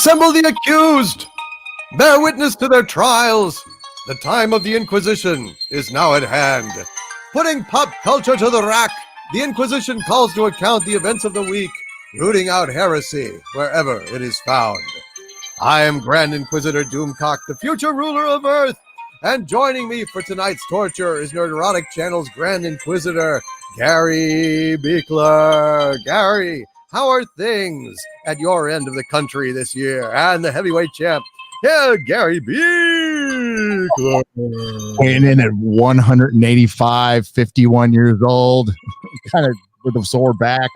Assemble the accused! Bear witness to their trials! The time of the Inquisition is now at hand. Putting pop culture to the rack, the Inquisition calls to account the events of the week, rooting out heresy wherever it is found. I am Grand Inquisitor Doomcock, the future ruler of Earth, and joining me for tonight's torture is Nerderotic Channel's Grand Inquisitor, Gary Beekler. Gary, how are things at your end of the country this year? And the heavyweight champ, Gary Beekler. Weighing in at 185, 51 years old, kind of with a sore back.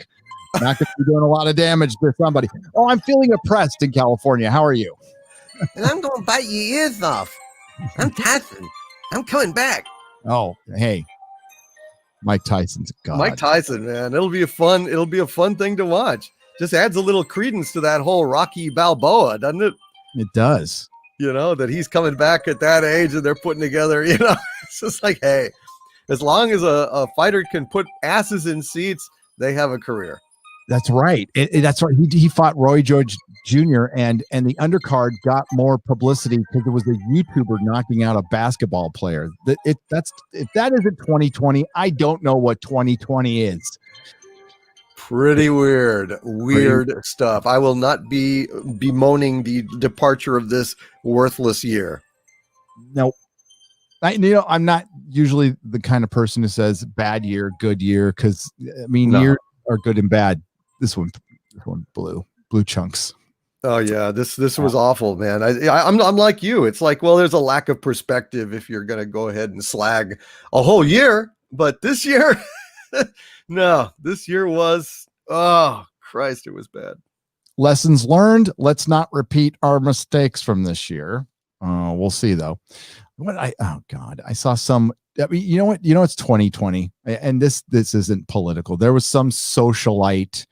Not going to be doing a lot of damage to somebody. Oh, I'm feeling oppressed in California. How are you? And I'm going to bite your ears off. I'm Tyson. I'm coming back. Oh, hey. Mike Tyson's a god. Mike Tyson, man. It'll be a fun thing to watch. Just adds a little credence to that whole Rocky Balboa, doesn't it? It does. You know, that he's coming back at that age and they're putting together, it's just like, hey, as long as a fighter can put asses in seats, they have a career. That's right. That's right. He fought Roy George Jr. and the undercard got more publicity because it was a YouTuber knocking out a basketball player. If that isn't 2020, I don't know what 2020 is. Pretty weird stuff. I will not be bemoaning the departure of this worthless year. No. I'm not usually the kind of person who says bad year, good year, because years are good and bad. This one blue chunks. Oh yeah, this was awful, man. I'm like you. It's like, well, there's a lack of perspective if you're gonna go ahead and slag a whole year, but this year, no, this year was, oh Christ, it was bad. Lessons learned. Let's not repeat our mistakes from this year. We'll see though. I saw some. You know what? It's 2020, and this isn't political. There was some socialite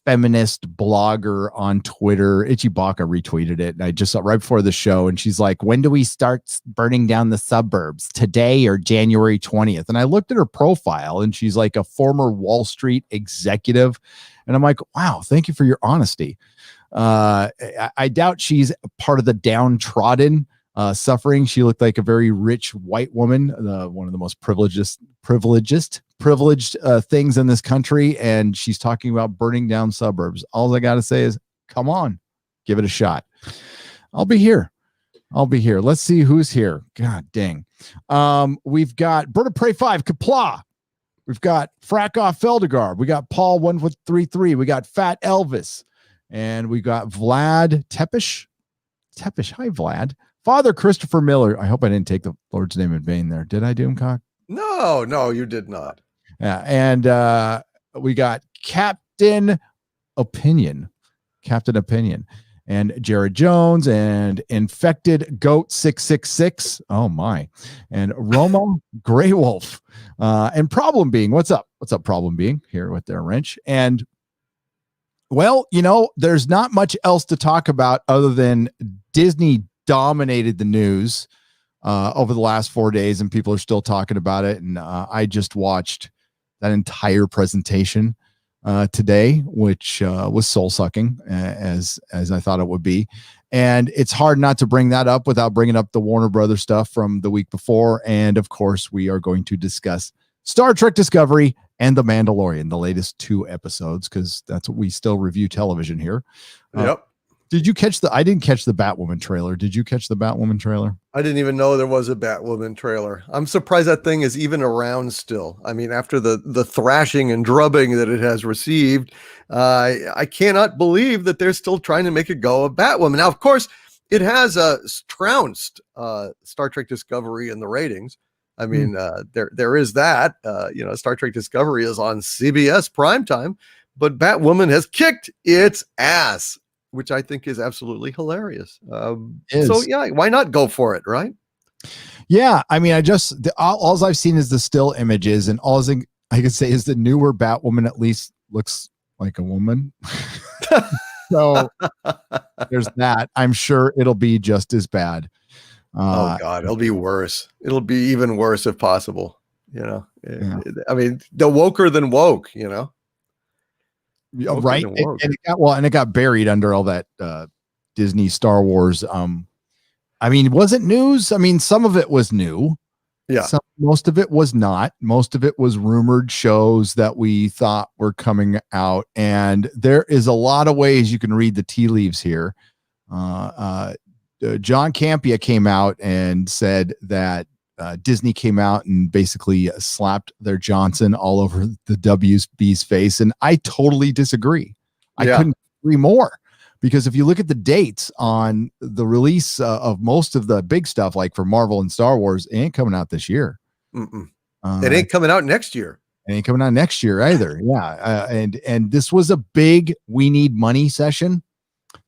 feminist blogger on Twitter. Ichibaka retweeted it, and I just saw it right before the show. And she's like, "When do we start burning down the suburbs? Today or January 20th?" And I looked at her profile, and she's like a former Wall Street executive. And I'm like, "Wow, thank you for your honesty." I doubt she's part of the downtrodden. Suffering. She looked like a very rich white woman, one of the most privileged things in this country, and she's talking about burning down suburbs. All I got to say is, come on, give it a shot. I'll be here. Let's see who's here. God dang. We've got Bird of Prey 5, Kapla. We've got Frackoff Feldegar. We got Paul 133. We got Fat Elvis, and we got Vlad Tepish. Hi, Vlad. Father Christopher Miller. I hope I didn't take the Lord's name in vain there. Did I, Doomcock? No, you did not. Yeah, and we got Captain Opinion, and Jared Jones, and Infected Goat 666. Oh my, and Roma Grey Wolf, and Problem Being. What's up? Problem Being here with their wrench. And well, there's not much else to talk about other than Disney dominated the news over the last 4 days, and people are still talking about it. And I just watched that entire presentation today, which was soul sucking as I thought it would be. And it's hard not to bring that up without bringing up the Warner Brothers stuff from the week before. And of course, we are going to discuss Star Trek Discovery and The Mandalorian, the latest 2 episodes, because that's what we still review television here. Yep. Did you catch I didn't catch the Batwoman trailer. Did you catch the Batwoman trailer? I didn't even know there was a Batwoman trailer. I'm surprised that thing is even around still. I mean, after the thrashing and drubbing that it has received, I cannot believe that they're still trying to make a go of Batwoman. Now, of course, it has trounced Star Trek Discovery in the ratings. I mean, there is that. Star Trek Discovery is on CBS primetime, but Batwoman has kicked its ass, which I think is absolutely hilarious. So yeah, why not go for it, right? Yeah, I mean, all I've seen is the still images, and all I can say is the newer Batwoman at least looks like a woman. So there's that. I'm sure it'll be just as bad. Oh God, it'll be worse. It'll be even worse if possible. Yeah. I mean, the woker than woke. Right, and it got buried under all that Disney Star Wars. I mean, was it news? I mean, some of it was new. Yeah. Most of it was not. Most of it was rumored shows that we thought were coming out. And there is a lot of ways you can read the tea leaves here. John Campea came out and said that Disney came out and basically slapped their Johnson all over the WB's face. And I totally disagree. I couldn't agree more. Because if you look at the dates on the release of most of the big stuff, like for Marvel and Star Wars, it ain't coming out this year. It ain't coming out next year. It ain't coming out next year either. Yeah. And this was a big we need money session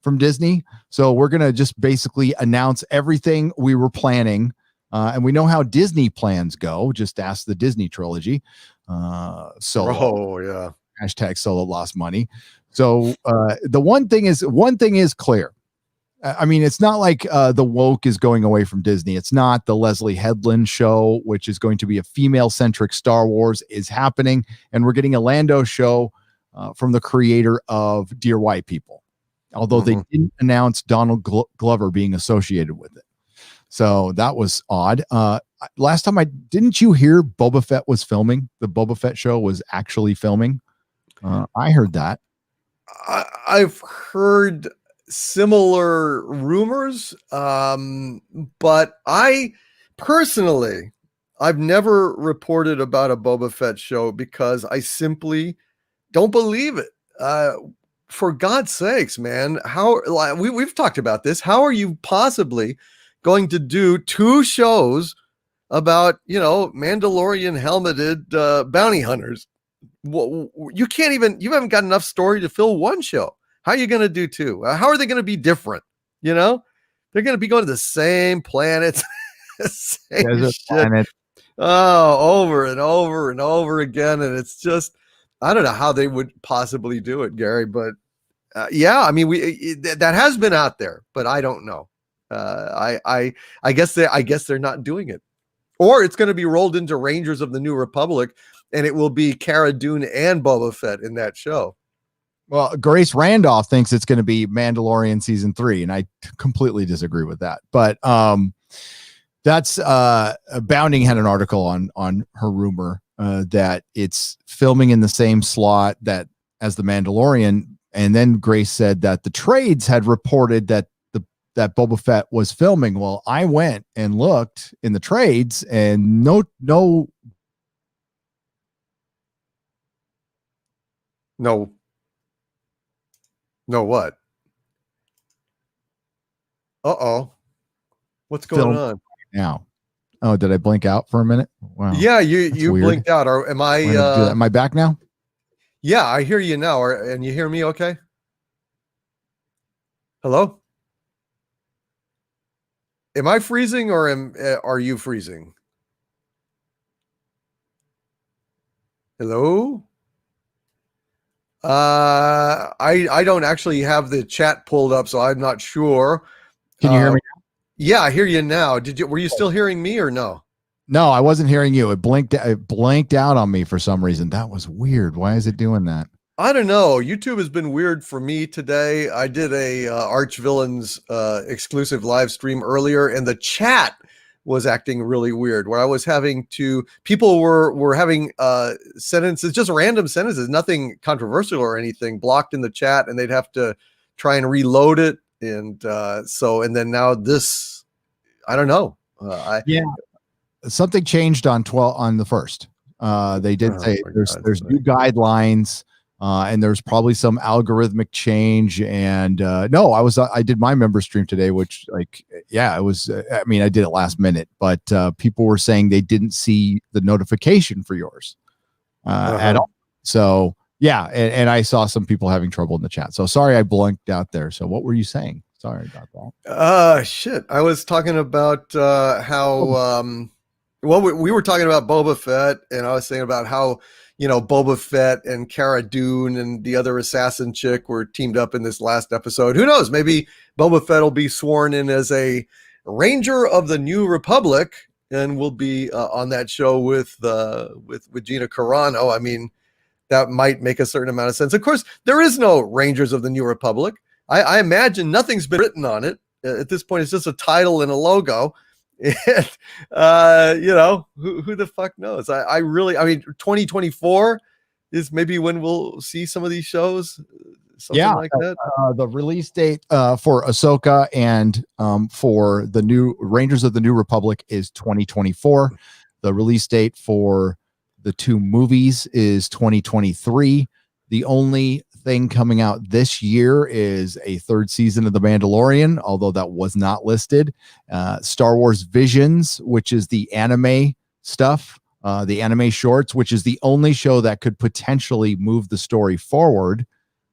from Disney. So we're going to just basically announce everything we were planning. And we know how Disney plans go. Just ask the Disney trilogy. Solo. Hashtag Solo lost money. So the one thing is clear. I mean, it's not like the woke is going away from Disney. It's not. The Leslie Headland show, which is going to be a female-centric Star Wars, is happening. And we're getting a Lando show from the creator of Dear White People. Although they didn't announce Donald Glover being associated with it. So that was odd. Last time didn't you hear Boba Fett was filming? The Boba Fett show was actually filming. I heard that. I've heard similar rumors, but I personally, I've never reported about a Boba Fett show because I simply don't believe it. For God's sakes, man, we've talked about this. How are you possibly going to do two shows about, Mandalorian helmeted bounty hunters? You haven't got enough story to fill one show. How are you going to do two? How are they going to be different? They're going to be going to the same planets, same shit. Oh, over and over and over again. And it's just, I don't know how they would possibly do it, Gary, but I mean, that has been out there, but I don't know. I guess they're not doing it, or it's going to be rolled into Rangers of the New Republic. And it will be Cara Dune and Boba Fett in that show. Well, Grace Randolph thinks it's going to be Mandalorian season 3, and I completely disagree with that. But that's Bounding had an article on her rumor that it's filming in the same slot that as the Mandalorian, and then Grace said that the trades had reported that that Boba Fett was filming. Well, I went and looked in the trades, and no. No what? Uh-oh. What's going on now? Oh, did I blink out for a minute? Wow. Yeah, you blinked out. Or am I back now? Yeah, I hear you now. And you hear me okay? Hello? Am I freezing or are you freezing? Hello? I don't actually have the chat pulled up, so I'm not sure. Can you hear me? Yeah, I hear you now. Were you still hearing me or no? No, I wasn't hearing you. It blanked out on me for some reason. That was weird. Why is it doing that? I don't know. YouTube has been weird for me today. I did a Arch Villains exclusive live stream earlier, and the chat was acting really weird, where I was people were having sentences, just random sentences, nothing controversial or anything, blocked in the chat, and they'd have to try and reload it. And then now this, I don't know. Something changed on the 1st. They did say there's new guidelines. And there's probably some algorithmic change. And I did my member stream today, which it was, I mean, I did it last minute, but people were saying they didn't see the notification for yours at all. So and I saw some people having trouble in the chat. So sorry, I blanked out there. So what were you saying? Sorry about that. Shit. I was talking about how, we were talking about Boba Fett, and I was saying about how, Boba Fett and Cara Dune and the other assassin chick were teamed up in this last episode. Who knows? Maybe Boba Fett will be sworn in as a Ranger of the New Republic, and will be on that show with Gina Carano. I mean, that might make a certain amount of sense. Of course, there is no Rangers of the New Republic. I imagine nothing's been written on it. At this point, it's just a title and a logo. And, who the fuck knows? I mean, 2024 is maybe when we'll see some of these shows. Something like that. The release date for Ahsoka and for the new Rangers of the New Republic is 2024. The release date for the two movies is 2023. The only thing coming out this year is a third season of The Mandalorian, although that was not listed. Star Wars Visions, which is the anime stuff, the anime shorts, which is the only show that could potentially move the story forward.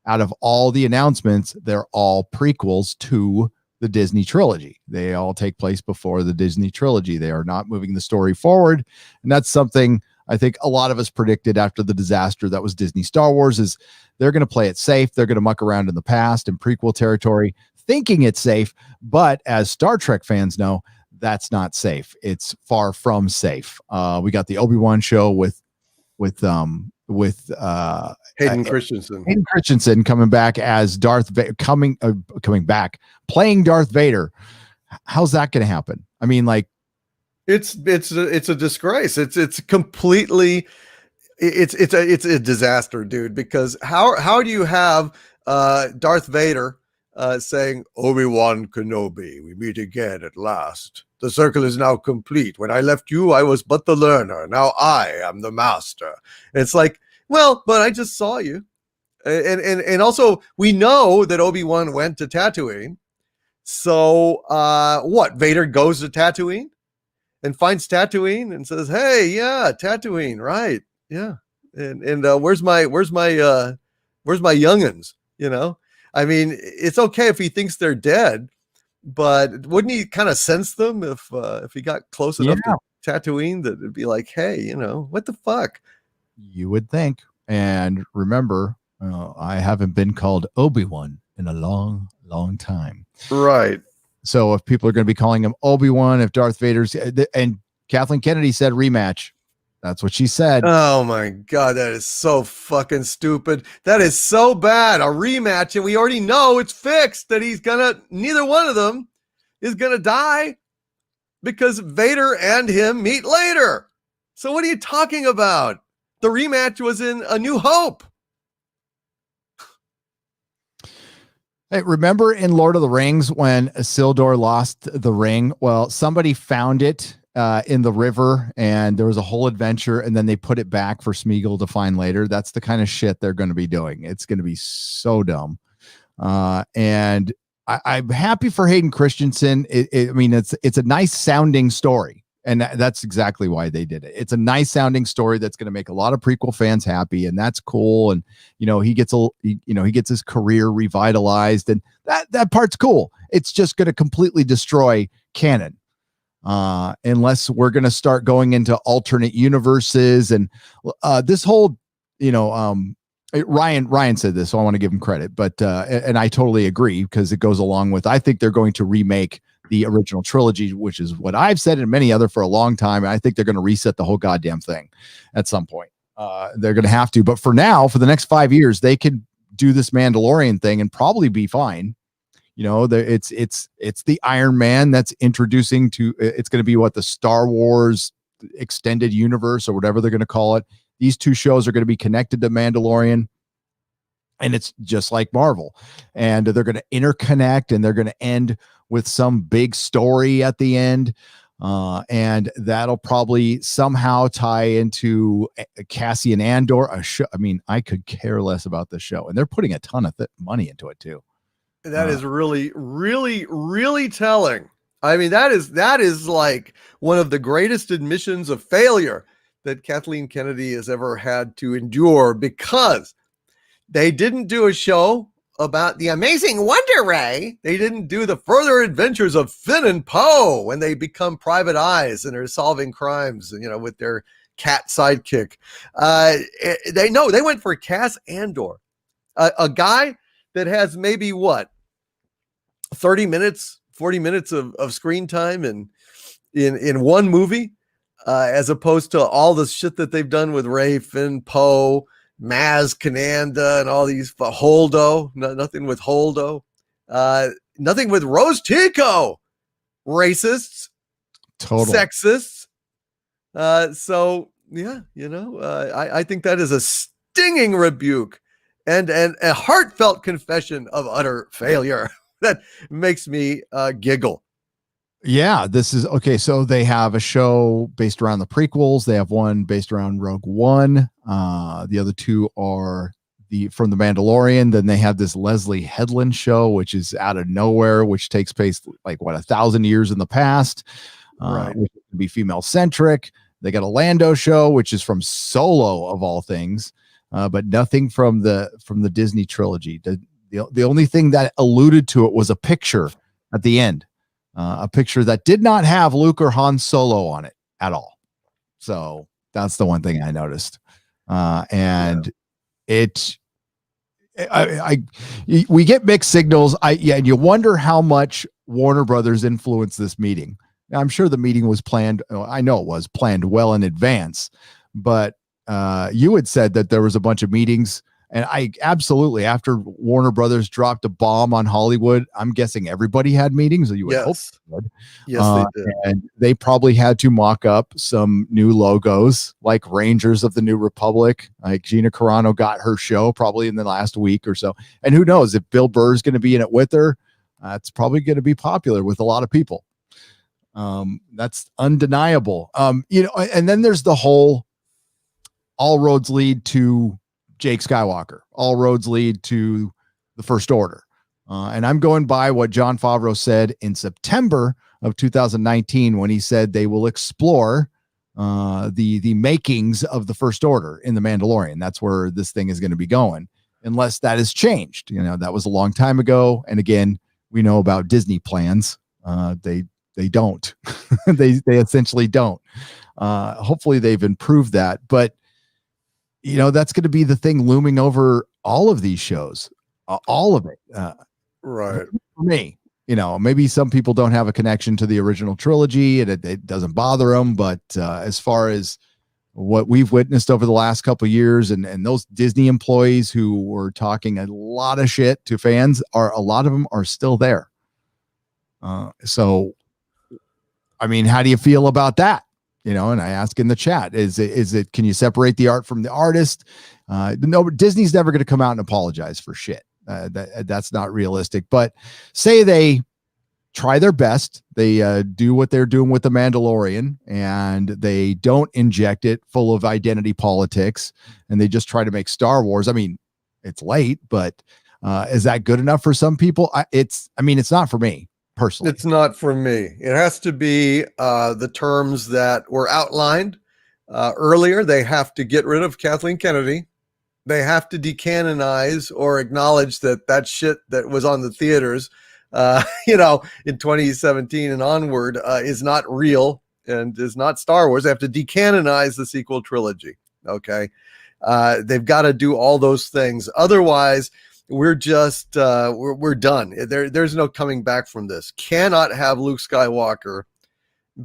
Out of all the announcements, they're all prequels to the Disney trilogy. They all take place before the Disney trilogy. They are not moving the story forward. And that's something I think a lot of us predicted after the disaster that was Disney Star Wars. Is they're going to play it safe. They're going to muck around in the past and prequel territory, thinking it's safe. But as Star Trek fans know, that's not safe. It's far from safe. We got the Obi-Wan show with Hayden Christensen. Hayden Christensen coming back as Darth coming back playing Darth Vader. How's that going to happen? I mean, like, it's a disgrace. It's completely it's a disaster, dude. Because how do you have Darth Vader saying, "Obi-Wan Kenobi, we meet again at last. The circle is now complete. When I left you, I was but the learner. Now I am the master." And it's like, well, but I just saw you. And also we know that Obi-Wan went to Tatooine. So what? Vader goes to Tatooine and finds Tatooine and says, "Hey, yeah, Tatooine, right? Yeah. And where's my youngins? You know, I mean, it's okay if he thinks they're dead, but wouldn't he kind of sense them if he got close enough to Tatooine that it'd be like, hey, what the fuck?" You would think. And remember, I haven't been called Obi-Wan in a long, long time. Right. So if people are going to be calling him Obi-Wan, if Darth Vader's, and Kathleen Kennedy said rematch. That's what she said. Oh my God, that is so fucking stupid. That is so bad. A rematch, and we already know it's fixed that neither one of them is gonna die because Vader and him meet later. So what are you talking about? The rematch was in A New Hope. Hey, remember in Lord of the Rings when Isildur lost the ring? Well, somebody found it in the river and there was a whole adventure, and then they put it back for Smeagol to find later. That's the kind of shit they're going to be doing. It's going to be so dumb. And I'm happy for Hayden Christensen. I mean, it's a nice sounding story. And that's exactly why they did it. It's a nice sounding story that's going to make a lot of prequel fans happy, and that's cool. And he gets his career revitalized, and that part's cool. It's just going to completely destroy canon, unless we're going to start going into alternate universes and this whole, Ryan said this, so I want to give him credit, but and I totally agree because it goes along with. I think they're going to remake the original trilogy, which is what I've said and many other for a long time. And I think they're going to reset the whole goddamn thing at some point. They're going to have to, but for now, for the next 5 years, they could do this Mandalorian thing and probably be fine. It's the Iron Man that's introducing to, it's going to be what the Star Wars extended universe or whatever they're going to call it. These two shows are going to be connected to Mandalorian. And it's just like Marvel, and they're going to interconnect, and they're going to end with some big story at the end. And that'll probably somehow tie into Cassian Andor. I mean, I could care less about the show, and they're putting a ton of money into it too. That is really, really, really telling. I mean, that is like one of the greatest admissions of failure that Kathleen Kennedy has ever had to endure, because they didn't do a show about the amazing Wonder Ray. They didn't do the further adventures of Finn and Poe when they become private eyes and are solving crimes, with their cat sidekick. They went for Cass Andor, a guy that has maybe 30 minutes, 40 minutes of screen time in one movie, as opposed to all the shit that they've done with Ray, Finn, Poe, Maz Kananda, and all these Holdo. Nothing with Holdo. Nothing with Rose Tico. Racists, Total. sexists. So yeah, I think that is a stinging rebuke and a heartfelt confession of utter failure that makes me giggle. Yeah, this is okay. So they have a show based around the prequels. They have one based around Rogue One. The other two are from the Mandalorian. Then they have this Leslie Headland show, which is out of nowhere, which takes place like 1,000 years in the past, Right. which can be female centric. They got a Lando show, which is from Solo of all things, but nothing from the Disney trilogy. The only thing that alluded to it was a picture at the end. A picture that did not have Luke or Han Solo on it at all. So that's the one thing I noticed. And we get mixed signals. And you wonder how much Warner Brothers influenced this meeting. I'm sure the meeting was planned. I know it was planned well in advance, but you had said that there was a bunch of meetings. And I absolutely, after Warner Brothers dropped a bomb on Hollywood, I'm guessing everybody had meetings. You would hope they would. Yes, they did. And they probably had to mock up some new logos, like Rangers of the New Republic. Like Gina Carano got her show probably in the last week or so. And who knows if Bill Burr is going to be in it with her? It's probably going to be popular with a lot of people. That's undeniable. And then there's the whole all roads lead to Jake Skywalker. All roads lead to the First Order. And I'm going by what Jon Favreau said in September of 2019 when he said they will explore the makings of the First Order in The Mandalorian. That's where this thing is going to be going, unless that has changed. That was a long time ago. And again, we know about Disney plans. They don't. they essentially don't. Hopefully they've improved that. But that's going to be the thing looming over all of these shows, all of it. Right. For me, maybe some people don't have a connection to the original trilogy and it doesn't bother them. But as far as what we've witnessed over the last couple of years and those Disney employees who were talking a lot of shit to fans, a lot of them are still there. So, I mean, how do you feel about that? And I ask in the chat, is it, can you separate the art from the artist? No, Disney's never going to come out and apologize for shit. That's not realistic, but say they try their best. They do what they're doing with the Mandalorian and they don't inject it full of identity politics and they just try to make Star Wars. I mean, it's late, but is that good enough for some people? It's not for me. Personally, it's not for me. It has to be the terms that were outlined earlier. They have to get rid of Kathleen Kennedy. They have to decanonize or acknowledge that shit that was on the theaters, in 2017 and onward, is not real and is not Star Wars. They have to decanonize the sequel trilogy. Okay, they've got to do all those things. Otherwise, we're just we're done. There's no coming back from this. Cannot have Luke Skywalker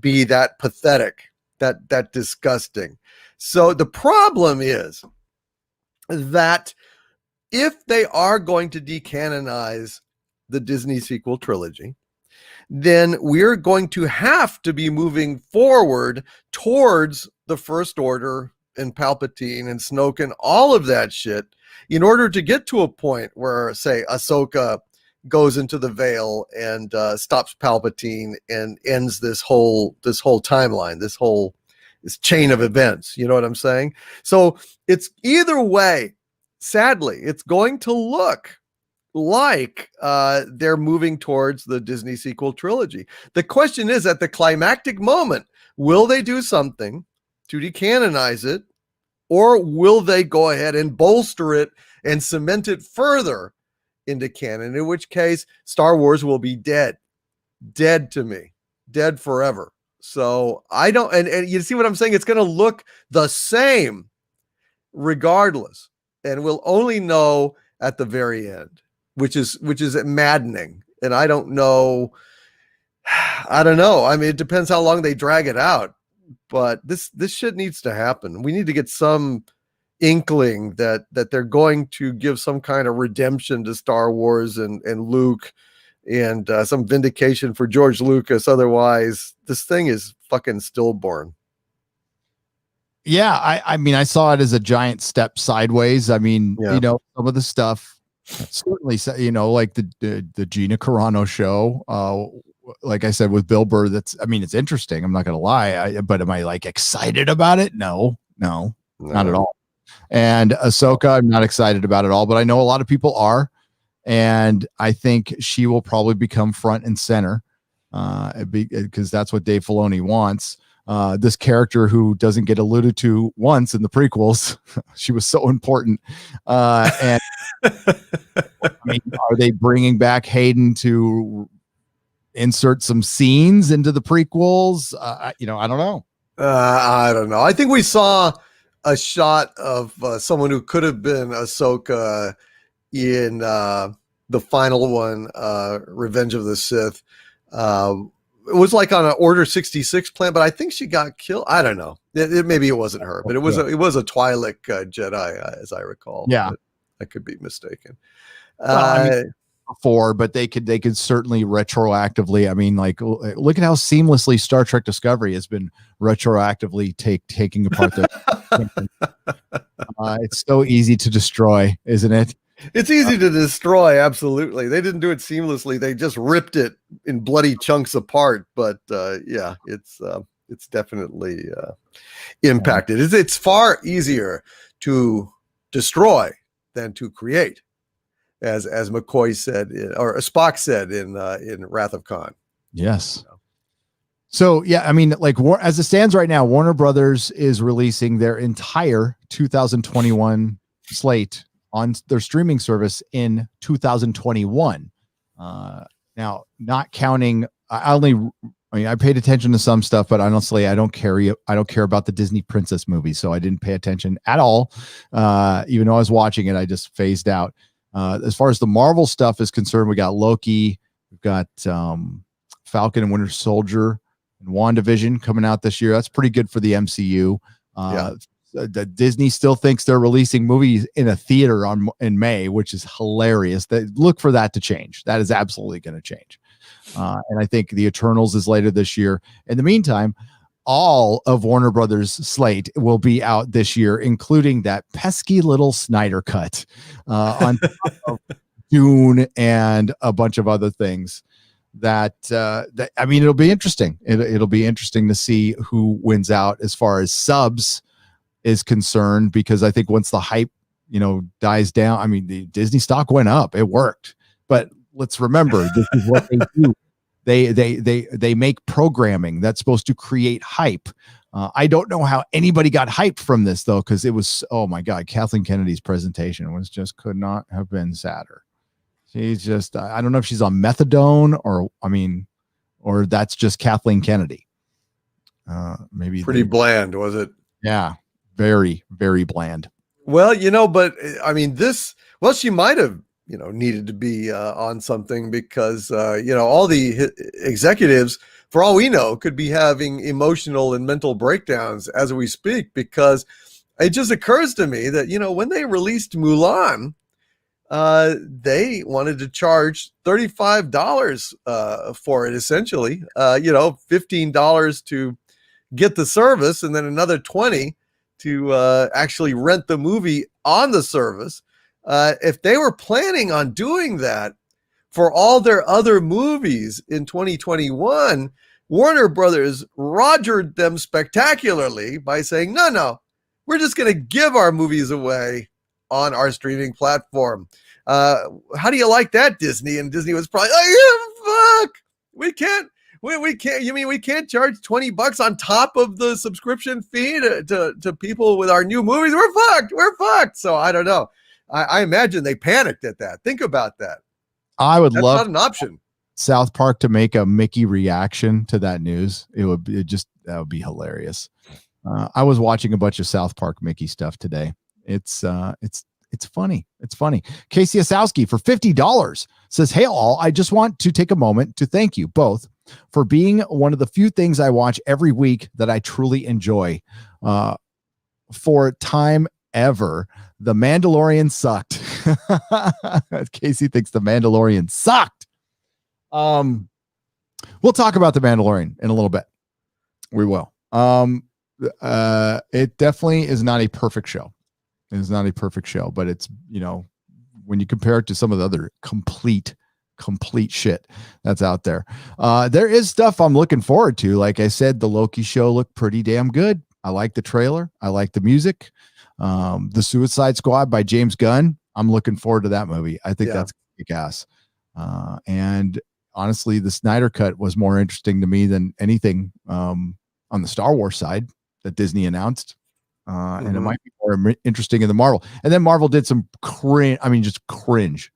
be that pathetic, that disgusting. So the problem is that if they are going to decanonize the Disney sequel trilogy, then we're going to have to be moving forward towards the First Order and Palpatine and Snoke and all of that shit in order to get to a point where, say, Ahsoka goes into the veil and stops Palpatine and ends this whole timeline, this chain of events. You know what I'm saying? So it's either way, sadly, it's going to look like they're moving towards the Disney sequel trilogy. The question is, at the climactic moment, will they do something to decanonize it, or will they go ahead and bolster it and cement it further into canon, in which case Star Wars will be dead to me, dead forever. So I don't, and you see what I'm saying? It's going to look the same regardless, and we'll only know at the very end, which is maddening. And I don't know. I mean, it depends how long they drag it out, but this shit needs to happen. We need to get some inkling that they're going to give some kind of redemption to Star Wars and Luke and some vindication for George Lucas. Otherwise, this thing is fucking stillborn. Yeah, I mean, I saw it as a giant step sideways. I mean, Yeah. some of the stuff certainly, like the Gina Carano show. Like I said, with Bill Burr, it's interesting. I'm not going to lie. But am I like excited about it? No, not at all. And Ahsoka, I'm not excited about it all, but I know a lot of people are. And I think she will probably become front and center because that's what Dave Filoni wants. This character who doesn't get alluded to once in the prequels. She was so important. And I mean, are they bringing back Hayden to insert some scenes into the prequels? I don't know. I don't know. I think we saw a shot of someone who could have been Ahsoka in the final one, Revenge of the Sith. It was like on an Order 66 plan, but I think she got killed. I don't know. Maybe it wasn't her, but it was a Twi'lek Jedi, as I recall. Yeah, I could be mistaken. Before, but they could certainly retroactively. I mean, like, look at how seamlessly Star Trek Discovery has been retroactively taking apart the. It's so easy to destroy, isn't it? It's easy to destroy. Absolutely. They didn't do it seamlessly. They just ripped it in bloody chunks apart. But yeah, it's definitely impacted. It's far easier to destroy than to create, as McCoy said, or Spock said in Wrath of Khan. Yes. So yeah, I mean, like, as it stands right now, Warner Brothers is releasing their entire 2021 slate on their streaming service in 2021. Now, not counting, I paid attention to some stuff, but honestly, I don't care about the Disney princess movies, so I didn't pay attention at all. Even though I was watching it, I just phased out. As far as the Marvel stuff is concerned, we got Loki, we've got Falcon and Winter Soldier, and WandaVision coming out this year. That's pretty good for the MCU. Disney still thinks they're releasing movies in a theater in May, which is hilarious. Look for that to change. That is absolutely going to change. And I think the Eternals is later this year. In the meantime, all of Warner Brothers slate will be out this year, including that pesky little Snyder cut on top of Dune and a bunch of other things. That I mean, it'll be interesting. It'll be interesting to see who wins out as far as subs is concerned, because I think once the hype, dies down, I mean, the Disney stock went up. It worked. But let's remember, this is what they do. They make programming that's supposed to create hype. I don't know how anybody got hyped from this, though, because it was, oh my God, Kathleen Kennedy's presentation could not have been sadder. She's just, I don't know if she's on methadone or that's just Kathleen Kennedy. Maybe pretty bland, was it? Yeah, very, very bland. Well, but I mean, she might have, needed to be on something, because, all the executives, for all we know, could be having emotional and mental breakdowns as we speak, because it just occurs to me that, when they released Mulan, they wanted to charge $35 for it, essentially, $15 to get the service, and then another $20 to actually rent the movie on the service. If they were planning on doing that for all their other movies in 2021, Warner Brothers rogered them spectacularly by saying, no, we're just going to give our movies away on our streaming platform. How do you like that, Disney? And Disney was probably like, yeah, fuck, we can't. We can't. You mean we can't charge $20 on top of the subscription fee to people with our new movies? We're fucked. So I don't know. I imagine they panicked at that. Think about that. That's love not an option. South Park to make a Mickey reaction to that news. That would be hilarious. I was watching a bunch of South Park Mickey stuff today. It's funny. It's funny. Casey Asowski for $50 says, "Hey all, I just want to take a moment to thank you both for being one of the few things I watch every week that I truly enjoy. For time ever, The Mandalorian sucked." Casey thinks The Mandalorian sucked. We'll talk about the Mandalorian in a little bit. We will. It definitely is not a perfect show. It is not a perfect show, but it's, when you compare it to some of the other complete shit that's out there, there is stuff I'm looking forward to. Like I said, the Loki show looked pretty damn good. I like the trailer. I like the music. The Suicide Squad by James Gunn. I'm looking forward to that movie. I think that's kick-ass. And honestly, the Snyder Cut was more interesting to me than anything on the Star Wars side that Disney announced. And it might be more interesting in the Marvel. And then Marvel did some just cringe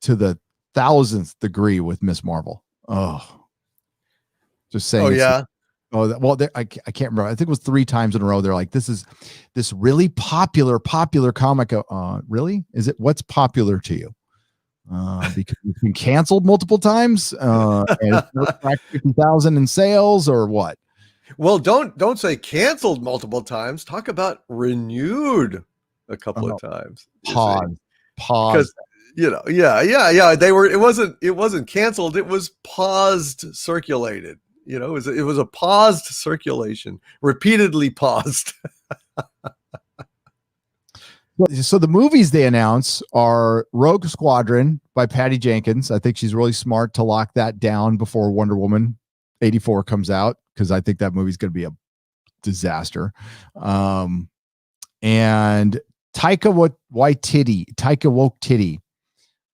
to the 1000th degree with Miss Marvel. Oh, just saying. Oh, yeah. I can't remember. I think it was 3 times in a row. They're like, this is this really popular comic. Really? Is it? What's popular to you? Because it's been canceled multiple times, and it's 50,000 in sales, or what? Well, don't say canceled multiple times. Talk about renewed a couple of times. Pause. Because yeah. It wasn't canceled. It was paused, circulated. It was a paused circulation, repeatedly paused. So the movies they announce are Rogue Squadron by Patty Jenkins. I think she's really smart to lock that down before Wonder Woman 84 comes out, because I think that movie's going to be a disaster. And Taika Waititi,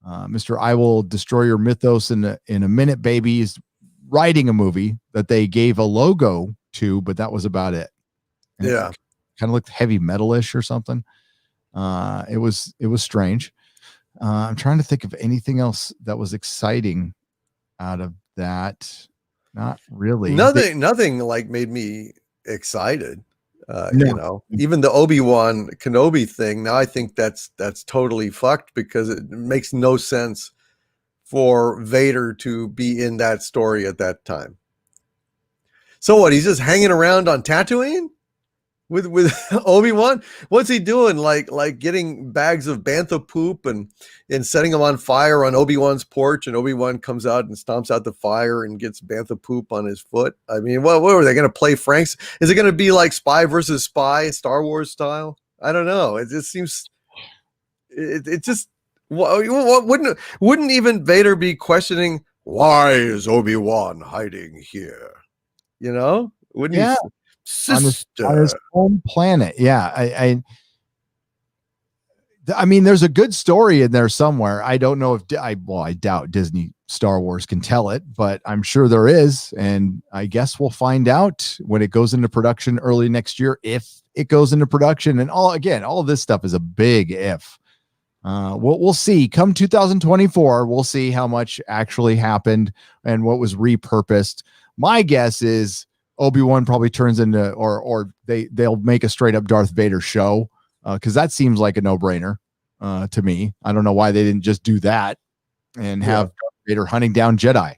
Mr. I Will Destroy Your Mythos in a Minute Baby, is writing a movie that they gave a logo to, but that was about it. And yeah. Kind of looked heavy metal-ish or something. It was strange. I'm trying to think of anything else that was exciting out of that. Not really. Nothing like made me excited. No. Even the Obi-Wan Kenobi thing. Now I think that's totally fucked, because it makes no sense for Vader to be in that story at that time. So what? He's just hanging around on Tatooine with Obi-Wan? What's he doing? Like getting bags of bantha poop and setting them on fire on Obi-Wan's porch, and Obi-Wan comes out and stomps out the fire and gets bantha poop on his foot. I mean, what are they going to play Franks? Is it going to be like Spy versus Spy, Star Wars style? I don't know. It just seems it just wouldn't even Vader be questioning, why is Obi-Wan hiding here? Wouldn't he? Sister. On his home planet. Yeah. I mean, there's a good story in there somewhere. I don't know if I doubt Disney Star Wars can tell it, but I'm sure there is. And I guess we'll find out when it goes into production early next year, if it goes into production. And all of this stuff is a big if. We'll see. Come 2024, we'll see how much actually happened and what was repurposed. My guess is Obi-Wan probably turns into, or they'll make a straight up Darth Vader show, because that seems like a no-brainer to me. I don't know why they didn't just do that and have Darth Vader hunting down Jedi.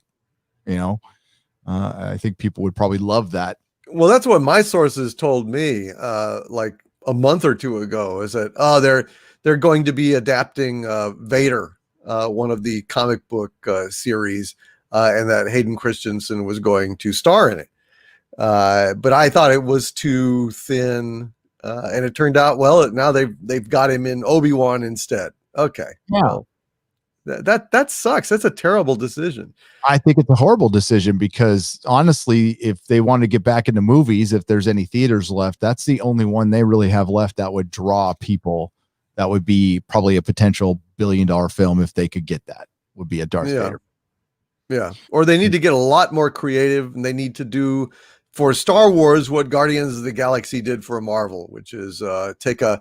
I think people would probably love that. Well, that's what my sources told me like a month or two ago, is that they're going to be adapting Vader, one of the comic book series, and that Hayden Christensen was going to star in it. But I thought it was too thin, and it turned out now they've got him in Obi-Wan instead. Okay, well, that sucks. That's a terrible decision. I think it's a horrible decision, because honestly, if they want to get back into movies, if there's any theaters left, that's the only one they really have left that would draw people. That would be probably a potential billion-dollar film if they could get that. Would be a Darth Vader. Yeah, or they need to get a lot more creative, and they need to do for Star Wars what Guardians of the Galaxy did for Marvel, which is take a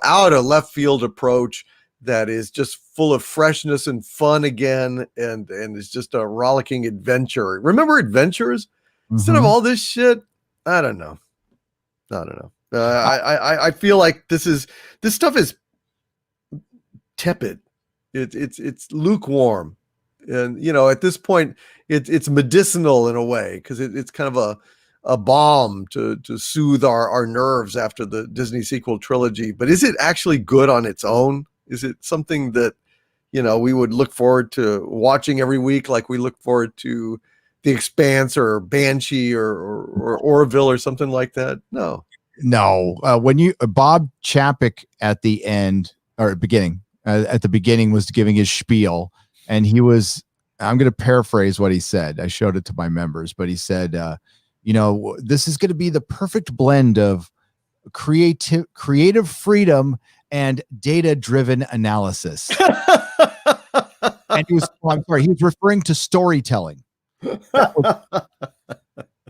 out of left field approach that is just full of freshness and fun again, and it's just a rollicking adventure. Remember Adventures? Instead of all this shit, I don't know. I feel like this stuff is tepid. It's lukewarm, and at this point it's medicinal in a way, because it's kind of a balm to soothe our nerves after the Disney sequel trilogy. But is it actually good on its own? Is it something that we would look forward to watching every week, like we look forward to The Expanse or Banshee or Orville or something like that. No. When Bob Chapek at the end or beginning, at the beginning was giving his spiel, and I'm going to paraphrase what he said. I showed it to my members, but he said, this is going to be the perfect blend of creative freedom and data-driven analysis. And he was referring to storytelling.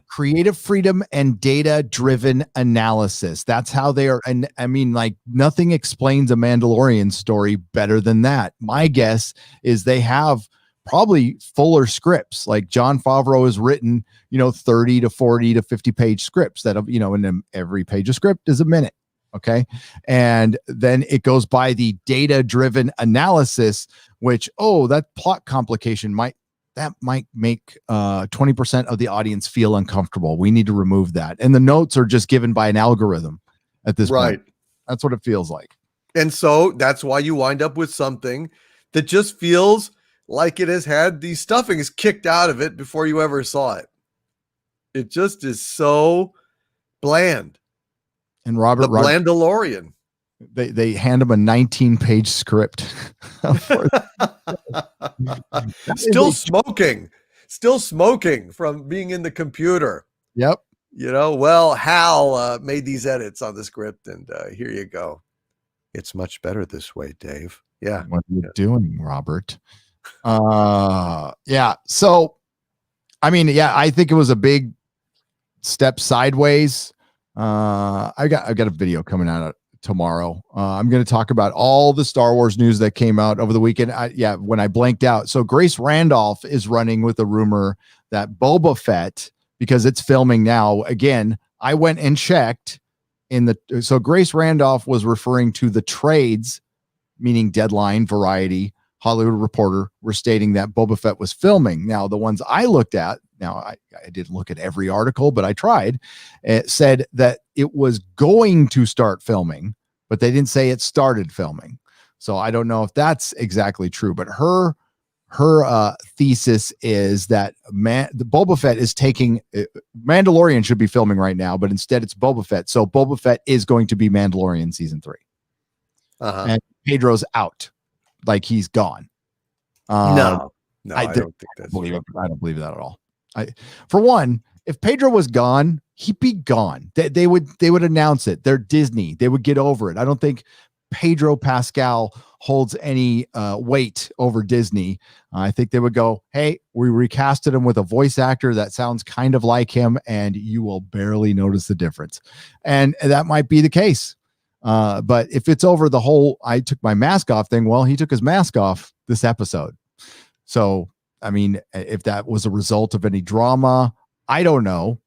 Creative freedom and data-driven analysis. That's how they are. And I mean, like, nothing explains a Mandalorian story better than that. My guess is they have probably fuller scripts. Like Jon Favreau has written, 30 to 40 to 50 page scripts that, and every page of script is a minute. Okay. And then it goes by the data-driven analysis, which, that plot complication might make 20% of the audience feel uncomfortable. We need to remove that. And the notes are just given by an algorithm at this point. That's what it feels like. And so that's why you wind up with something that just feels like it has had the stuffings kicked out of it before you ever saw it. It just is so bland. And Robert Mandalorian. They hand him a 19-page script. Still smoking from being in the computer. Yep. Hal made these edits on the script, and here you go. It's much better this way, Dave. Yeah. What are you doing, Robert? Yeah. So, I think it was a big step sideways. I got a video coming out tomorrow. I'm going to talk about all the Star Wars news that came out over the weekend. When I blanked out. So Grace Randolph is running with a rumor that Boba Fett, because it's filming now. Again, I went and checked so Grace Randolph was referring to the trades, meaning Deadline, Variety, Hollywood Reporter, were stating that Boba Fett was filming. Now, the ones I looked at, I didn't look at every article, but I tried. It said that it was going to start filming, but they didn't say it started filming. So I don't know if that's exactly true, but her thesis is that the Boba Fett is taking Mandalorian should be filming right now, but instead it's Boba Fett. So Boba Fett is going to be Mandalorian season 3. And Pedro's out, like he's gone. No, I don't think that's true. I don't believe that at all. For one, if Pedro was gone, he'd be gone. They would announce it. They're Disney. They would get over it. I don't think Pedro Pascal holds any weight over Disney. I think they would go, hey, we recasted him with a voice actor that sounds kind of like him, and you will barely notice the difference. And that might be the case. But if it's over the whole I took my mask off thing, well, he took his mask off this episode. So, if that was a result of any drama, I don't know.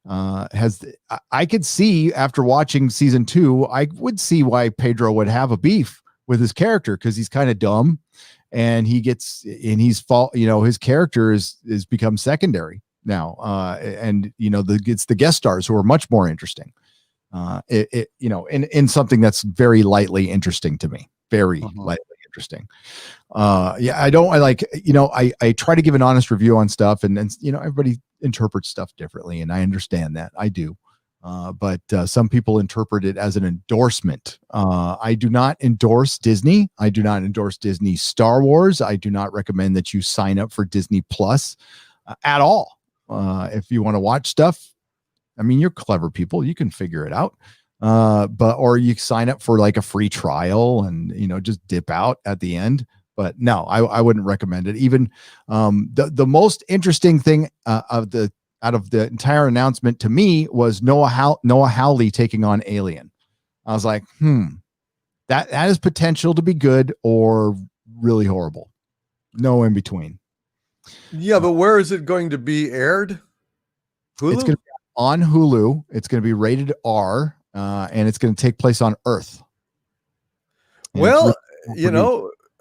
I could see after watching season 2, I would see why Pedro would have a beef with his character, because he's kind of dumb and his character is become secondary now. It's the guest stars who are much more interesting. In something that's very lightly interesting to me, very lightly interesting. I try to give an honest review on stuff, and everybody interprets stuff differently, and I understand that. I do. But some people interpret it as an endorsement. I do not endorse Disney. I do not endorse Disney Star Wars. I do not recommend that you sign up for Disney Plus at all. If you want to watch stuff, you're clever people. You can figure it out. Or you sign up for like a free trial and, just dip out at the end. But no, I wouldn't recommend it. Even the most interesting thing out of the entire announcement to me was Noah Hawley taking on Alien. I was like, that has potential to be good or really horrible. No in between. Yeah, but where is it going to be aired? Hulu? It's going to be on Hulu. It's going to be rated R, and it's going to take place on Earth. And well,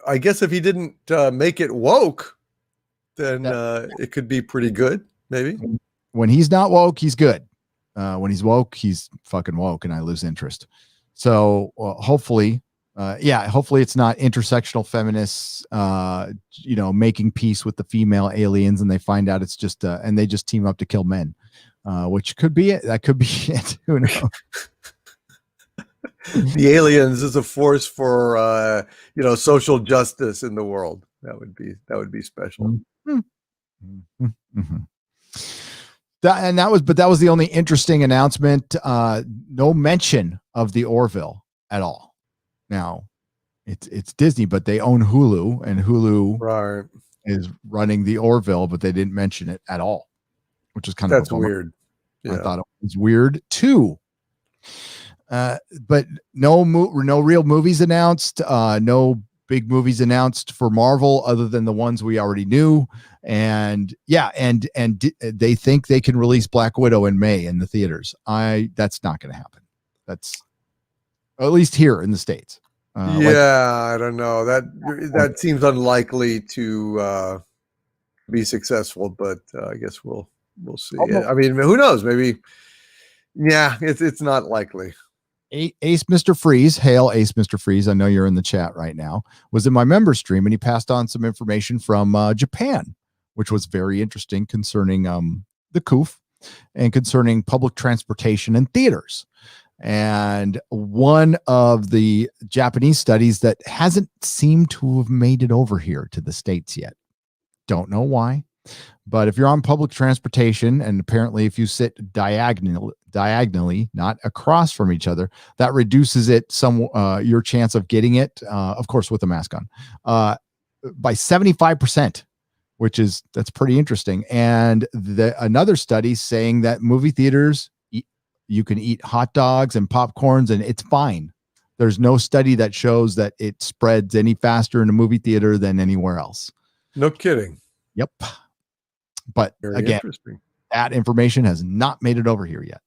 I guess if he didn't make it woke, then it could be pretty good, maybe. When he's not woke, he's good. When he's woke, he's fucking woke, and I lose interest. So hopefully Yeah, hopefully it's not intersectional feminists, making peace with the female aliens, and they find out it's just, and they just team up to kill men, which could be it. That could be it. Who knows? The aliens is a force for, social justice in the world. That would be special. Mm-hmm. Mm-hmm. That was the only interesting announcement. No mention of the Orville at all. Now, it's Disney, but they own Hulu, and Hulu is running the Orville, but they didn't mention it at all, which is kind of weird. Yeah. I thought it was weird too. But no real movies announced. No big movies announced for Marvel other than the ones we already knew. And yeah, and they think they can release Black Widow in May in the theaters. That's not going to happen. That's at least here in the States. I don't know. That seems unlikely to be successful, but I guess we'll see. I mean, who knows? Maybe. Yeah, it's not likely. Ace Mr. Freeze, hail Ace Mr. Freeze. I know you're in the chat right now. Was in my member stream, and he passed on some information from Japan, which was very interesting concerning the COOF and concerning public transportation and theaters. And one of the Japanese studies that hasn't seemed to have made it over here to the States yet. Don't know why, but if you're on public transportation, and apparently if you sit diagonally, not across from each other, that reduces it your chance of getting it, of course, with a mask on, by 75%, that's pretty interesting. And another study saying that movie theaters, you can eat hot dogs and popcorns and it's fine. There's no study that shows that it spreads any faster in a movie theater than anywhere else. No kidding. Yep. But Very again, that information has not made it over here yet.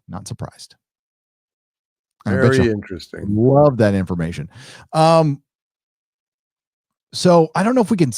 Not surprised. Very interesting. Love that information. So I don't know if we can,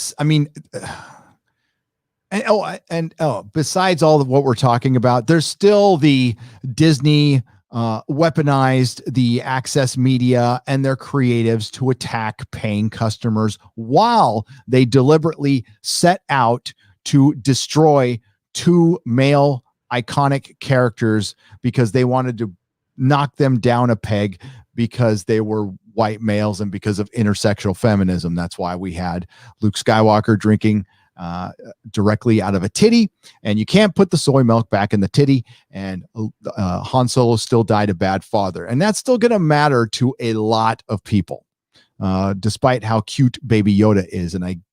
besides all of what we're talking about, there's still the Disney weaponized the access media and their creatives to attack paying customers while they deliberately set out to destroy two male iconic characters because they wanted to knock them down a peg because they were white males and because of intersectional feminism. That's why we had Luke Skywalker drinking directly out of a titty, and you can't put the soy milk back in the titty, and Han Solo still died a bad father, and that's still going to matter to a lot of people, despite how cute Baby Yoda is. And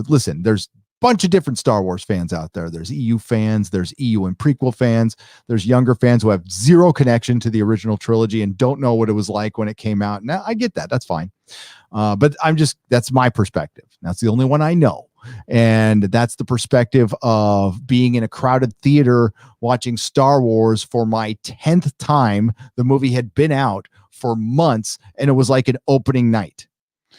listen, there's a bunch of different Star Wars fans out there. There's EU fans, there's EU and prequel fans, there's younger fans who have zero connection to the original trilogy and don't know what it was like when it came out. Now I get that, that's fine, but that's my perspective. That's the only one I know. And that's the perspective of being in a crowded theater watching Star Wars for my 10th time. The movie had been out for months and it was like an opening night.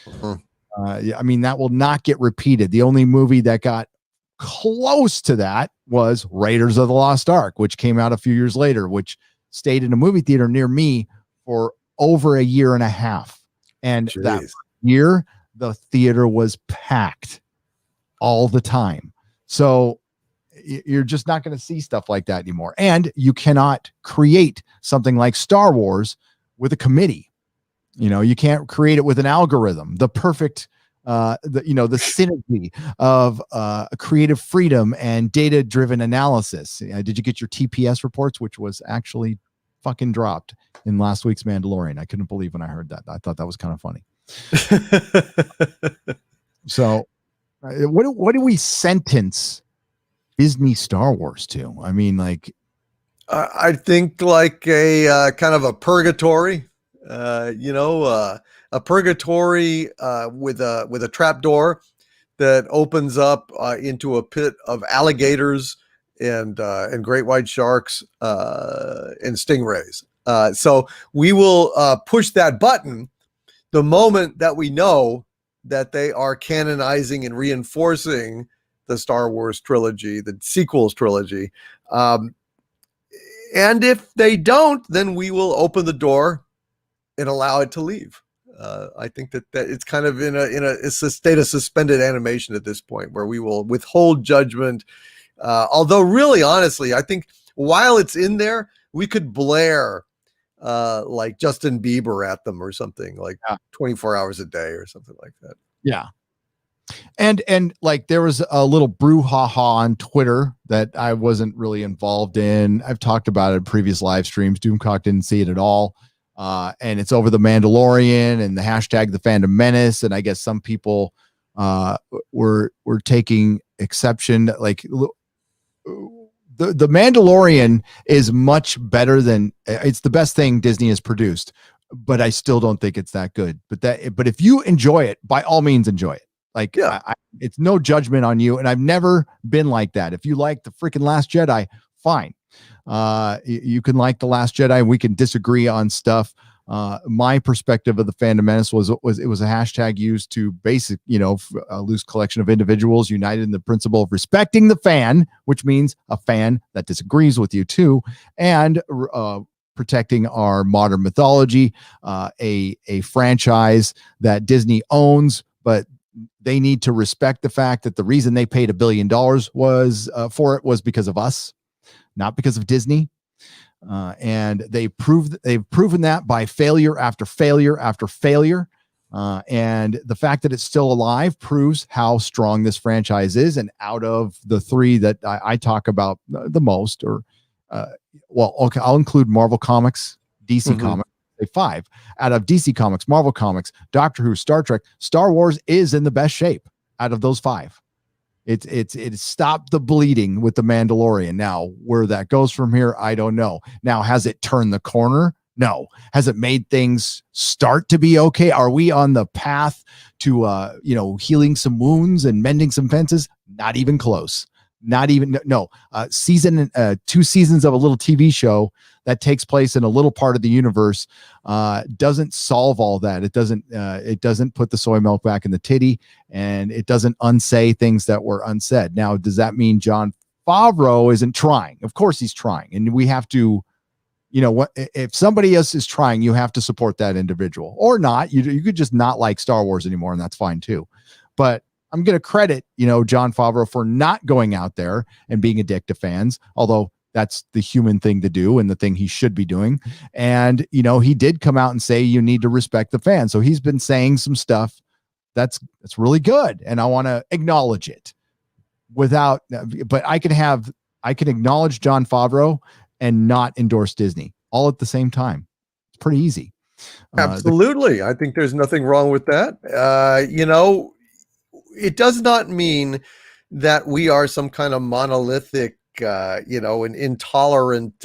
That will not get repeated. The only movie that got close to that was Raiders of the Lost Ark, which came out a few years later, which stayed in a movie theater near me for over a year and a half. And that year, the theater was packed all the time. So you're just not going to see stuff like that anymore. And you cannot create something like Star Wars with a committee. You can't create it with an algorithm, the perfect, the synergy of creative freedom and data-driven analysis. Did you get your TPS reports, which was actually fucking dropped in last week's Mandalorian? I couldn't believe when I heard that. I thought that was kind of funny. So what do we sentence Disney Star Wars to? I think like a kind of a purgatory, a purgatory with a trap door that opens up into a pit of alligators and great white sharks and stingrays. So we will push that button the moment that we know that they are canonizing and reinforcing the Star Wars trilogy, the sequels trilogy. And if they don't, then we will open the door and allow it to leave. I think that it's kind of it's a state of suspended animation at this point, where we will withhold judgment. Although, really, honestly, I think while it's in there, we could blare like Justin Bieber at them or something, like 24 hours a day or something like that. Yeah. And like there was a little brouhaha on Twitter that I wasn't really involved in. I've talked about it in previous live streams. Doomcock didn't see it at all. And it's over the Mandalorian and the hashtag the Fandom Menace. And I guess some people were taking exception. Like the Mandalorian is much better than, it's the best thing Disney has produced, but I still don't think it's that good. But if you enjoy it, by all means enjoy it. Like, it's no judgment on you. And I've never been like that. If you like the freaking Last Jedi, fine. You can like the Last Jedi and we can disagree on stuff. My perspective of the Fandom Menace was it was a hashtag used to basic, a loose collection of individuals united in the principle of respecting the fan, which means a fan that disagrees with you too, and protecting our modern mythology, a franchise that Disney owns, but they need to respect the fact that the reason they paid $1 billion was because of us, not because of Disney. And they've proven that by failure after failure after failure. And the fact that it's still alive proves how strong this franchise is. And out of the three that I talk about the most, I'll include Marvel Comics, DC Comics. 5 out of DC Comics, Marvel Comics, Doctor Who, Star Trek, Star Wars is in the best shape out of those 5. It's stopped the bleeding with the Mandalorian. Now, where that goes from here, I don't know. Now, has it turned the corner? No. Has it made things start to be okay? Are we on the path to healing some wounds and mending some fences? Not even close. Not even, no. 2 seasons of a little TV show that takes place in a little part of the universe doesn't solve all that. It doesn't put the soy milk back in the titty, and it doesn't unsay things that were unsaid. Now, does that mean Jon Favreau isn't trying? Of course he's trying, and we have to, if somebody else is trying, you have to support that individual, or not. You could just not like Star Wars anymore, and that's fine too. But I'm going to credit, Jon Favreau for not going out there and being a dick to fans, although that's the human thing to do and the thing he should be doing. And, he did come out and say, you need to respect the fans. So he's been saying some stuff that's really good. And I want to acknowledge it but I can acknowledge Jon Favreau and not endorse Disney all at the same time. It's pretty easy. Absolutely. I think there's nothing wrong with that. It does not mean that we are some kind of monolithic, an intolerant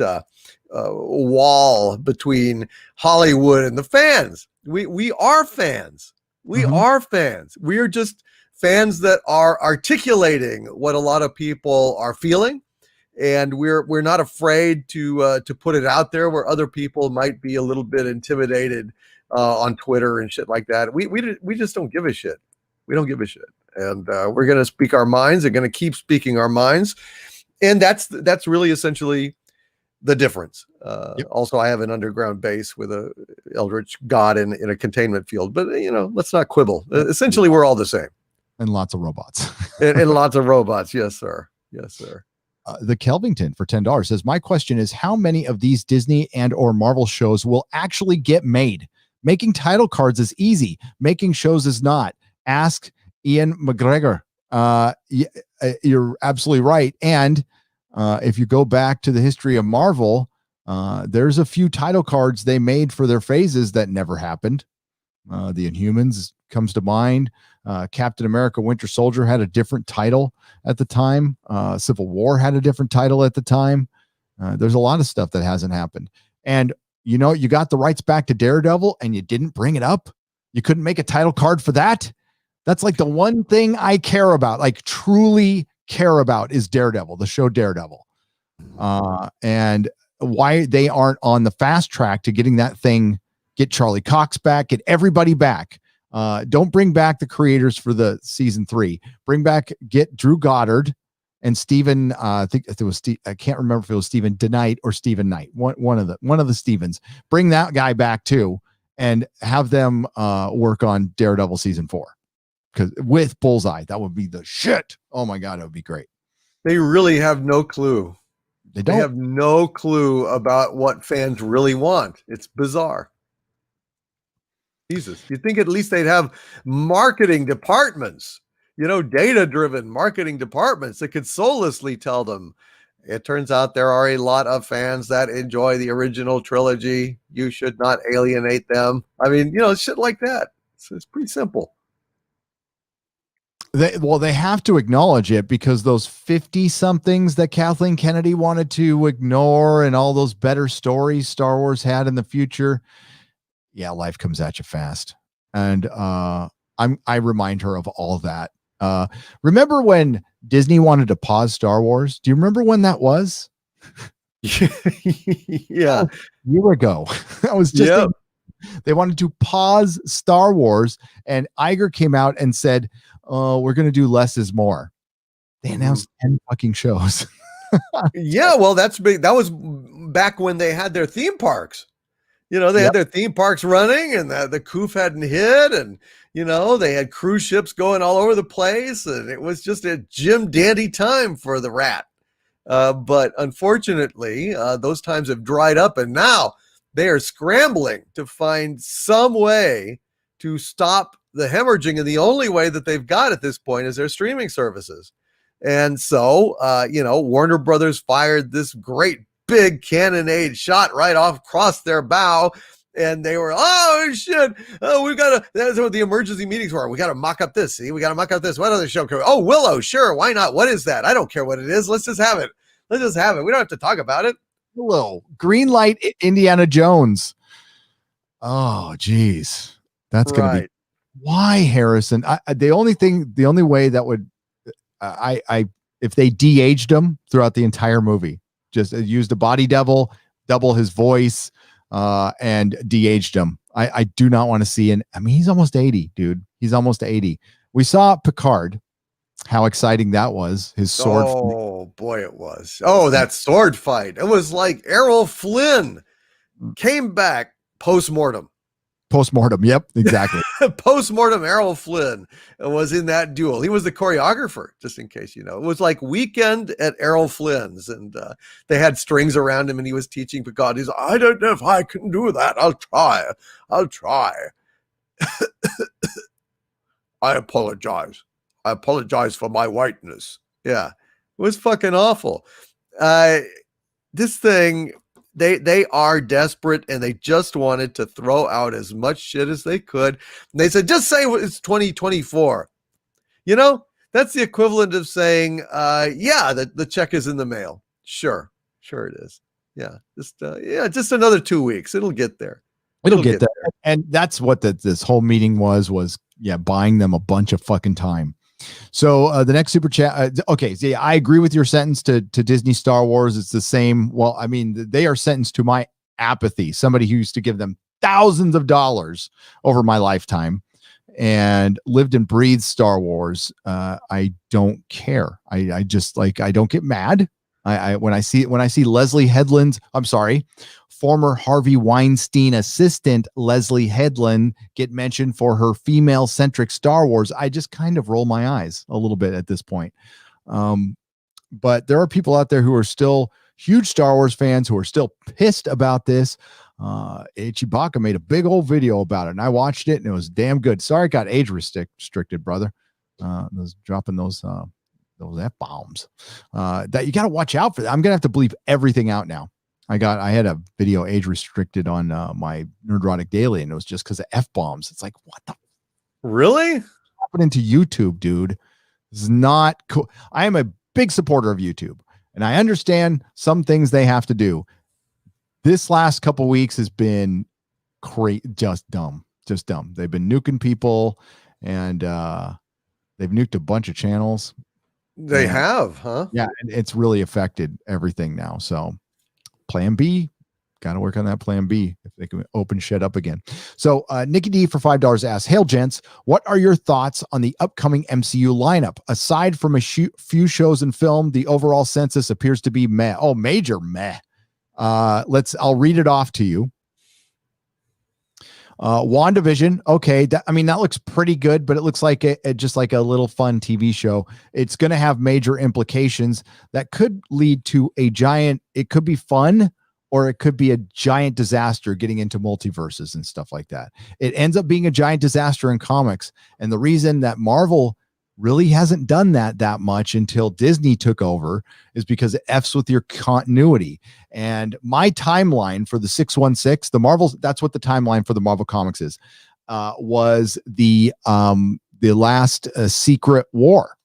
wall between Hollywood and the fans. We are fans. We are fans. We are just fans that are articulating what a lot of people are feeling, and we're not afraid to put it out there where other people might be a little bit intimidated on Twitter and shit like that. We just don't give a shit. We don't give a shit. And we're going to speak our minds. We're going to keep speaking our minds. And that's really essentially the difference. Also, I have an underground base with a eldritch god in a containment field. But, let's not quibble. Essentially, we're all the same. And lots of robots. and lots of robots. Yes, sir. Yes, sir. The Kelvington for $10 says, my question is, how many of these Disney and or Marvel shows will actually get made? Making title cards is easy. Making shows is not. Ask Ian McGregor. You're absolutely right. And if you go back to the history of Marvel, there's a few title cards they made for their phases that never happened. The Inhumans comes to mind. Captain America Winter Soldier had a different title at the time. Civil War had a different title at the time. There's a lot of stuff that hasn't happened. And you got the rights back to Daredevil and you didn't bring it up. You couldn't make a title card for that. That's like the one thing I care about, like truly care about, is Daredevil, the show Daredevil. And why they aren't on the fast track to getting that thing, get Charlie Cox back, get everybody back. Don't bring back the creators for the season 3. Get Drew Goddard and Stephen. I think it was I can't remember if it was Stephen DeKnight or Stephen Knight. One of the Stevens. Bring that guy back too, and have them work on Daredevil season 4, because with Bullseye, that would be the shit. Oh my God, it would be great. They really have no clue. They have no clue about what fans really want. It's bizarre. Jesus, you'd think at least they'd have marketing departments, data-driven marketing departments that could soullessly tell them, it turns out there are a lot of fans that enjoy the original trilogy. You should not alienate them. I mean, shit like that. It's pretty simple. They have to acknowledge it, because those 50 somethings that Kathleen Kennedy wanted to ignore and all those better stories Star Wars had in the future. Yeah, life comes at you fast. And I remind her of all that. Remember when Disney wanted to pause Star Wars? Do you remember when that was? Yeah. A year ago. That was just they wanted to pause Star Wars, and Iger came out and said, we're going to do less is more. They announced 10 fucking shows. Yeah, well, that's big. That was back when they had their theme parks. They had their theme parks running, and the coof hadn't hit, and they had cruise ships going all over the place, and it was just a Jim Dandy time for the rat. But unfortunately, those times have dried up, and now they are scrambling to find some way to stop the hemorrhaging, and the only way that they've got at this point is their streaming services. And so, Warner Brothers fired this great big cannonade shot right off across their bow, and they were, oh shit, we've got to, that's what the emergency meetings were. We got to mock up this. See, we got to mock up this. What other show can we? Oh, Willow, sure, why not? What is that? I don't care what it is. Let's just have it. We don't have to talk about it. Willow, green light, Indiana Jones. Oh, geez, that's gonna be why, Harrison. The only way that would, if they de-aged him throughout the entire movie, just used a body double his voice, and de-aged him. I do not want to see he's almost 80, dude. He's almost 80. We saw Picard, how exciting that was. His sword. Oh boy, it was. Oh, that sword fight. It was like Errol Flynn came back post-mortem. Yep, exactly. Post-mortem Errol Flynn was in that duel. He was the choreographer, just in case you know. It was like Weekend at Errol Flynn's, and they had strings around him, and he was teaching Picard. He's, I don't know if I can do that. I'll try. I apologize for my whiteness. Yeah, it was fucking awful. This thing, they are desperate, and they just wanted to throw out as much shit as they could. And they said, just say it's 2024. That's the equivalent of saying, the check is in the mail. Sure it is. Yeah, just another 2 weeks. It'll get there. It'll get there. And that's what this whole meeting was buying them a bunch of fucking time. So the next super chat. Okay. So I agree with your sentence to Disney Star Wars. It's the same. Well, I mean, they are sentenced to my apathy. Somebody who used to give them thousands of dollars over my lifetime and lived and breathed Star Wars. I don't care. I just I don't get mad. When I see Leslie Headland's, former Harvey Weinstein assistant Leslie Headland get mentioned for her female-centric Star Wars, I just kind of roll my eyes a little bit at this point. But there are people out there who are still huge Star Wars fans who are still pissed about this. Chewbacca made a big old video about it, and I watched it, and it was damn good. Sorry, it got age restricted, brother. Dropping those F-bombs that you got to watch out for. I'm gonna have to bleep everything out now. I had a video age restricted on my Nerdrotic Daily, and it was just because of F-bombs. It's like, what the really happening to YouTube, dude? This is not cool. I am a big supporter of YouTube, and I understand some things they have to do. This last couple weeks has been just dumb. They've been nuking people, and they've nuked a bunch of channels. They have, huh? Yeah, and it's really affected everything now. So plan B, got to work on that plan B if they can open shit up again. So Nikki D for $5 asks, hail gents, what are your thoughts on the upcoming MCU lineup? Aside from a few shows and film, the overall census appears to be meh. Oh, major meh. I'll read it off to you. WandaVision. Okay. That looks pretty good, but it looks like just like a little fun TV show. It's going to have major implications that could lead to it could be fun, or it could be a giant disaster, getting into multiverses and stuff like that. It ends up being a giant disaster in comics. And the reason that Marvel really hasn't done that much until Disney took over is because it F's with your continuity. And my timeline for the 616, that's what the timeline for the Marvel comics is, was the last Secret War.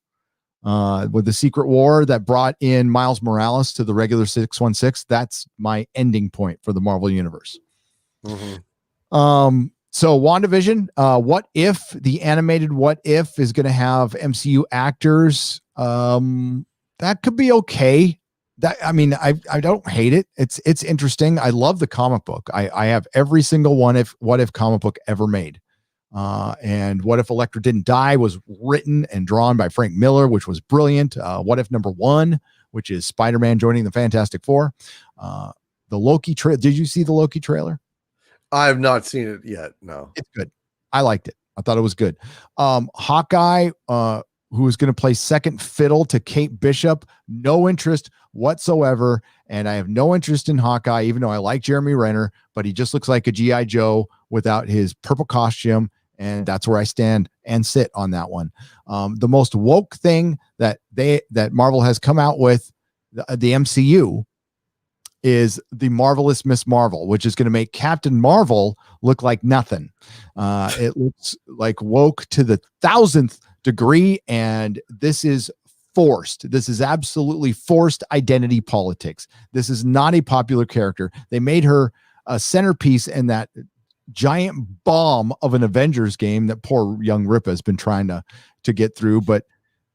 With the Secret War that brought in Miles Morales to the regular 616, that's my ending point for the Marvel universe. Mm-hmm. So WandaVision, What If, the animated What If is going to have MCU actors. That could be okay. I don't hate it. It's interesting. I love the comic book. I have every single What If comic book ever made. And What If Elektra Didn't Die was written and drawn by Frank Miller, which was brilliant. What If #1, which is Spider-Man joining the Fantastic Four. The Loki trailer. Did you see the Loki trailer? I have not seen it yet. No, it's good. I liked it. I thought it was good. Hawkeye, who is going to play second fiddle to Kate Bishop. No interest whatsoever. And I have no interest in Hawkeye, even though I like Jeremy Renner, but he just looks like a G.I. Joe without his purple costume. And that's where I stand and sit on that one. The most woke thing that Marvel has come out with, the MCU, is the Marvelous Miss Marvel, which is going to make Captain Marvel look like nothing. It looks like woke to the 1000th degree, and this is forced. This is absolutely forced identity politics. This is not a popular character. They made her a centerpiece in that giant bomb of an Avengers game that poor young Ripa has been trying to get through, but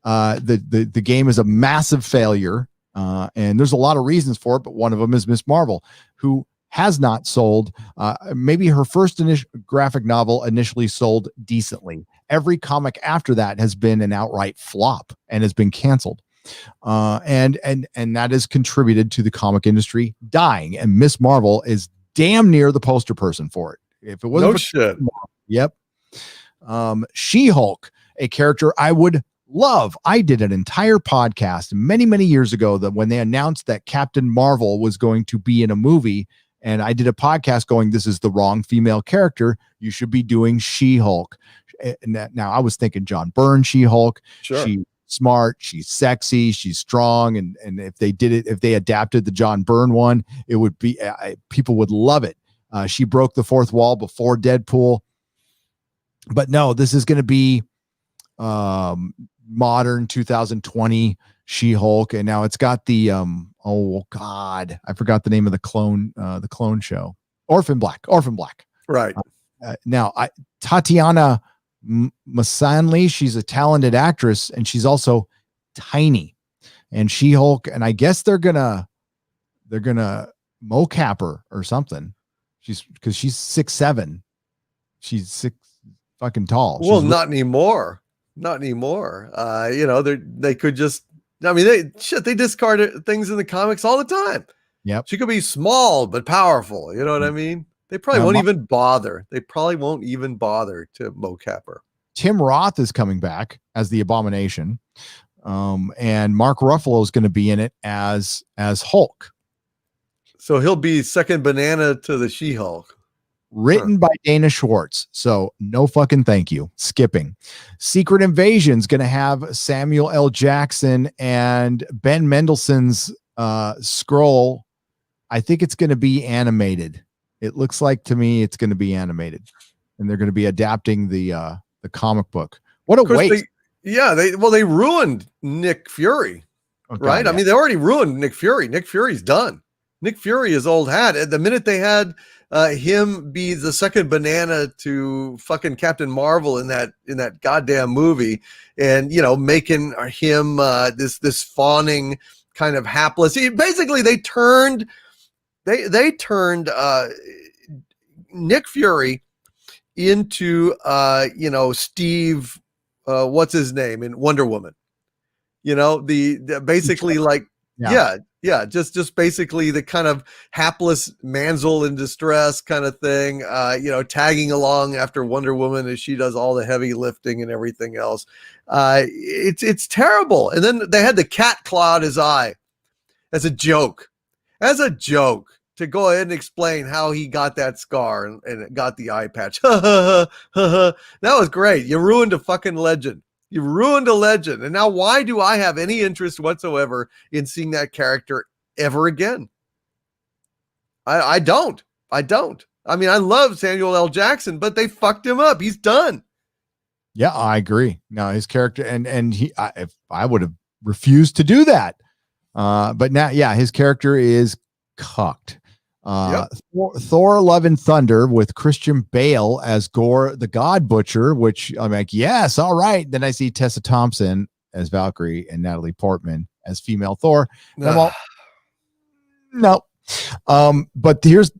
the game is a massive failure. And there's a lot of reasons for it, but one of them is Miss Marvel, who has not sold. Maybe her first graphic novel initially sold decently. Every comic after that has been an outright flop and has been canceled. And that has contributed to the comic industry dying. And Miss Marvel is damn near the poster person for it. If it wasn't no shit. Yep. She-Hulk, a character I would love. I did an entire podcast many, many years ago that when they announced that Captain Marvel was going to be in a movie, and I did a podcast going, this is the wrong female character. You should be doing She-Hulk. Now I was thinking John Byrne She-Hulk. Sure. She's smart, she's sexy, she's strong. And if they adapted the John Byrne one, it would be, people would love it. She broke the fourth wall before Deadpool. But no, this is going to be modern 2020 She-Hulk, and now it's got the oh god, I forgot the name of the clone show, Orphan Black. Right. Now Tatiana Maslany, she's a talented actress, and she's also tiny. And She-Hulk, and I guess they're gonna mocap her or something. Because she's 6'7". She's six fucking tall. Well, not anymore. Not anymore. They could just, they discard things in the comics all the time. Yep. She could be small, but powerful. You know what I mean? They probably won't even bother. They probably won't even bother to mocap her. Tim Roth is coming back as the Abomination. And Mark Ruffalo is going to be in it as Hulk. So he'll be second banana to the She-Hulk. Written by Dana Schwartz. So no fucking thank you. Skipping. Secret Invasion's going to have Samuel L. Jackson and Ben Mendelsohn's Skrull. I think it's going to be animated. It looks like to me it's going to be animated. And they're going to be adapting the comic book. What a waste. They ruined Nick Fury. Right? Yeah. I mean, they already ruined Nick Fury. Nick Fury's done. Nick Fury is old hat. At the minute they had him be the second banana to fucking Captain Marvel in that goddamn movie, and making him this fawning kind of hapless. Basically, they turned Nick Fury into Steve, what's his name in Wonder Woman. Basically like. Yeah. Yeah, just basically the kind of hapless manzel in distress kind of thing, tagging along after Wonder Woman as she does all the heavy lifting and everything else. It's terrible. And then they had the cat claw at his eye as a joke, to go ahead and explain how he got that scar and got the eye patch. That was great. You ruined a fucking legend. You ruined a legend. And now why do I have any interest whatsoever in seeing that character ever again? I don't. I mean, I love Samuel L. Jackson, but they fucked him up. He's done. Yeah, I agree. No, his character and if I would have refused to do that. But now, yeah, his character is cucked. Yep. Thor Love and Thunder with Christian Bale as Gore the God Butcher, which I'm like, yes, all right. Then I see Tessa Thompson as Valkyrie and Natalie Portman as female Thor. No. But here's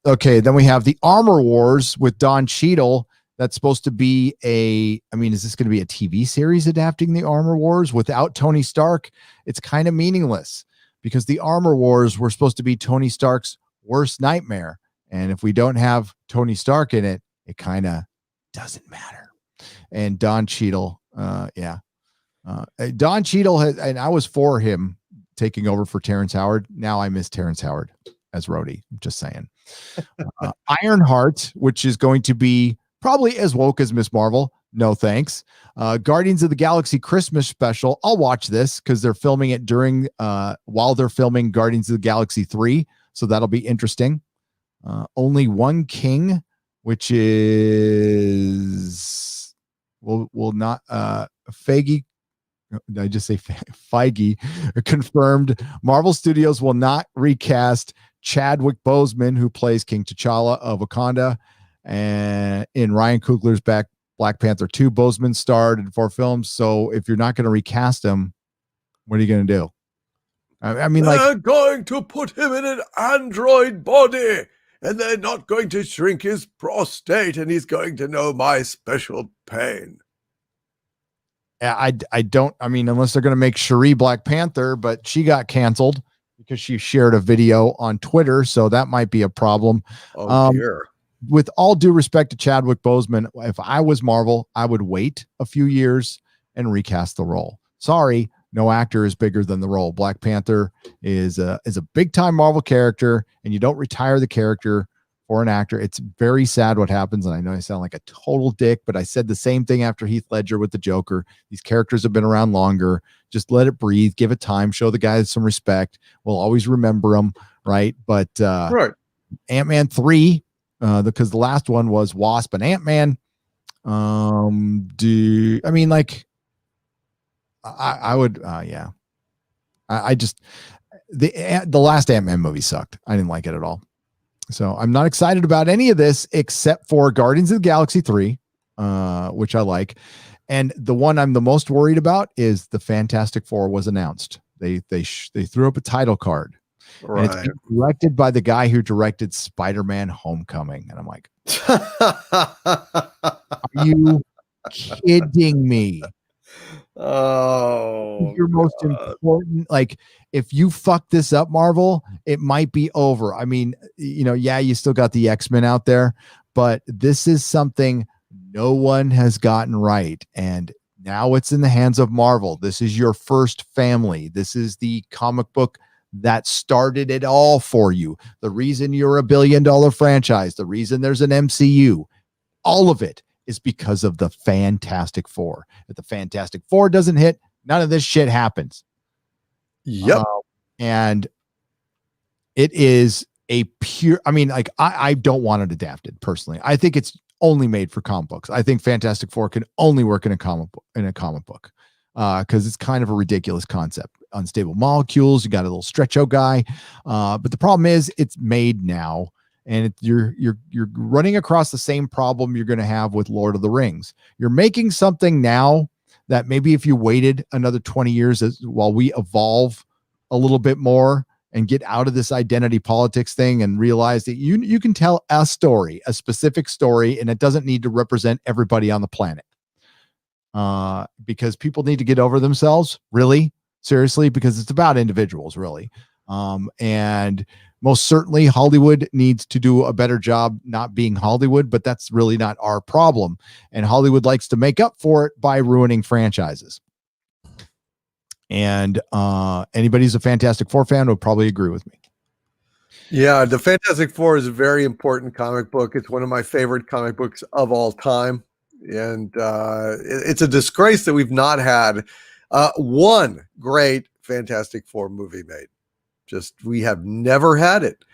okay. Then we have the Armor Wars with Don Cheadle. That's supposed to be is this going to be a TV series adapting the Armor Wars without Tony Stark? It's kind of meaningless because the Armor Wars were supposed to be Tony Stark's worst nightmare. And if we don't have Tony Stark in it, it kind of doesn't matter. And Don Cheadle, Don Cheadle and I was for him taking over for Terrence Howard. Now I miss Terrence Howard as Rhodey. I'm just saying. Ironheart, which is going to be probably as woke as Miss Marvel. No thanks. Guardians of the Galaxy Christmas special. I'll watch this because they're filming it while they're filming Guardians of the Galaxy 3. So that'll be interesting. Only One King, which is will not Feige. Did I just say Feige? Confirmed. Marvel Studios will not recast Chadwick Boseman, who plays King T'Challa of Wakanda, and in Ryan Coogler's Black Panther 2. Boseman starred in 4 films. So if you're not going to recast him, what are you going to do? I mean, they're going to put him in an android body, and they're not going to shrink his prostate, and he's going to know my special pain. I don't. I mean, unless they're going to make Shuri Black Panther, but she got canceled because she shared a video on Twitter, so that might be a problem. Oh dear. With all due respect to Chadwick Boseman, if I was Marvel, I would wait a few years and recast the role. Sorry. No actor is bigger than the role. Black Panther is a big time Marvel character, and you don't retire the character for an actor. It's very sad what happens. And I know I sound like a total dick, but I said the same thing after Heath Ledger with the Joker. These characters have been around longer. Just let it breathe, give it time, show the guys some respect. We'll always remember them. Right. But, right. Ant-Man 3, because the last one was Wasp and Ant-Man. I would, yeah. I just the last Ant-Man movie sucked. I didn't like it at all. So I'm not excited about any of this except for Guardians of the Galaxy 3, which I like. And the one I'm the most worried about is the Fantastic Four was announced. They threw up a title card. Right. And it's being directed by the guy who directed Spider-Man Homecoming. And I'm like, are you kidding me? Oh, your most important, like, if you fuck this up, Marvel, it might be over. I mean, you still got the X-Men out there, but this is something no one has gotten right, and now it's in the hands of Marvel. This is your first family. This is the comic book that started it all for you. The reason you're a $1 billion franchise, the reason there's an MCU, all of it is because of the Fantastic Four. If the Fantastic Four doesn't hit, none of this shit happens. Yep. And it is a pure, I don't want it adapted personally. I think it's only made for comic books. I think Fantastic Four can only work in a comic book. Because it's kind of a ridiculous concept. Unstable molecules, you got a little stretcho guy. But the problem is it's made now. And you're running across the same problem you're going to have with Lord of the Rings. You're making something now that maybe if you waited another 20 years while we evolve a little bit more and get out of this identity politics thing and realize that you can tell a story, a specific story, and it doesn't need to represent everybody on the planet. Because people need to get over themselves, really, seriously, because it's about individuals, really. And most certainly Hollywood needs to do a better job not being Hollywood, but that's really not our problem. And Hollywood likes to make up for it by ruining franchises. And anybody who's a Fantastic Four fan would probably agree with me. Yeah, the Fantastic Four is a very important comic book. It's one of my favorite comic books of all time. And it's a disgrace that we've not had one great Fantastic Four movie made. Just, we have never had it.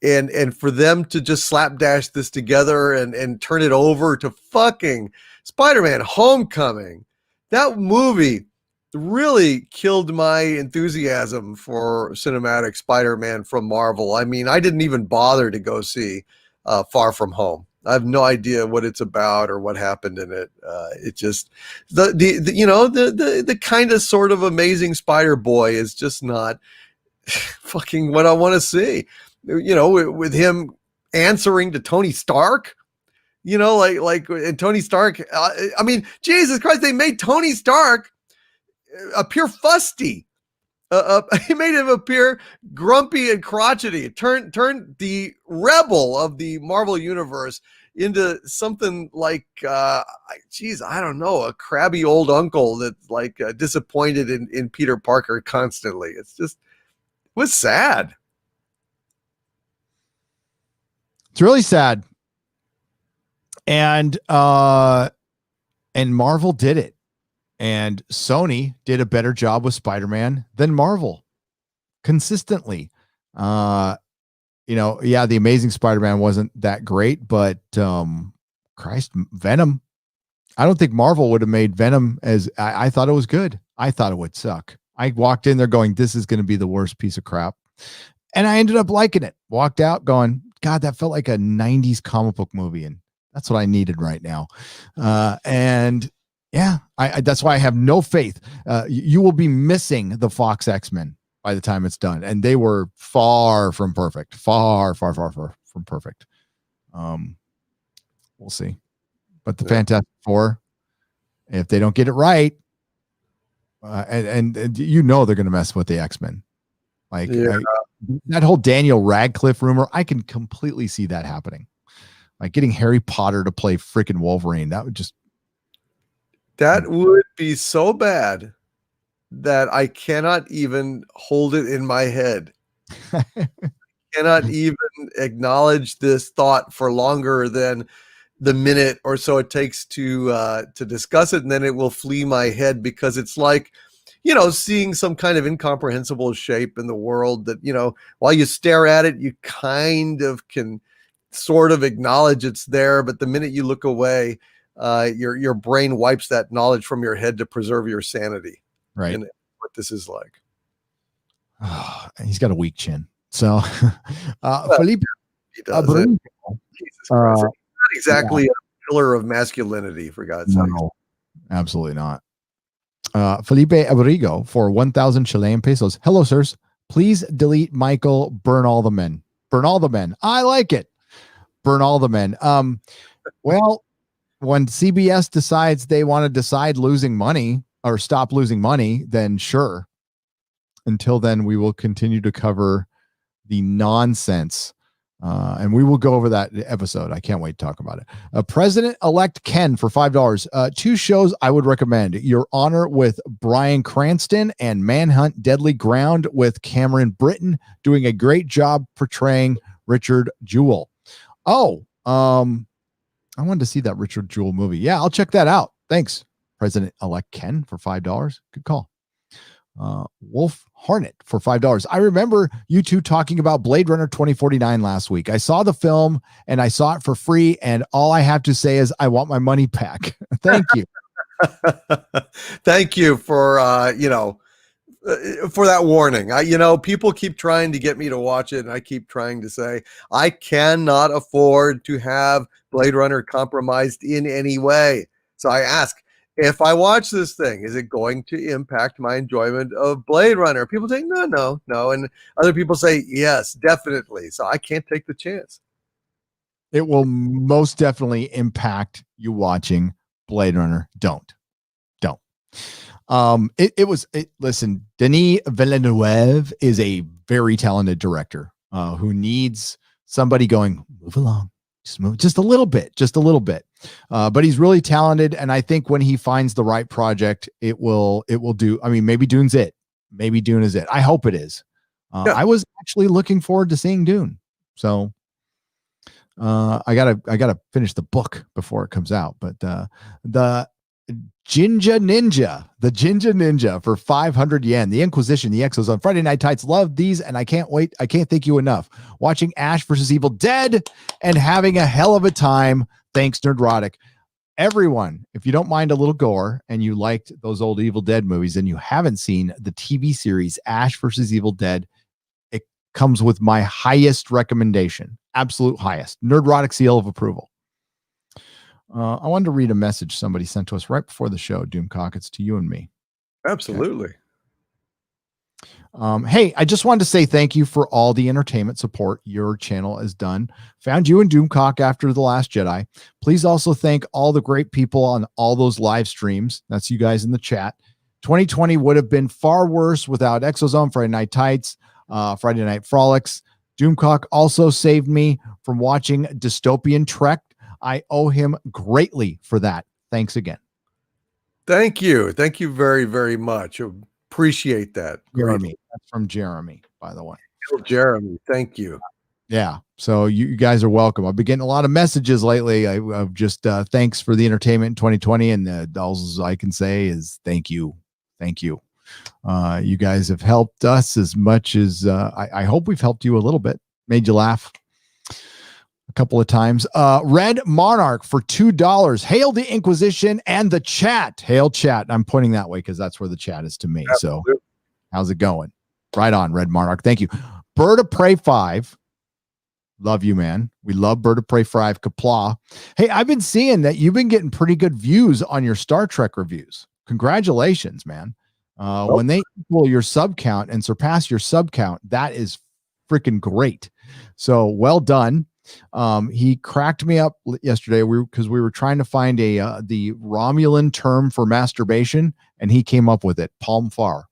And for them to just slapdash this together and turn it over to fucking Spider-Man Homecoming, that movie really killed my enthusiasm for cinematic Spider-Man from Marvel. I mean, I didn't even bother to go see Far From Home. I have no idea what it's about or what happened in it. It just the kind of sort of Amazing Spider-Boy is just not fucking what I want to see. You know, with him answering to Tony Stark. You know, like and Tony Stark. I mean, Jesus Christ, they made Tony Stark appear fusty. He made him appear grumpy and crotchety. It turned the rebel of the Marvel universe into something like, I don't know, a crabby old uncle that's like disappointed in Peter Parker constantly. It was sad. It's really sad. And Marvel did it. And Sony did a better job with Spider-Man than Marvel consistently. The Amazing Spider-Man wasn't that great, but Venom. I don't think Marvel would have made Venom as I thought it was good. I thought it would suck. I walked in there going, this is going to be the worst piece of crap. And I ended up liking it. Walked out going, God, that felt like a 90s comic book movie. And that's what I needed right now. Yeah, that's why I have no faith. You will be missing the Fox X-Men by the time it's done. And they were far from perfect. Far from perfect. We'll see. But the Fantastic Four, if they don't get it right, and they're going to mess with the X-Men. That whole Daniel Radcliffe rumor, I can completely see that happening. Like getting Harry Potter to play freaking Wolverine. That would be so bad that I cannot even hold it in my head. Cannot even acknowledge this thought for longer than the minute or so it takes to discuss it, and then it will flee my head because it's like, seeing some kind of incomprehensible shape in the world that, while you stare at it, you kind of can sort of acknowledge it's there, but the minute you look away, your brain wipes that knowledge from your head to preserve your sanity. Right. And what this is like. Oh, he's got a weak chin. So, Felipe, he does. Jesus Christ. Not exactly a pillar of masculinity, for God's sake. No, absolutely not. Felipe Abrigo for 1,000 Chilean pesos. Hello, sirs. Please delete Michael. Burn all the men. Burn all the men. I like it. Burn all the men. Well, when CBS decides they want to decide losing money or stop losing money, then sure. Until then, we will continue to cover the nonsense. And we will go over that episode. I can't wait to talk about it. President-elect Ken for $5. Two shows I would recommend. Your Honor with Bryan Cranston and Manhunt Deadly Ground with Cameron Britton, doing a great job portraying Richard Jewell. Oh, I wanted to see that Richard Jewell movie. Yeah, I'll check that out. Thanks, President-elect Ken for $5. Good call. Wolf Hornet for $5. I remember you two talking about Blade Runner 2049 last week. I saw the film and I saw it for free, and all I have to say is I want my money back. Thank you. Thank you for for that warning. People keep trying to get me to watch it, and I keep trying to say I cannot afford to have Blade Runner compromised in any way. So I ask, if I watch this thing, is it going to impact my enjoyment of Blade Runner? People say, no. And other people say, yes, definitely. So I can't take the chance. It will most definitely impact you watching Blade Runner. Don't. Listen, Denis Villeneuve is a very talented director who needs somebody going, move along, just move just a little bit. But he's really talented. And I think when he finds the right project, it will do. I mean, maybe Dune's it. Maybe Dune is it. I hope it is. I was actually looking forward to seeing Dune. So I gotta finish the book before it comes out. But the Jinja Ninja for 500 yen. The Inquisition, the Exos on Friday Night Tights. Love these, and I can't wait. I can't thank you enough. Watching Ash versus Evil Dead and having a hell of a time. Thanks, Nerdrotic. Everyone, if you don't mind a little gore and you liked those old Evil Dead movies and you haven't seen the TV series Ash versus Evil Dead, it comes with my highest recommendation. Absolute highest. Nerdrotic seal of approval. I wanted to read a message somebody sent to us right before the show, Doomcock. It's to you and me. Absolutely. Okay. Hey, I just wanted to say thank you for all the entertainment support your channel has done. Found you and Doomcock after The Last Jedi. Please also thank all the great people on all those live streams. That's you guys in the chat. 2020 would have been far worse without Exozone, Friday Night Tights, Friday Night Frolics. Doomcock also saved me from watching Dystopian Trek. I owe him greatly for that. Thanks again. Thank you. Thank you very, very much. Appreciate that. Jeremy. That's from Jeremy, by the way. Jeremy, thank you. Yeah. So you guys are welcome. I've been getting a lot of messages lately. I've just thanks for the entertainment in 2020. And all I can say is thank you. Thank you. You guys have helped us as much as I hope we've helped you a little bit. Made you laugh a couple of times. Red Monarch for $2. Hail the Inquisition and the chat. Hail chat. I'm pointing that way because that's where the chat is to me. Absolutely. So how's it going? Right on, Red Monarch. Thank you. Bird of Prey 5. Love you, man. We love Bird of Prey 5. Kapla. Hey, I've been seeing that you've been getting pretty good views on your Star Trek reviews. Congratulations, man. When they equal your sub count and surpass your sub count, that is freaking great. So well done. He cracked me up yesterday because we were trying to find the Romulan term for masturbation, and he came up with it. Palm far.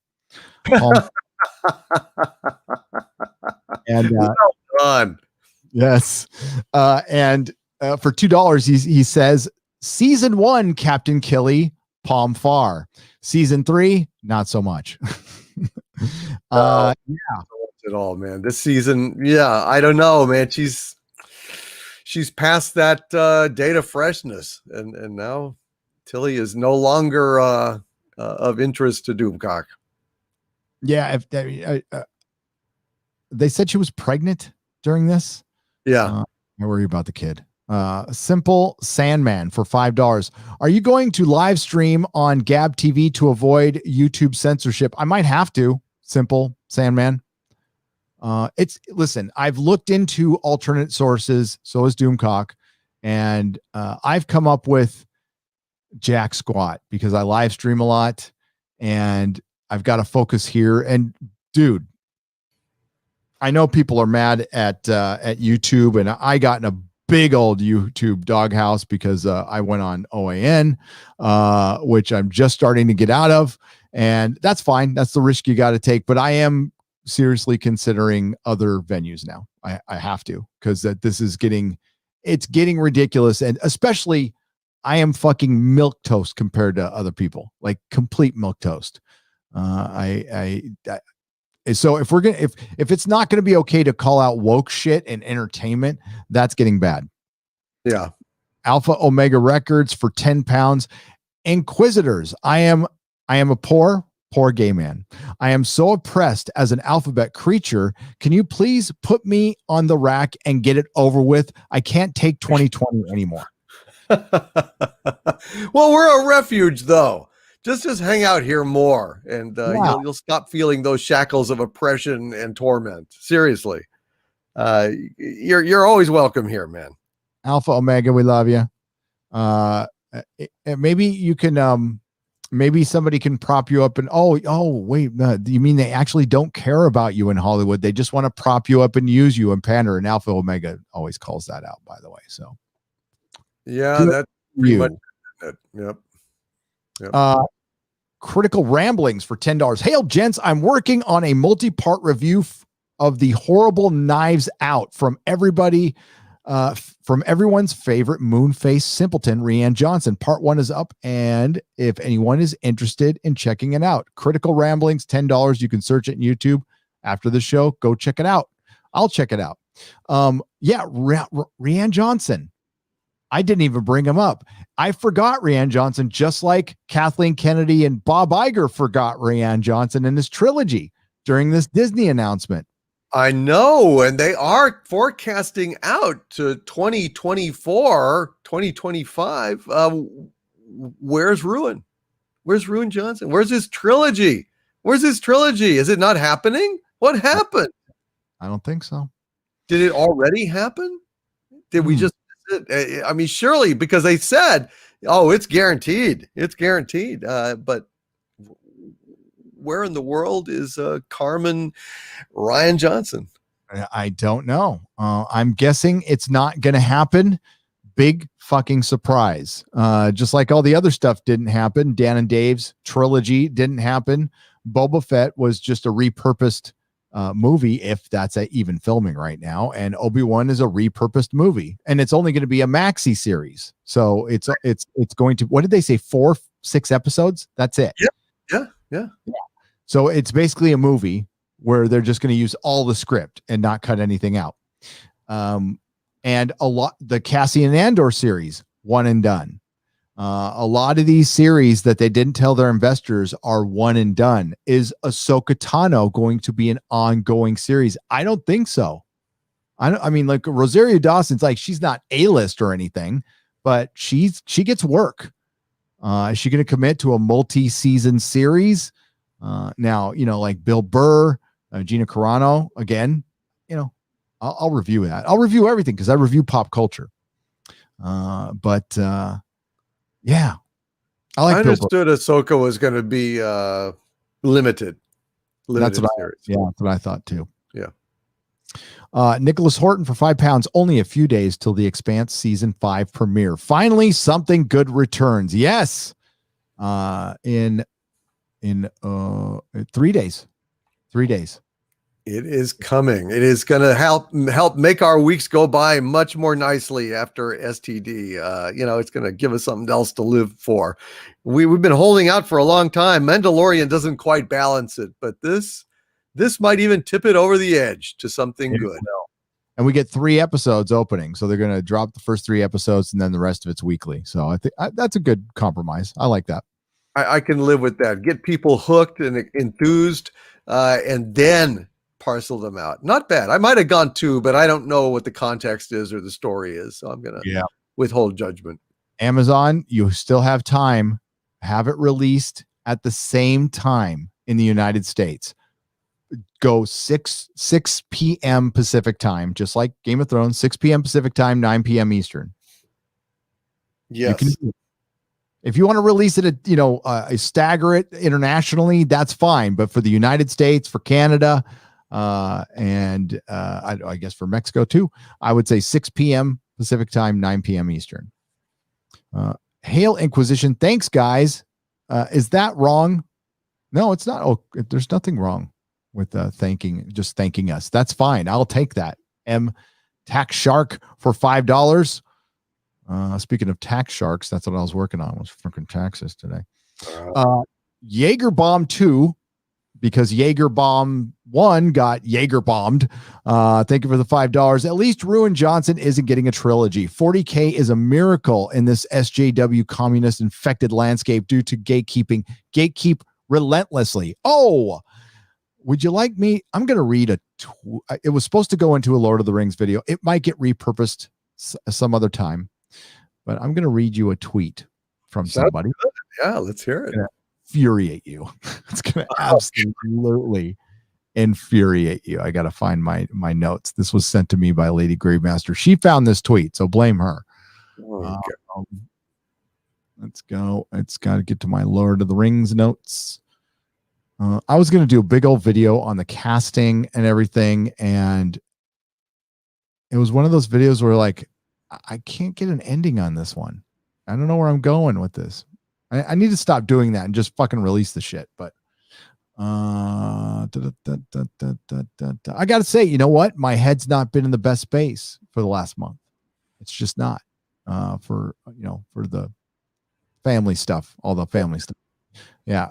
And well done. Yes. And for $2, he says season 1, Captain Killy, palm far. Season 3, not so much. Yeah. At all, man. This season, yeah, I don't know, man. She's past that date of freshness, and now Tilly is no longer of interest to Doomcock. Yeah, if they said she was pregnant during this. Yeah, I worry about the kid. Simple Sandman for $5. Are you going to live stream on Gab TV to avoid YouTube censorship? I might have to. Simple Sandman. Listen, I've looked into alternate sources, so is Doomcock, and I've come up with jack squat because I live stream a lot and I've got to focus here. And dude, I know people are mad at YouTube, and I got in a big old YouTube doghouse because I went on OAN, which I'm just starting to get out of, and that's fine. That's the risk you got to take. But I am seriously considering other venues now. I have to, because this is getting ridiculous, and especially I am fucking milquetoast compared to other people, like complete milquetoast. So if it's not going to be okay to call out woke shit and entertainment, that's getting bad. Yeah. Alpha Omega Records for £10. Inquisitors. I am a poor gay man. I am so oppressed as an alphabet creature. Can you please put me on the rack and get it over with? I can't take 2020 anymore. Well, we're a refuge, though. Just hang out here more, and you'll stop feeling those shackles of oppression and torment. Seriously, you're always welcome here, man. Alpha Omega, we love you. Maybe you can. Maybe somebody can prop you up and wait, you mean they actually don't care about you in Hollywood? They just want to prop you up and use you and pander. And Alpha Omega always calls that out, by the way. So yeah, that's pretty much it. Yep. Critical Ramblings for $10. Hail, gents. I'm working on a multi-part review of the horrible Knives Out from everybody, from everyone's favorite moon-faced simpleton, Rianne Johnson. Part 1 is up, and if anyone is interested in checking it out, Critical Ramblings, $10. You can search it on YouTube after the show. Go check it out. I'll check it out. Rianne Johnson. I didn't even bring him up. I forgot Rianne Johnson, just like Kathleen Kennedy and Bob Iger forgot Rianne Johnson in his trilogy during this Disney announcement. I know, and they are forecasting out to 2024, 2025. Where's Ruin? Where's Ruin Johnson? Where's his trilogy? Is it not happening? What happened? I don't think so. Did it already happen? Did we just, I mean, surely, because they said, oh, it's guaranteed. But where in the world is Carmen Rianne Johnson? I don't know. I'm guessing it's not going to happen. Big fucking surprise. Just like all the other stuff didn't happen. Dan and Dave's trilogy didn't happen. Boba Fett was just a repurposed movie, if that's even filming right now, and Obi-Wan is a repurposed movie, and it's only going to be a maxi series, so it's going to, what did they say, 4-6 episodes? That's it. Yeah. So it's basically a movie where they're just going to use all the script and not cut anything out. And the Cassian Andor series, one and done. A lot of these series that they didn't tell their investors are one and done. Is Ahsoka Tano going to be an ongoing series? I don't think so. I mean, like Rosario Dawson's, like, she's not A-list or anything, but she gets work. Is she going to commit to a multi-season series? Now, like Bill Burr, Gina Carano, again, I'll review that. I'll review everything because I review pop culture. Yeah, I understood Ahsoka was going to be limited. That's what series. That's what I thought too. Yeah. Nicholas Horton for £5. Only a few days till the Expanse season 5 premiere. Finally, something good returns. Yes, in 3 days. 3 days. It is coming. It is going to help make our weeks go by much more nicely after STD. It's going to give us something else to live for. We've been holding out for a long time. Mandalorian doesn't quite balance it, but this might even tip it over the edge to something good. And we get 3 episodes opening, so they're going to drop the first 3 episodes, and then the rest of it's weekly. So I think that's a good compromise. I like that. I can live with that. Get people hooked and enthused, and then parcel them out. Not bad. I might have gone 2, but I don't know what the context is or the story is, so I'm gonna withhold judgment. Amazon, you still have time. Have it released at the same time in the United States. Go 6 p.m. Pacific time, just like Game of Thrones. 6 p.m. Pacific time, 9 p.m. Eastern. Yes. If you want to release it at stagger it internationally, that's fine. But for the United States, for Canada, and I guess for Mexico too, I would say 6 p.m. Pacific time, 9 p.m. Eastern. Hail Inquisition. Thanks, guys. Is that wrong? No, it's not. Oh, there's nothing wrong with thanking us. That's fine. I'll take that. Tax Shark for $5. Speaking of tax sharks, that's what I was working on, was freaking taxes today. Jaeger Bomb 2, because Jaeger Bomb 1 got Jaeger bombed. Thank you for the $5. At least Ruin Johnson isn't getting a trilogy. 40K is a miracle in this SJW communist infected landscape due to gatekeeping. Gatekeep relentlessly. Oh, would you like me? I'm going to read it was supposed to go into a Lord of the Rings video. It might get repurposed some other time, but I'm going to read you a tweet from somebody. Yeah, let's hear it. Infuriate you. It's going to absolutely infuriate you. I got to find my notes. This was sent to me by Lady Gravemaster. She found this tweet, so blame her. Let's go. It's got to get to my Lord of the Rings notes. I was going to do a big old video on the casting and everything, and it was one of those videos where, like, I can't get an ending on this one. I don't know where I'm going with this. I need to stop doing that and just fucking release the shit. But I gotta say, you know what? My head's not been in the best space for the last month. It's just not for the family stuff, all the family stuff. Yeah.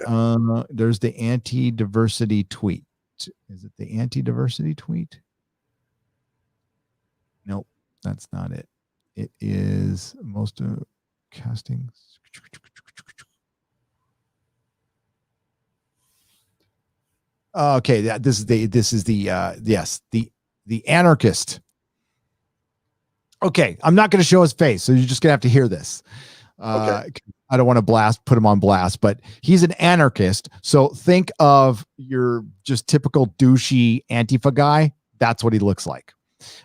There's the anti-diversity tweet. Is it the anti-diversity tweet? Nope, that's not it. It is most castings. Okay, this is the anarchist. Okay, I'm not going to show his face, so you're just going to have to hear this. Okay. I don't want to put him on blast, but he's an anarchist. So think of your just typical douchey Antifa guy. That's what he looks like.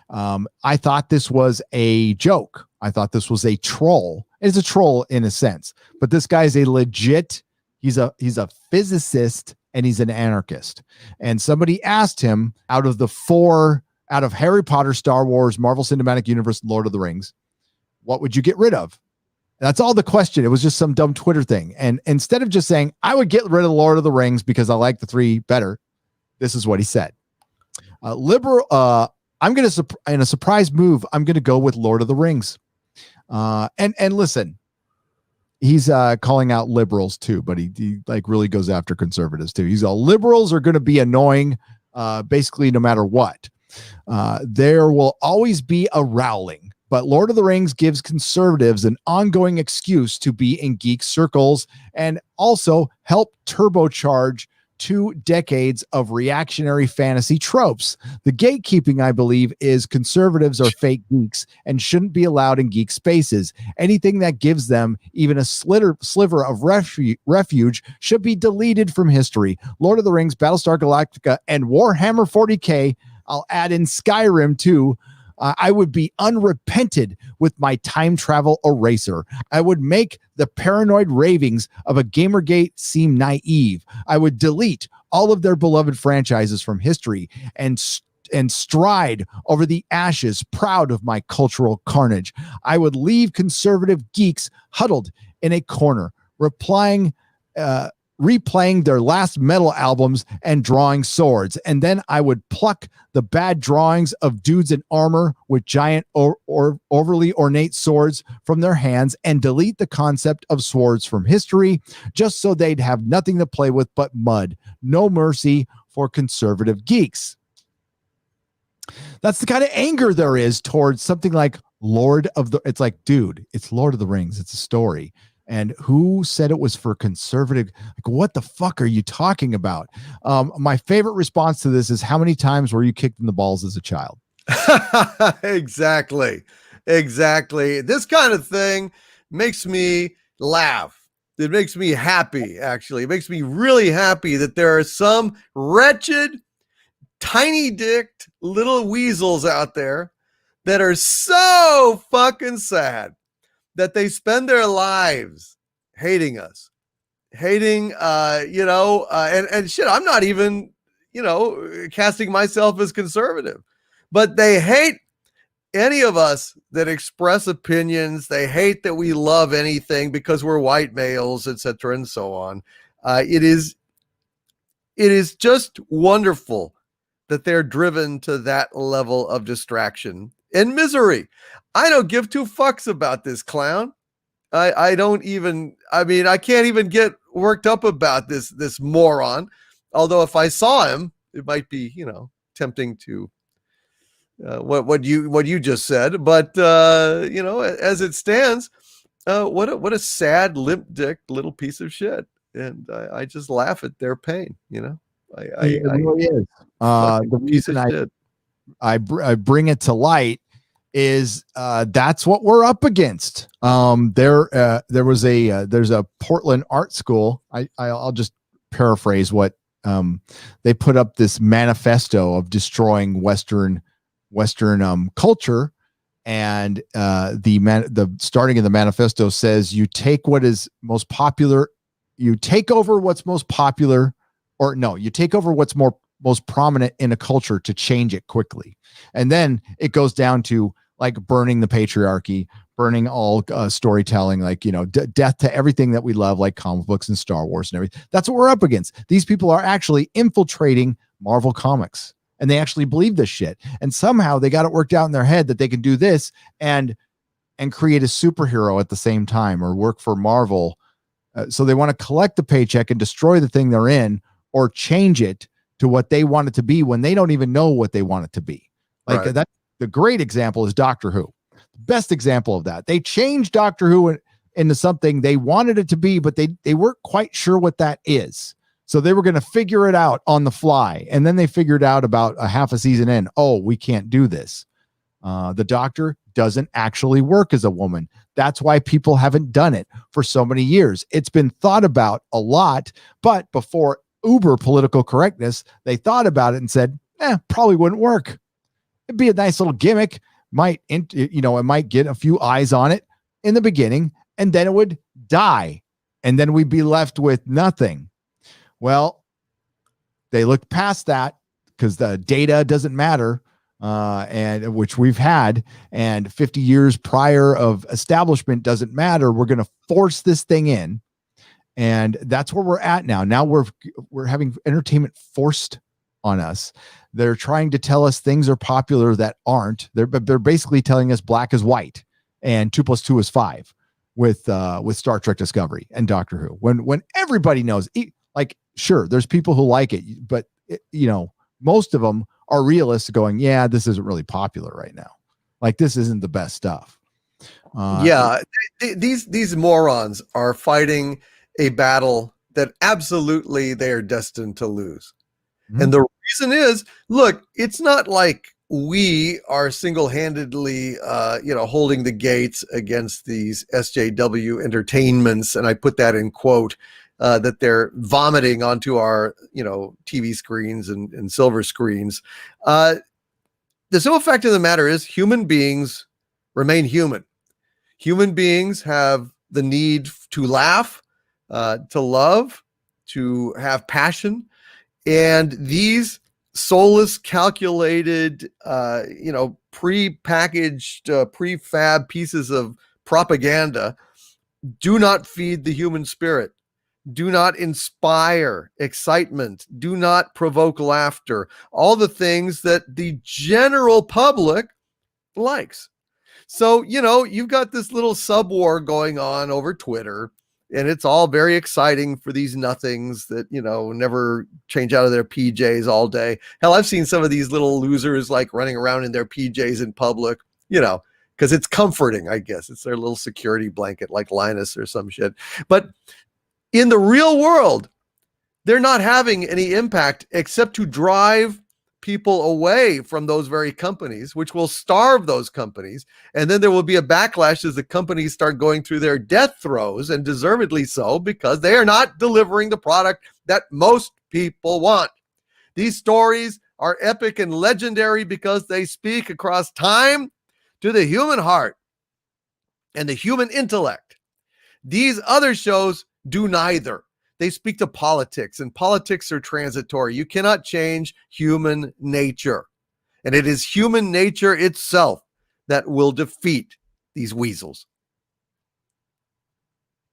I thought this was a joke. I thought this was a troll. It's a troll in a sense, but this guy's a legit. He's a physicist and he's an anarchist. And somebody asked him out of Harry Potter, Star Wars, Marvel Cinematic Universe, Lord of the Rings, what would you get rid of? That's all the question. It was just some dumb Twitter thing. And instead of just saying, I would get rid of the Lord of the Rings because I like the three better, this is what he said. I'm going to, in a surprise move, I'm going to go with Lord of the Rings. And listen, he's calling out liberals too, but he like really goes after conservatives too. He's all, liberals are going to be annoying basically no matter what. There will always be a Rowling. But Lord of the Rings gives conservatives an ongoing excuse to be in geek circles and also help turbocharge 2 decades of reactionary fantasy tropes. The gatekeeping, I believe, is conservatives are fake geeks and shouldn't be allowed in geek spaces. Anything that gives them even a sliver of refuge should be deleted from history. Lord of the Rings, Battlestar Galactica, and Warhammer 40K. I'll add in Skyrim too. I would be unrepented with my time travel eraser. I would make the paranoid ravings of a Gamergate seem naive. I would delete all of their beloved franchises from history and stride over the ashes, proud of my cultural carnage. I would leave conservative geeks huddled in a corner, replaying their last metal albums and drawing swords. And then I would pluck the bad drawings of dudes in armor with giant or overly ornate swords from their hands and delete the concept of swords from history just so they'd have nothing to play with but mud. No mercy for conservative geeks. That's the kind of anger there is towards something like it's like, dude, it's Lord of the Rings. It's a story. And who said it was for conservative? Like, what the fuck are you talking about? My favorite response to this is, how many times were you kicked in the balls as a child? Exactly. This kind of thing makes me laugh. It makes me happy, actually. It makes me really happy that there are some wretched, tiny-dicked little weasels out there that are so fucking sad that they spend their lives hating us, and shit. I'm not even, casting myself as conservative, but they hate any of us that express opinions. They hate that we love anything because we're white males, etc., and so on. It is just wonderful that they're driven to that level of distraction and misery. I don't give 2 fucks about this clown. I can't even get worked up about this moron. Although if I saw him, it might be, tempting to what you just said. But as it stands, what a sad, limp-dicked little piece of shit. And I just laugh at their pain. It really is. The reason I bring it to light is that's what we're up against. There's a Portland art school. I'll just paraphrase what they put up, this manifesto of destroying Western culture, and the starting of the manifesto says you take what is most popular, you take over what's most popular, or no, you take over what's most prominent in a culture to change it quickly. And then it goes down to like burning the patriarchy, burning all storytelling, like, death to everything that we love, like comic books and Star Wars and everything. That's what we're up against. These people are actually infiltrating Marvel Comics, and they actually believe this shit. And somehow they got it worked out in their head that they can do this and create a superhero at the same time, or work for Marvel. So they want to collect the paycheck and destroy the thing they're in, or change it to what they want it to be when they don't even know what they want it to be. Like Right. that. The great example is Doctor Who. Best example of that. They changed Doctor Who into something they wanted it to be, but they weren't quite sure what that is. So they were going to figure it out on the fly. And then they figured out about a half a season in, oh, we can't do this. The Doctor doesn't actually work as a woman. That's why people haven't done it for so many years. It's been thought about a lot, but before uber political correctness, they thought about it and said, probably wouldn't work. It'd be a nice little gimmick. It might get a few eyes on it in the beginning, and then it would die, and then we'd be left with nothing. Well, they looked past that because the data doesn't matter, and which we've had, and 50 years prior of establishment doesn't matter. We're going to force this thing in, and that's where we're at now. Now we're having entertainment forced on us. They're trying to tell us things are popular that aren't. They're basically telling us black is white and 2 + 2 is 5 with Star Trek Discovery and Doctor Who. When everybody knows, like, sure, there's people who like it, but most of them are realists going, yeah, this isn't really popular right now. Like, this isn't the best stuff. These morons are fighting a battle that absolutely they are destined to lose. Mm-hmm. And the reason is, look, it's not like we are single-handedly, holding the gates against these SJW entertainments, and I put that in quote, that they're vomiting onto our, TV screens and silver screens. The simple fact of the matter is, human beings remain human. Human beings have the need to laugh, to love, to have passion. And these soulless, calculated, pre-packaged, prefab pieces of propaganda do not feed the human spirit, do not inspire excitement, do not provoke laughter, all the things that the general public likes. So, you've got this little sub-war going on over Twitter, and it's all very exciting for these nothings that, never change out of their PJs all day. Hell, I've seen some of these little losers like running around in their PJs in public, because it's comforting, I guess. It's their little security blanket, like Linus or some shit. But in the real world, they're not having any impact except to drive people away from those very companies, which will starve those companies. And then there will be a backlash as the companies start going through their death throes, and deservedly so, because they are not delivering the product that most people want. These stories are epic and legendary because they speak across time to the human heart and the human intellect. These other shows do neither. They speak to politics, and politics are transitory. You cannot change human nature. And it is human nature itself that will defeat these weasels.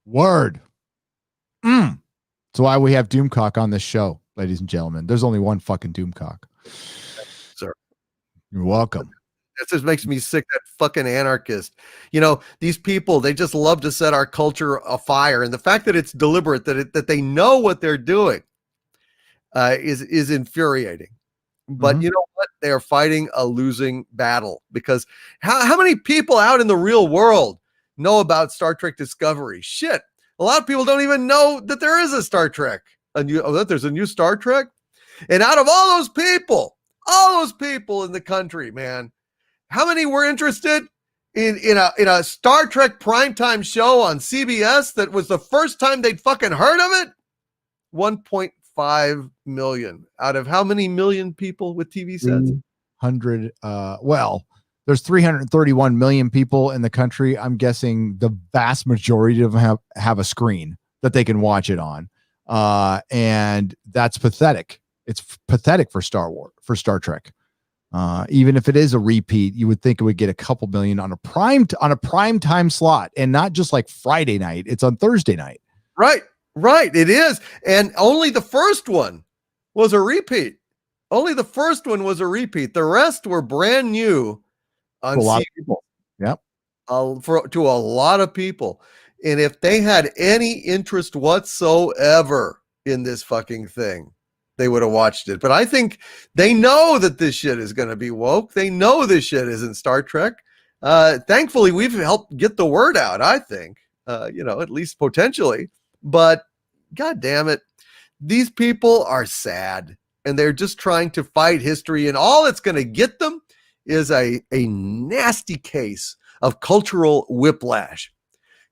Word. That's why we have Doomcock on this show, ladies and gentlemen. There's only one fucking Doomcock. Sir. You're welcome. That just makes me sick, that fucking anarchist. These people, they just love to set our culture afire. And the fact that it's deliberate, that they know what they're doing, is infuriating. But you know what? They are fighting a losing battle, because how many people out in the real world know about Star Trek Discovery? Shit. A lot of people don't even know that there is a Star Trek. That there's a new Star Trek. And out of all those people in the country, man, how many were interested in a Star Trek primetime show on CBS that was the first time they'd fucking heard of it? 1.5 million out of how many million people with TV sets? 100. There's 331 million people in the country. I'm guessing the vast majority of them have a screen that they can watch it on. And that's pathetic. It's pathetic for Star Trek. Even if it is a repeat, you would think it would get a couple million on a prime time slot, and not just like Friday night. It's on Thursday night. Right. It is. And only the first one was a repeat. The rest were brand new on A lot of people. Yep. to a lot of people. And if they had any interest whatsoever in this fucking thing, they would have watched it. But I think they know that this shit is going to be woke. They know this shit isn't Star Trek. Thankfully, we've helped get the word out, I think, at least potentially. But God damn it, these people are sad, and they're just trying to fight history. And all it's going to get them is a nasty case of cultural whiplash.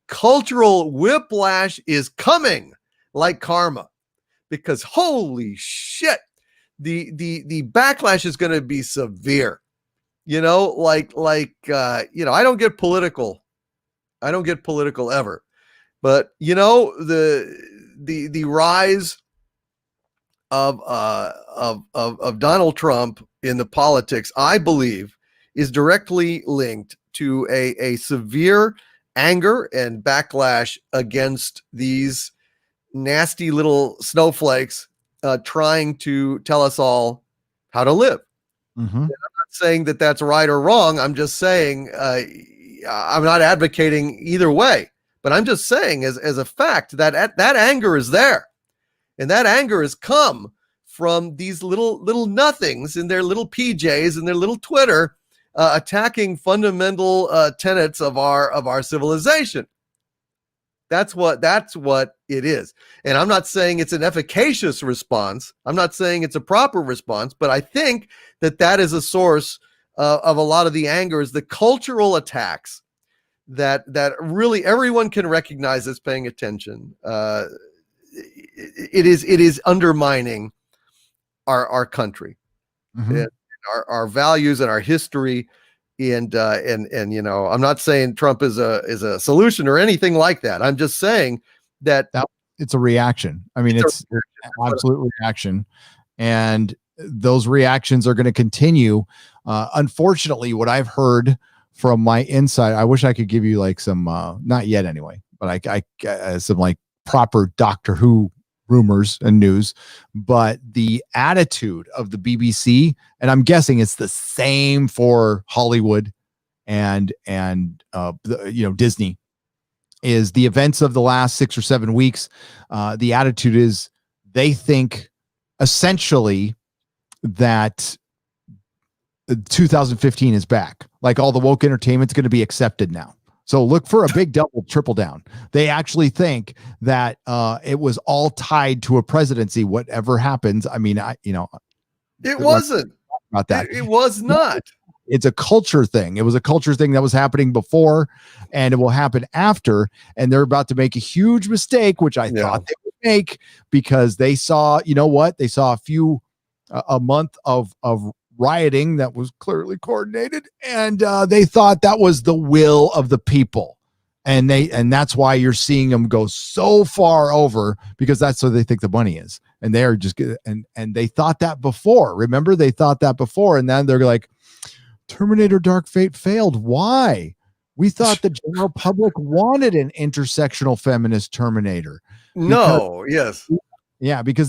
Cultural whiplash is coming like karma, because holy shit, the backlash is going to be severe. I don't get political ever, but the rise of Donald Trump in the politics, I believe, is directly linked to a severe anger and backlash against these nasty little snowflakes trying to tell us all how to live. Mm-hmm. I'm not saying that that's right or wrong. I'm just saying I'm not advocating either way, but I'm just saying as a fact that that anger is there, and that anger has come from these little nothings in their little PJs and their little Twitter attacking fundamental tenets of our civilization. That's what it is. And I'm not saying it's an efficacious response. I'm not saying it's a proper response, but I think that is a source of a lot of the anger, is the cultural attacks that really everyone can recognize as paying attention. It is undermining our country, Mm-hmm. and our values and our history. And I'm not saying Trump is a solution or anything like that. I'm just saying that it's a reaction. I mean, it's an absolute reaction, and those reactions are going to continue. Unfortunately, what I've heard from my inside, I wish I could give you like some, not yet anyway, but I some like proper Doctor Who rumors and news, but the attitude of the BBC, and I'm guessing it's the same for Hollywood and Disney, is the events of the last 6 or 7 weeks. The attitude is they think essentially that 2015 is back. Like all the woke entertainment's going to be accepted now. So look for a big double, triple down. They actually think that it was all tied to a presidency. Whatever happens, I mean, it wasn't about that. It was not. It's a culture thing. It was a culture thing that was happening before, and it will happen after. And they're about to make a huge mistake, which I thought they would make, because they saw, they saw a month of rioting that was clearly coordinated, and they thought that was the will of the people, and that's why you're seeing them go so far over, because that's what they think the money is, and they are just and they thought that before. Remember, they thought that before, and then they're like, Terminator Dark Fate failed. Why? We thought the general public wanted an intersectional feminist Terminator. Because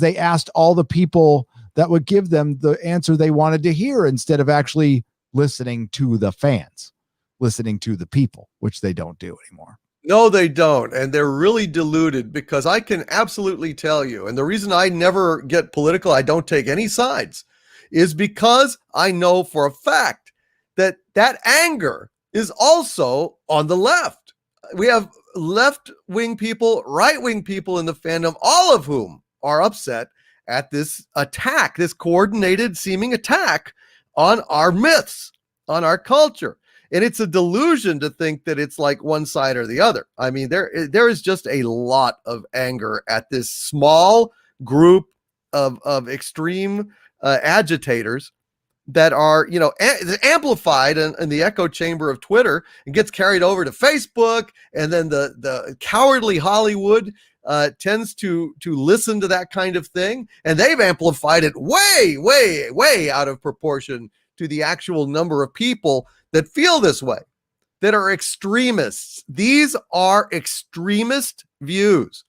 they asked all the people that would give them the answer they wanted to hear, instead of actually listening to the fans, listening to the people, which they don't do anymore. No, they don't. And they're really deluded, because I can absolutely tell you, and the reason I never get political, I don't take any sides, is because I know for a fact that anger is also on the left. We have left-wing people, right-wing people in the fandom, all of whom are upset at this attack, this coordinated seeming attack on our myths, on our culture. And it's a delusion to think that it's like one side or the other. I mean, there is just a lot of anger at this small group of extreme agitators that are, amplified in the echo chamber of Twitter, and gets carried over to Facebook. And then the cowardly Hollywood tends to listen to that kind of thing, and they've amplified it way out of proportion to the actual number of people that feel this way, that are extremists. These are extremist views.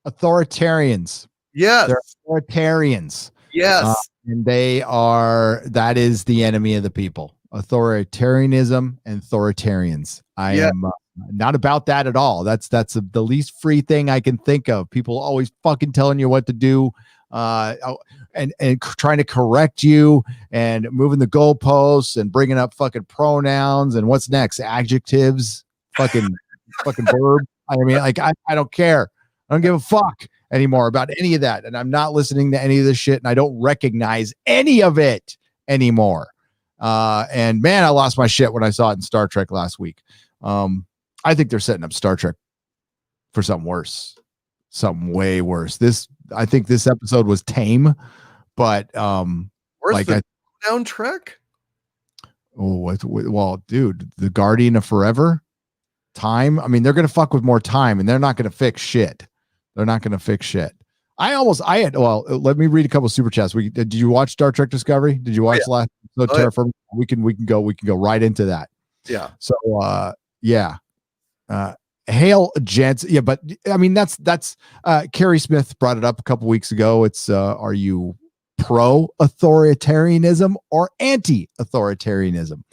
Authoritarians. Yes. They're authoritarians. Yes. And that is the enemy of the people. Authoritarianism and authoritarians. I am not about that at all. That's the least free thing I can think of. People always fucking telling you what to do, and trying to correct you and moving the goalposts and bringing up fucking pronouns and what's next, adjectives, fucking verb. I mean, like I don't care. I don't give a fuck anymore about any of that, and I'm not listening to any of this shit, and I don't recognize any of it anymore. And man, I lost my shit when I saw it in Star Trek last week. I think they're setting up Star Trek for something worse, something way worse. I think this episode was tame, but worse than Down Trek. Well, dude, the Guardian of Forever, time. I mean, they're gonna fuck with more time, and they're not gonna fix shit. They're not gonna fix shit. Let me read a couple super chats. Did you watch Star Trek Discovery? Did you watch last episode? Terraform? We can go right into that. Yeah. So hail gents. Yeah, but I mean that's Carrie Smith brought it up a couple weeks ago. It's are you pro authoritarianism or anti-authoritarianism?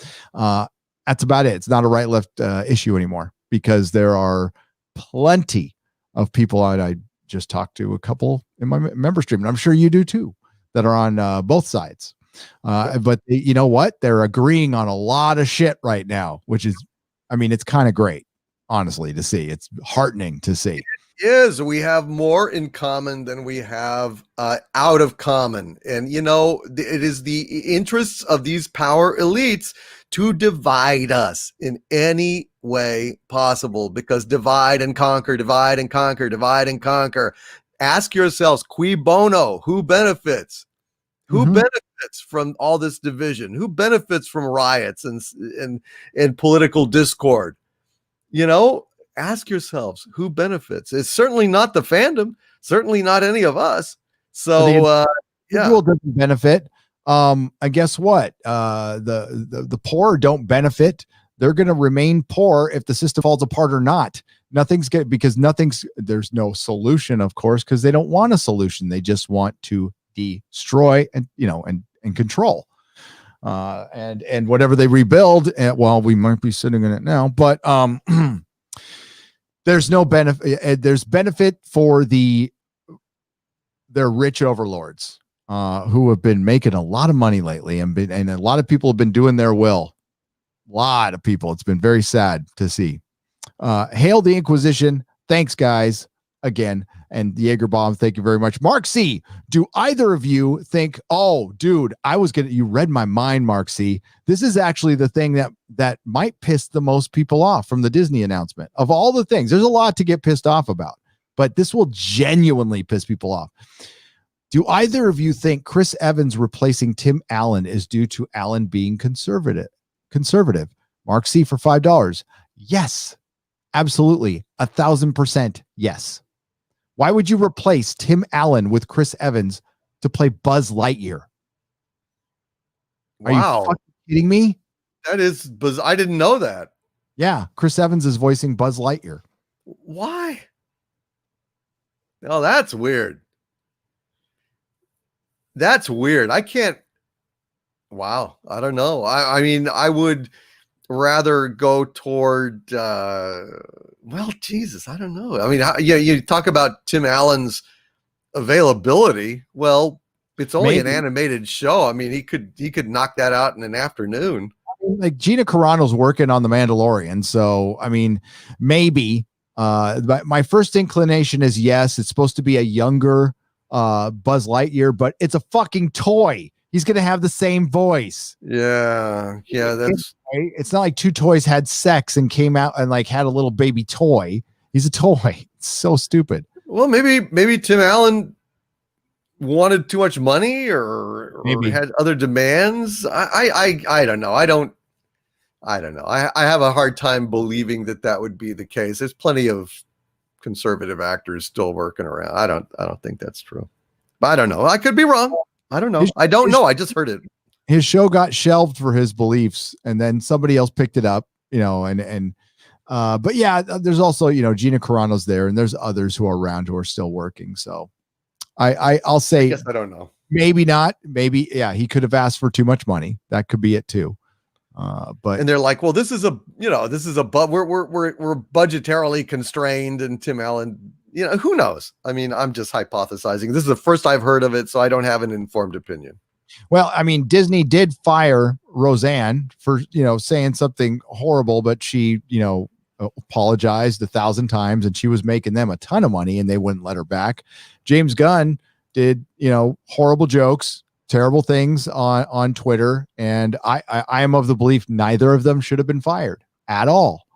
That's about it. It's not a right left issue anymore, because there are plenty of people I just talked to a couple in my member stream, and I'm sure you do too, that are on both sides. But you know what? They're agreeing on a lot of shit right now, which is, I mean, it's kind of great, honestly, to see. It's heartening to see. It is. We have more in common than we have out of common. And, you know, it is the interests of these power elites to divide us in any way possible, because divide and conquer, divide and conquer, divide and conquer. Ask yourselves, cui bono, who benefits? Who benefits from all this division? Who benefits from riots and political discord? You know, ask yourselves, who benefits? It's certainly not the fandom, certainly not any of us. So individual doesn't benefit. And guess what? The poor don't benefit. They're going to remain poor if the system falls apart or not. Nothing's good, because there's no solution, of course, because they don't want a solution. They just want to destroy and control. And whatever they rebuild, we might be sitting in it now, but there's no benefit. There's benefit for their rich overlords who have been making a lot of money lately, and a lot of people have been doing their will. A lot of people. It's been very sad to see. Hail the Inquisition. Thanks, guys. Again. And Jaeger Bomb, thank you very much. Mark C, do either of you think, oh, dude, you read my mind, Mark C. This is actually the thing that might piss the most people off from the Disney announcement. Of all the things, there's a lot to get pissed off about, but this will genuinely piss people off. Do either of you think Chris Evans replacing Tim Allen is due to Allen being conservative? Mark C for $5. Yes, absolutely. 1,000% yes. Why would you replace Tim Allen with Chris Evans to play Buzz Lightyear? Are you fucking kidding me? That is Buzz. I didn't know that. Yeah, Chris Evans is voicing Buzz Lightyear. Why? Oh, that's weird. That's weird. I can't. Wow. I don't know. I mean, I would rather go toward Jesus, I don't know. I mean, you talk about Tim Allen's availability. Well, it's only an animated show. I mean, he could knock that out in an afternoon. Like Gina Carano's working on The Mandalorian, so I mean, maybe. My first inclination is yes. It's supposed to be a younger Buzz Lightyear, but it's a fucking toy. He's going to have the same voice. Yeah. It's not like two toys had sex and came out and like had a little baby toy. He's a toy. It's so stupid. Well, maybe Tim Allen wanted too much money or had other demands. I don't know. I don't know. I have a hard time believing that would be the case. There's plenty of conservative actors still working around. I don't think that's true. But I don't know. I could be wrong. I don't know. I don't know. I just heard it. His show got shelved for his beliefs, and then somebody else picked it up, but yeah, there's also, Gina Carano's there, and there's others who are around who are still working. So I'll say, I guess I don't know. Maybe not. Maybe, yeah, he could have asked for too much money. That could be it too. And they're like, well, this is we're budgetarily constrained, and Tim Allen, who knows? I mean, I'm just hypothesizing. This is the first I've heard of it, so I don't have an informed opinion. Well, I mean, Disney did fire Roseanne for, saying something horrible, but she, apologized 1,000 times, and she was making them a ton of money, and they wouldn't let her back. James Gunn did, horrible jokes, terrible things on Twitter. And I am of the belief neither of them should have been fired at all.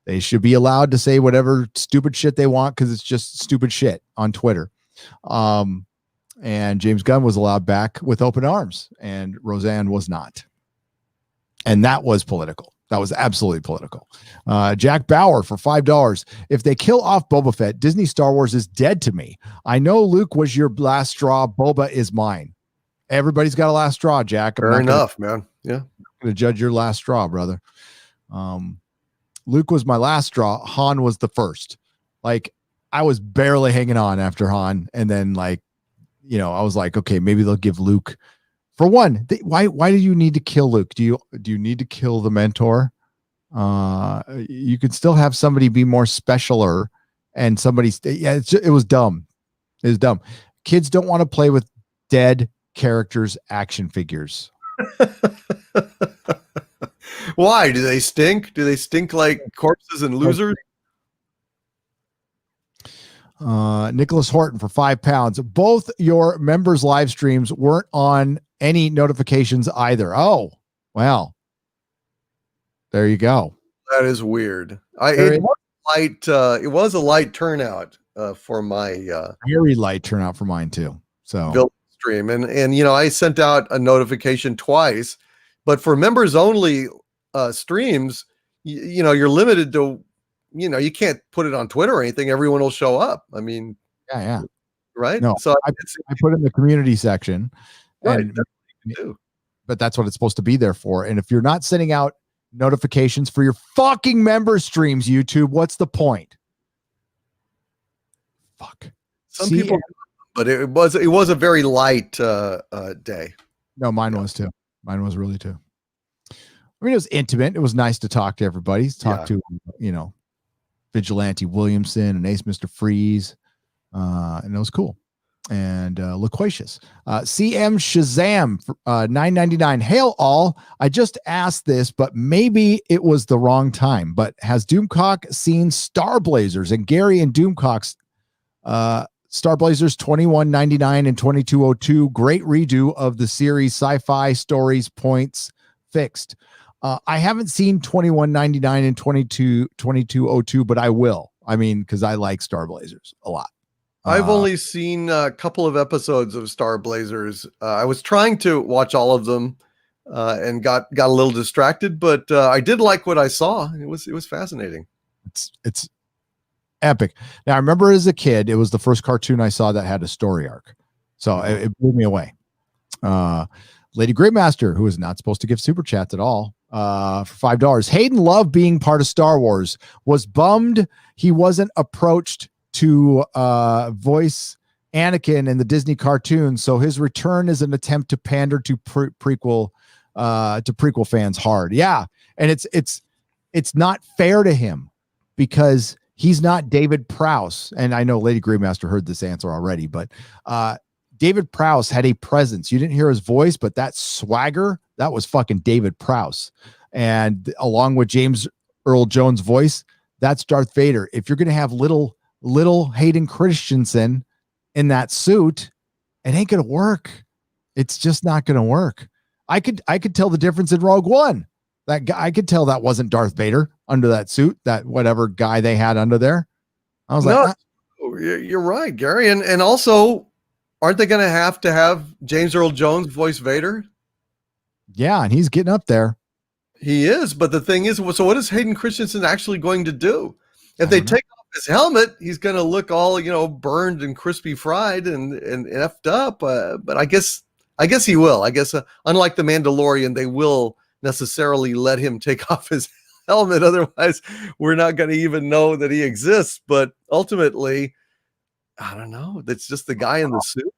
They should be allowed to say whatever stupid shit they want, because it's just stupid shit on Twitter. And James Gunn was allowed back with open arms, and Roseanne was not. And that was political. That was absolutely political. Jack Bauer for $5. If they kill off Boba Fett, Disney Star Wars is dead to me. I know Luke was your last straw. Boba is mine. Everybody's got a last straw, Jack. Fair enough, man. Yeah. I'm going to judge your last straw, brother. Luke was my last straw. Han was the first. Like, I was barely hanging on after Han. And then, I was like, okay, maybe they'll give Luke. For one, why do you need to kill Luke? Do you need to kill the mentor? You could still have somebody be more specialer, and somebody. It was dumb. It was dumb. Kids don't want to play with dead characters' action figures. Why do they stink? Do they stink like corpses and losers? Nicholas Horton for £5. Both your members' live streams weren't on any notifications either. Oh, well, there you go. That is weird. It was a light turnout for my very light turnout for mine too. So stream, and I sent out a notification twice, but for members only streams, you're limited to. You can't put it on Twitter or anything. Everyone will show up. I mean, yeah. Right. No, so I put it in the community section, right, but that's what it's supposed to be there for. And if you're not sending out notifications for your fucking member streams, YouTube, what's the point? Fuck. Some people, but it was a very light day. No, mine was too. Mine was really too. I mean, it was intimate. It was nice to talk to everybody. Talk to, Vigilante Williamson and Ace Mr. Freeze. And it was cool. And loquacious. CM Shazam for $9.99. Hail all. I just asked this, but maybe it was the wrong time. But has Doomcock seen Star Blazers? And Gary and Doomcock's Star Blazers 2199 and 2202. Great redo of the series. Sci-fi stories, points fixed. I haven't seen 2199 and 2202, but I will. I mean, because I like Star Blazers a lot. I've only seen a couple of episodes of Star Blazers. I was trying to watch all of them and got a little distracted, but I did like what I saw. It was fascinating. It's epic. Now, I remember as a kid, it was the first cartoon I saw that had a story arc. So it blew me away. Lady Greatmaster, who is not supposed to give super chats at all, for $5. Hayden loved being part of Star Wars. Was bummed he wasn't approached to voice Anakin in the Disney cartoon, so his return is an attempt to pander to prequel fans hard. Yeah, and it's not fair to him because he's not David Prowse. And I know Lady Greatmaster heard this answer already, but David Prowse had a presence. You didn't hear his voice, but that swagger, that was fucking David Prowse. And along with James Earl Jones' voice, that's Darth Vader. If you're going to have little Hayden Christensen in that suit, it ain't going to work. It's just not going to work. I could tell the difference in Rogue One. That guy, I could tell that wasn't Darth Vader under that suit, that whatever guy they had under there. I was like, you're right, Gary. And also, aren't they going to have James Earl Jones voice Vader? Yeah, and he's getting up there. He is, but the thing is, so what is Hayden Christensen actually going to do? If they take off his helmet, he's going to look all, burned and crispy fried and effed up. But I guess I guess he will. I guess unlike the Mandalorian, they will necessarily let him take off his helmet. Otherwise, we're not going to even know that he exists. But ultimately, I don't know. That's just the guy in the suit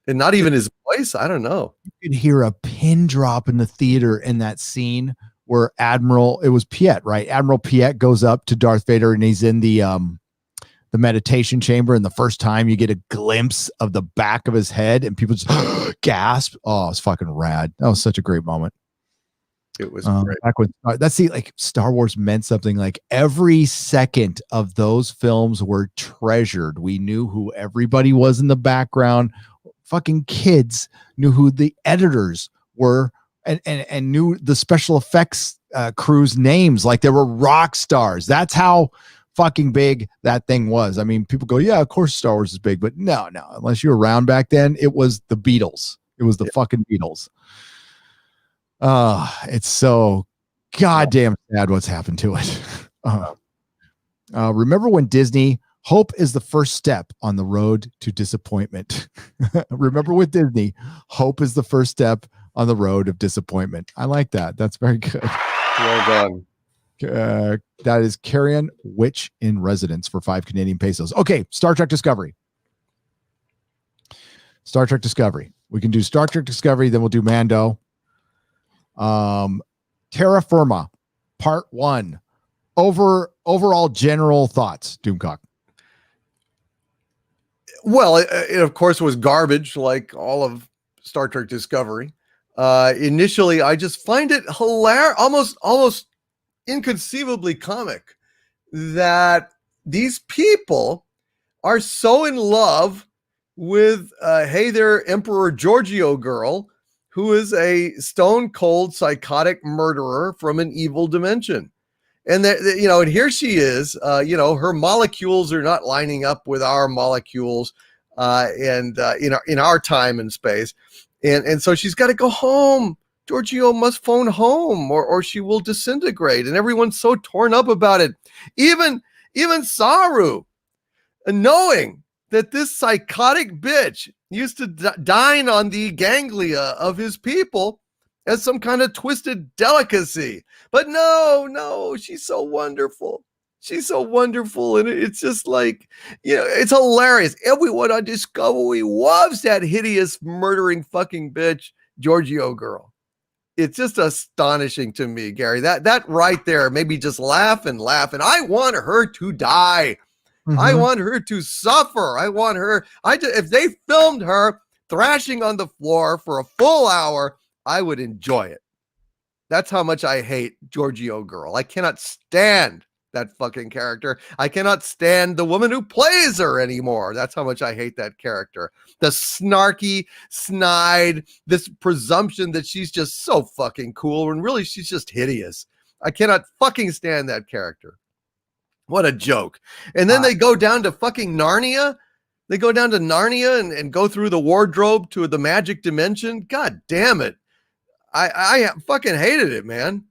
and not even his voice. I don't know. You could hear a pin drop in the theater in that scene where it was Piet, right? Admiral Piet goes up to Darth Vader and he's in the meditation chamber. And the first time you get a glimpse of the back of his head and people just gasp. Oh, it's fucking rad. That was such a great moment. It was great. Back when like Star Wars meant something. Like every second of those films were treasured. We knew who everybody was in the background. Fucking kids knew who the editors were and knew the special effects crew's names like they were rock stars. That's how fucking big that thing was. I mean, people go, yeah, of course Star Wars is big, but no, unless you were around back then, it was the Beatles. It was the fucking Beatles. It's so goddamn sad what's happened to it. Remember when Disney, hope is the first step on the road to disappointment. Remember with Disney, hope is the first step on the road of disappointment. I like that. That's very good. Well done. That is Carrion Witch in Residence for 5 Canadian pesos. Okay, Star Trek Discovery. We can do Star Trek Discovery, then we'll do Mando. Terra Firma, Part 1. Overall general thoughts, Doomcock. Well, it of course was garbage, like all of Star Trek Discovery. Initially, I just find it hilarious, almost inconceivably comic that these people are so in love with hey there Emperor Giorgio girl, who is a stone cold psychotic murderer from an evil dimension. And that, and here she is, her molecules are not lining up with our molecules in our time and space. And so she's got to go home. Giorgio must phone home or she will disintegrate. And everyone's so torn up about it. Even Saru, knowing that this psychotic bitch used to dine on the ganglia of his people as some kind of twisted delicacy. But no, she's so wonderful. She's so wonderful. And it's just like, it's hilarious. Everyone on Discovery loves that hideous murdering fucking bitch, Giorgio girl. It's just astonishing to me, Gary. That right there made me just laugh and laugh. And I want her to die. Mm-hmm. I want her to suffer. I want her. If they filmed her thrashing on the floor for a full hour, I would enjoy it. That's how much I hate Giorgio girl. I cannot stand that fucking character. I cannot stand the woman who plays her anymore. That's how much I hate that character. The snarky, snide, this presumption that she's just so fucking cool when really she's just hideous. I cannot fucking stand that character. What a joke. And then they go down to fucking Narnia. They go down to Narnia and go through the wardrobe to the magic dimension. God damn it. I fucking hated it, man.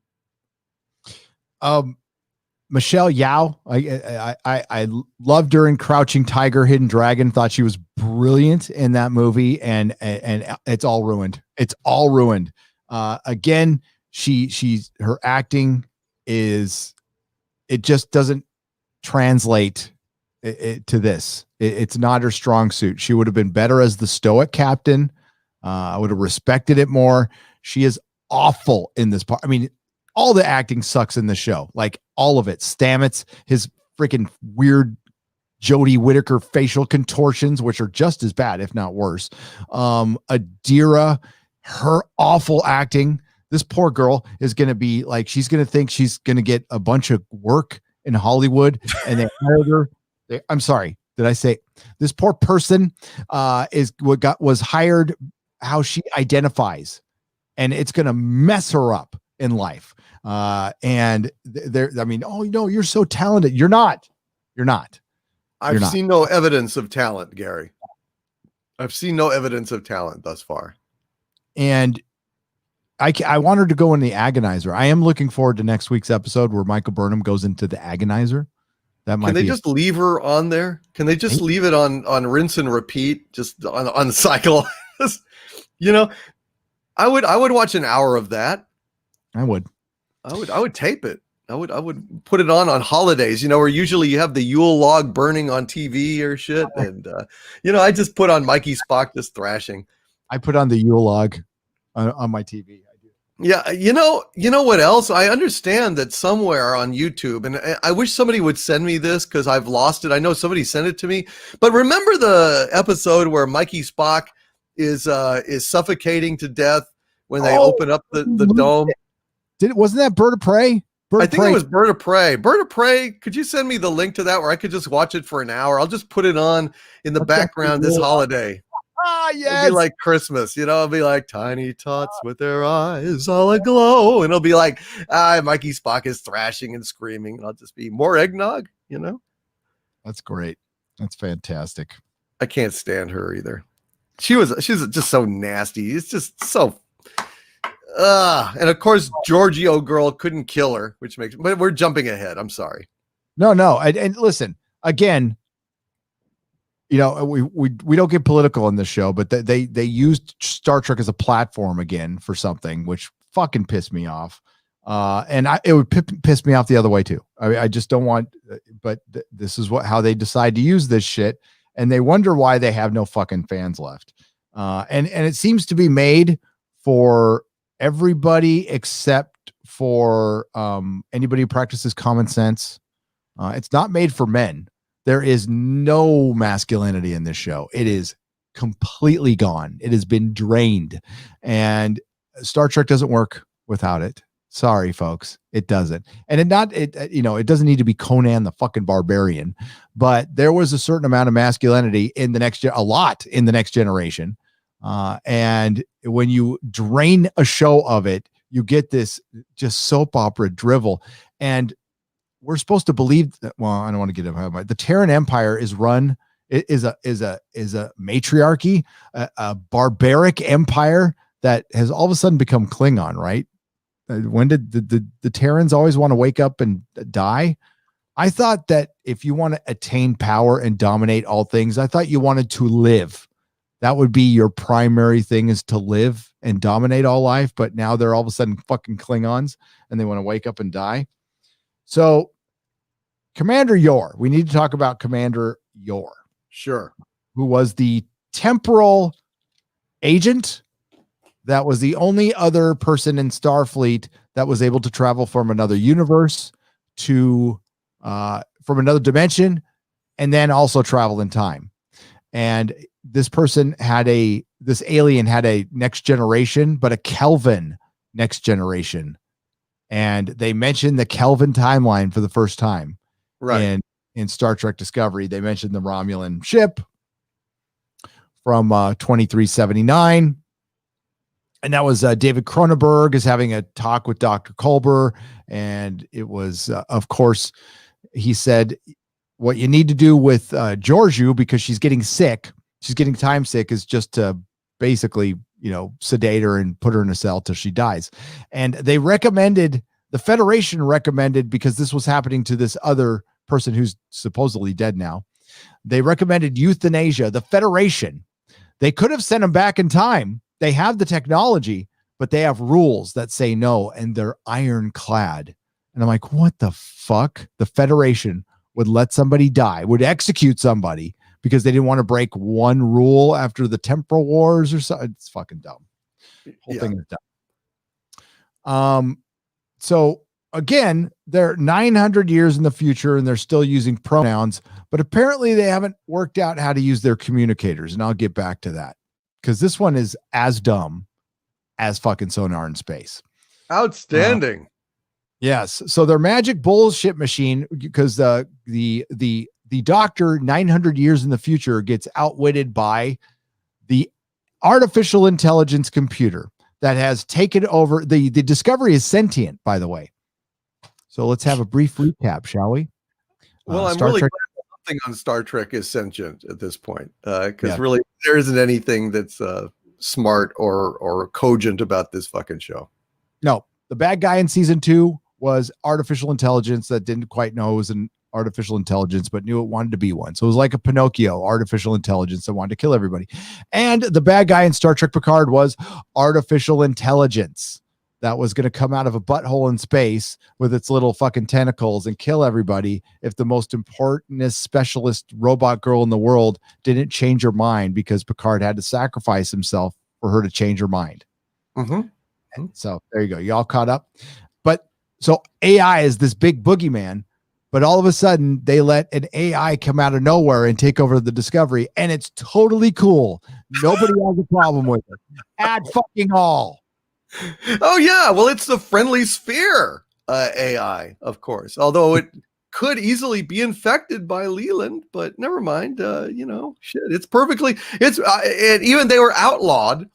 Michelle Yeoh, I loved her in Crouching Tiger, Hidden Dragon. Thought she was brilliant in that movie, and it's all ruined. It's all ruined. Again, her acting is, it just doesn't translate to this. It's not her strong suit. She would have been better as the stoic captain. I would have respected it more. She is awful in this part. I mean, all the acting sucks in the show, like all of it. Stamets, his freaking weird Jodie Whittaker facial contortions, which are just as bad, if not worse. Adira, her awful acting. This poor girl is going to be like, she's going to think she's going to get a bunch of work in Hollywood, and they hired her. I'm sorry, did I say this poor person was hired how she identifies, and it's going to mess her up in life. And I mean, oh no, you're so talented. You're not. I've seen no evidence of talent, Gary. I've seen no evidence of talent thus far. And I want her to go in the Agonizer. I am looking forward to next week's episode where Michael Burnham goes into the Agonizer. That might. Can they just leave her on there? Can they just leave it on rinse and repeat, just on cycle? You know, I would watch an hour of that. I would tape it. I would put it on holidays, where usually you have the Yule log burning on TV or shit. And, I just put on Mikey Spock just thrashing. I put on the Yule log on my TV. I do. Yeah. You know what else? I understand that somewhere on YouTube, and I wish somebody would send me this because I've lost it. I know somebody sent it to me, but remember the episode where Mikey Spock is suffocating to death when they open up the dome? Wasn't that Bird of Prey? I think it was Bird of Prey. Bird of Prey, could you send me the link to that where I could just watch it for an hour? I'll just put it on in the background this holiday. Ah, yes. It'll be like Christmas, it'll be like tiny tots with their eyes all aglow. And it'll be like, Mikey Spock is thrashing and screaming. And I'll just be more eggnog, That's great. That's fantastic. I can't stand her either. She's just so nasty. It's just so and of course, Giorgio girl couldn't kill her, but we're jumping ahead. I'm sorry. No. And listen, again, we don't get political in this show, but they used Star Trek as a platform again for something, which fucking pissed me off. And it would piss me off the other way too. I just don't want, but this is how they decide to use this shit. And they wonder why they have no fucking fans left. And it seems to be made for everybody except for anybody who practices common sense. It's not made for men. There is no masculinity in this show. It is completely gone. It has been drained, and Star Trek doesn't work without it. Sorry, folks, it doesn't. And it doesn't need to be Conan the fucking Barbarian, but there was a certain amount of masculinity in the next generation. And when you drain a show of it, you get this just soap opera drivel. And we're supposed to believe that, well, I don't want to get it. The Terran Empire is a matriarchy, a barbaric empire that has all of a sudden become Klingon, right? When did the Terrans always want to wake up and die? I thought that if you want to attain power and dominate all things, I thought you wanted to live. That would be your primary thing, is to live and dominate all life. But now they're all of a sudden fucking Klingons and they want to wake up and die. So Commander Yor, we need to talk about Commander Yor. Sure. Who was the temporal agent that was the only other person in Starfleet that was able to travel from another universe to from another dimension, and then also travel in time. And this alien had a next generation, but a Kelvin next generation. And they mentioned the Kelvin timeline for the first time. Right. And in Star Trek Discovery, they mentioned the Romulan ship from 2379. And that was David Cronenberg is having a talk with Dr. Culber. And it was, of course, he said, what you need to do with Georgiou, because she's getting sick, she's getting time sick, is just to basically, sedate her and put her in a cell till she dies. And they recommended, the Federation recommended, because this was happening to this other person who's supposedly dead now, they recommended euthanasia. The Federation, they could have sent him back in time. They have the technology, but they have rules that say no, and they're ironclad. And I'm like, what the fuck? The Federation would let somebody die, would execute somebody because they didn't want to break one rule after the temporal wars or something. It's fucking dumb. Whole thing is dumb. So again, they're 900 years in the future and they're still using pronouns, but apparently they haven't worked out how to use their communicators. And I'll get back to that, because this one is as dumb as fucking Sonar in Space. Outstanding. Yes. So their magic bullshit machine, because the doctor 900 years in the future gets outwitted by the artificial intelligence computer that has taken over. The Discovery is sentient, by the way. So let's have a brief recap, shall we? Well, I'm really glad nothing on Star Trek is sentient at this point, because really there isn't anything that's smart or cogent about this fucking show. No, the bad guy in season 2 was artificial intelligence that didn't quite know it was an artificial intelligence, but knew it wanted to be one. So it was like a Pinocchio, artificial intelligence that wanted to kill everybody. And the bad guy in Star Trek Picard was artificial intelligence that was going to come out of a butthole in space with its little fucking tentacles and kill everybody if the most important specialist robot girl in the world didn't change her mind, because Picard had to sacrifice himself for her to change her mind. Mm-hmm. So there you go. You all caught up. But so AI is this big boogeyman, but all of a sudden they let an AI come out of nowhere and take over the Discovery, and it's totally cool. Nobody has a problem with it at fucking all. Oh yeah, well, it's the friendly sphere AI, of course. Although it could easily be infected by Leland, but never mind. Shit, it's perfectly. And even they were outlawed.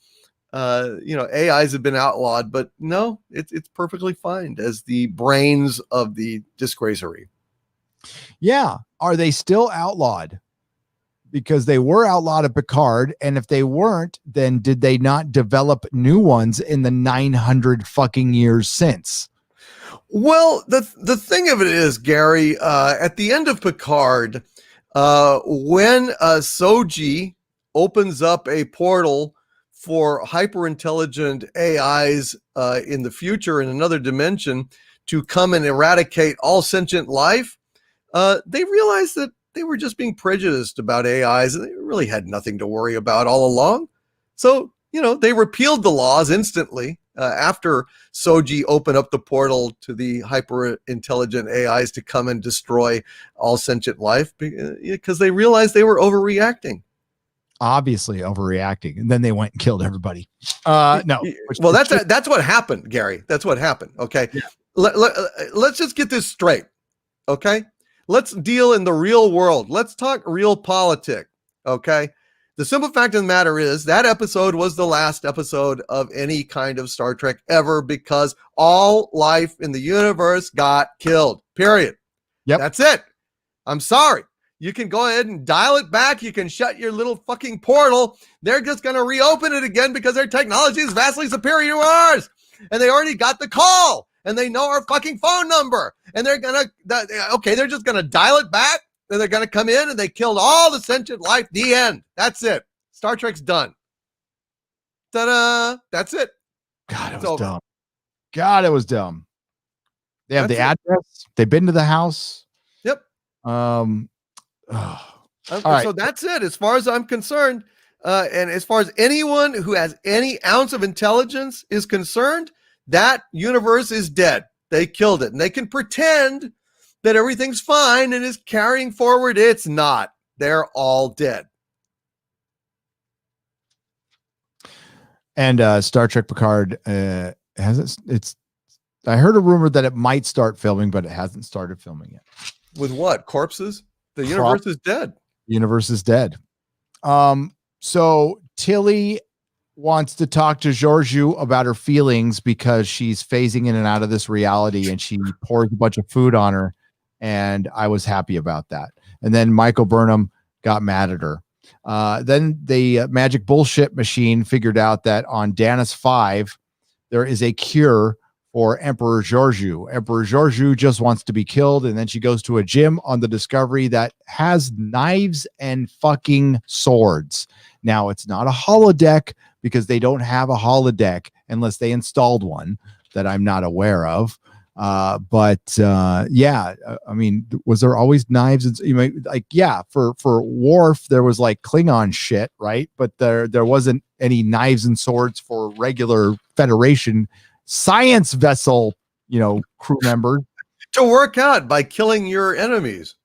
AIs have been outlawed, but no, it's perfectly fine as the brains of the disgracery. Yeah, are they still outlawed? Because they were outlawed at Picard, and if they weren't, then did they not develop new ones in the 900 fucking years since? Well, the thing of it is, Gary, at the end of Picard, when Soji opens up a portal for hyper-intelligent AIs in the future in another dimension to come and eradicate all sentient life, they realized that they were just being prejudiced about AIs, and they really had nothing to worry about all along. So, they repealed the laws instantly after Soji opened up the portal to the hyper-intelligent AIs to come and destroy all sentient life, because they realized they were overreacting. Obviously overreacting. And then they went and killed everybody. No. Well, that's what happened, Gary. That's what happened. Okay. Yeah. Let's just get this straight. Okay. Let's deal in the real world. Let's talk real politics. Okay. The simple fact of the matter is that episode was the last episode of any kind of Star Trek ever, because all life in the universe got killed. Period. Yep. That's it. I'm sorry. You can go ahead and dial it back. You can shut your little fucking portal. They're just going to reopen it again because their technology is vastly superior to ours. And they already got the call. And they know our fucking phone number. And they're just going to dial it back. And they're going to come in and they killed all the sentient life. The end. That's it. Star Trek's done. Ta-da. That's it. God, it was dumb. God, it was dumb. They have the address. They've been to the house. Yep. So that's it as far as I'm concerned. And as far as anyone who has any ounce of intelligence is concerned, that universe is dead. They killed it. And they can pretend that everything's fine and is carrying forward. It's not. They're all dead. And Star Trek Picard I heard a rumor that it might start filming, but it hasn't started filming yet. With what? Corpses? The universe is dead. The universe is dead. So Tilly wants to talk to Georgiou about her feelings because she's phasing in and out of this reality, and she pours a bunch of food on her, and I was happy about that. And then Michael Burnham got mad at her. Then the magic bullshit machine figured out that on Danis 5, there is a cure for Emperor Georgiou. Emperor Georgiou just wants to be killed, and then she goes to a gym on the Discovery that has knives and fucking swords. Now, it's not a holodeck because they don't have a holodeck unless they installed one that I'm not aware of. I mean, was there always knives? And for Worf, there was like Klingon shit, right? But there wasn't any knives and swords for regular Federation science vessel, crew members to work out by killing your enemies.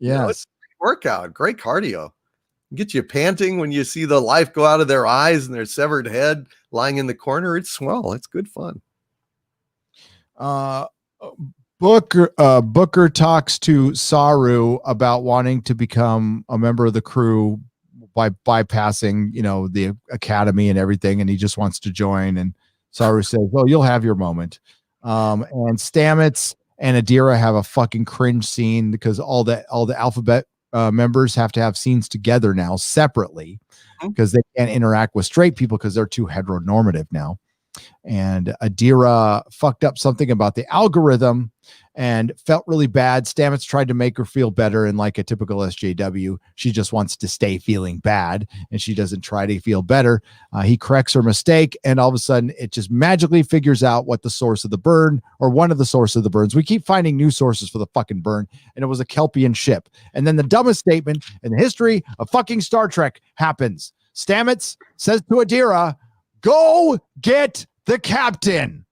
Yeah, it's a workout, great cardio. Get you panting when you see the life go out of their eyes and their severed head lying in the corner. It's swell. It's good fun. Booker talks to Saru about wanting to become a member of the crew by bypassing, the academy and everything, and he just wants to join. And Saru says, "Well, you'll have your moment." And Stamets and Adira have a fucking cringe scene because all the alphabet members have to have scenes together now separately because they can't interact with straight people because they're too heteronormative now. And Adira fucked up something about the algorithm and felt really bad. Stamets tried to make her feel better, and like a typical SJW, she just wants to stay feeling bad, and she doesn't try to feel better. He corrects her mistake, and all of a sudden, it just magically figures out what the source of the burn, or one of the sources of the burns. We keep finding new sources for the fucking burn, and it was a Kelpian ship. And then the dumbest statement in the history of fucking Star Trek happens. Stamets says to Adira, "Go get the captain."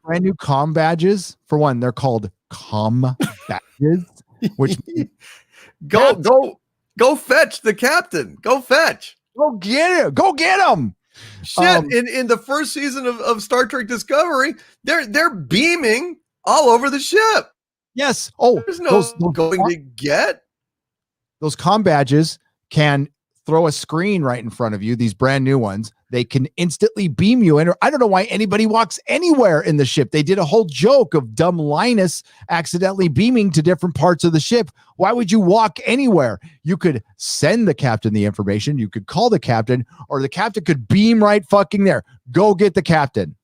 Brand new comm badges. For one, they're called comm badges, which go fetch the captain. Go fetch. Go get him. Go get him. Shit, in the first season of Star Trek Discovery, they're beaming all over the ship. Yes. Oh, there's no going to get. Those comm badges can throw a screen right in front of you. These brand new ones, they can instantly beam you in. I don't know why anybody walks anywhere in the ship. They did a whole joke of dumb Linus accidentally beaming to different parts of the ship. Why would you walk anywhere? You could send the captain the information. You could call the captain, or the captain could beam right fucking there. Go get the captain.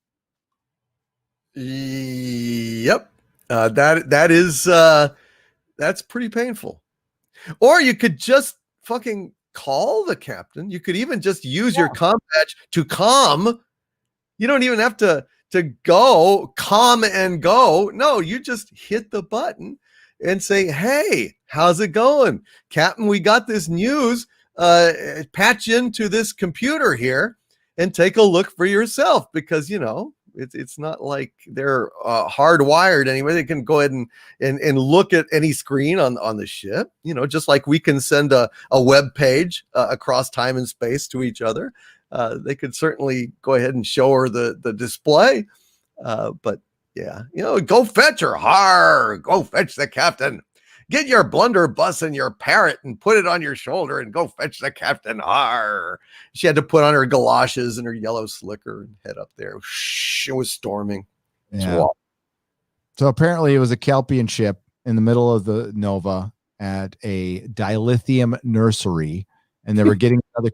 Yep. That's pretty painful. Or you could just fucking call the captain. You could even just use your comm badge to comm. You don't even have to go comm and go. No, you just hit the button and say, "Hey, how's it going, Captain? We got this news. Patch into this computer here and take a look for yourself," because it's not like they're hardwired anyway. They can go ahead and look at any screen on the ship, just like we can send a web page across time and space to each other. They could certainly go ahead and show her the display. But yeah, go fetch her. Go fetch the captain. Get your blunderbuss and your parrot and put it on your shoulder and go fetch the captain. She had to put on her galoshes and her yellow slicker and head up there. Shh, it was storming. Yeah. So apparently it was a Kelpian ship in the middle of the Nova at a dilithium nursery, and they were getting another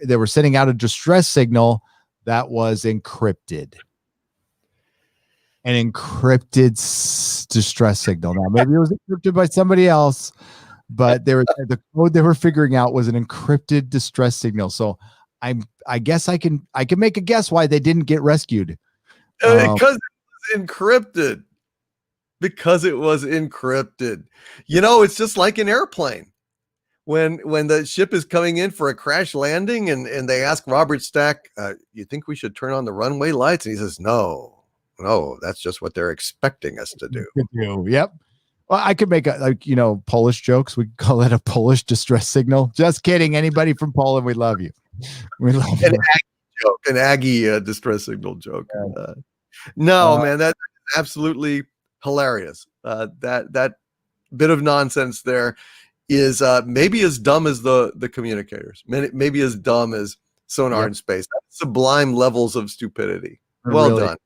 they were sending out a distress signal that was encrypted. An encrypted distress signal. Now, maybe it was encrypted by somebody else, but the code they were figuring out was an encrypted distress signal. So I guess I can make a guess why they didn't get rescued. Because it was encrypted. Because it was encrypted. It's just like an airplane. When the ship is coming in for a crash landing and they ask Robert Stack, "You think we should turn on the runway lights?" And he says, No, that's just what they're expecting us to do. Yep. Well, I could make Polish jokes. We call it a Polish distress signal. Just kidding. Anybody from Poland, we love you. We love you. An Aggie distress signal joke. Man, that's absolutely hilarious. That bit of nonsense there is maybe as dumb as the communicators. Maybe as dumb as sonar in space. That's sublime levels of stupidity. Well done.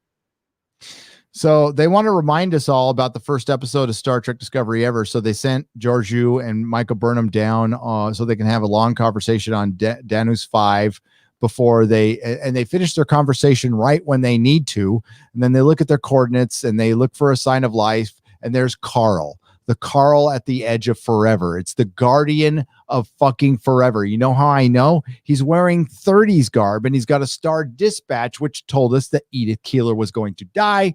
So they want to remind us all about the first episode of Star Trek Discovery ever. So they sent Georgiou and Michael Burnham down so they can have a long conversation on Danus 5 before they finish their conversation right when they need to. And then they look at their coordinates and they look for a sign of life. And there's Carl, the Carl at the edge of forever. It's the guardian of fucking forever. You know how I know? He's wearing 30s garb and he's got a star dispatch, which told us that Edith Keeler was going to die.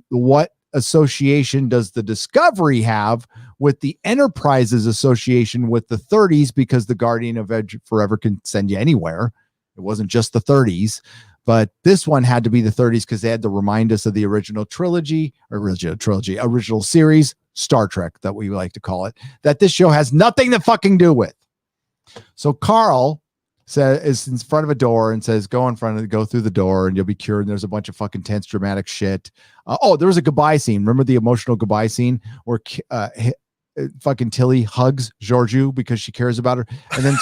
What association does the Discovery have with the Enterprise's association with the 30s? Because the Guardian of Edge Forever can send you anywhere. It wasn't just the 30s, but this one had to be the 30s because they had to remind us of the original series, Star Trek, that we like to call it, that this show has nothing to fucking do with. So Carl is in front of a door and says, go through the door and you'll be cured. And there's a bunch of fucking tense, dramatic shit. There was a goodbye scene. Remember the emotional goodbye scene where fucking Tilly hugs Georgiou because she cares about her. And then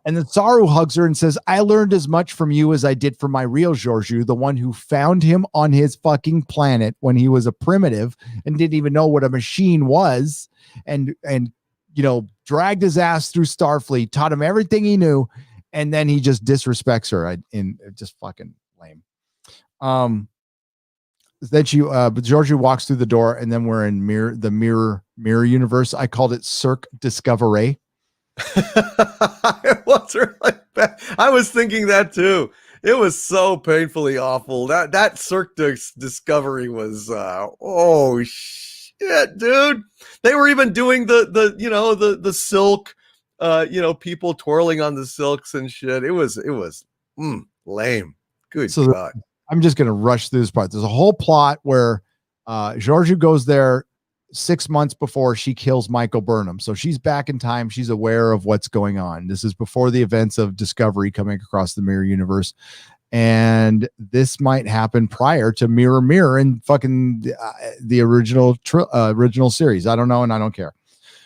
And then Saru hugs her and says, I learned as much from you as I did from my real Georgiou, the one who found him on his fucking planet when he was a primitive and didn't even know what a machine was, and dragged his ass through Starfleet, taught him everything he knew, and then he just disrespects her in just fucking lame. Then Georgiou walks through the door, and then we're in the mirror universe. I called it Cirque Discovery. It was really bad. I was thinking that too. It was so painfully awful. That Cirque Discovery was oh shit, dude. They were even doing the silk, people twirling on the silks and shit. It was lame. Good God. I'm just gonna rush through this part. There's a whole plot where Georgiou goes there 6 months before she kills Michael Burnham. So she's back in time. She's aware of what's going on. This is before the events of Discovery coming across the mirror universe. And this might happen prior to Mirror Mirror and fucking the original series. I don't know, and I don't care.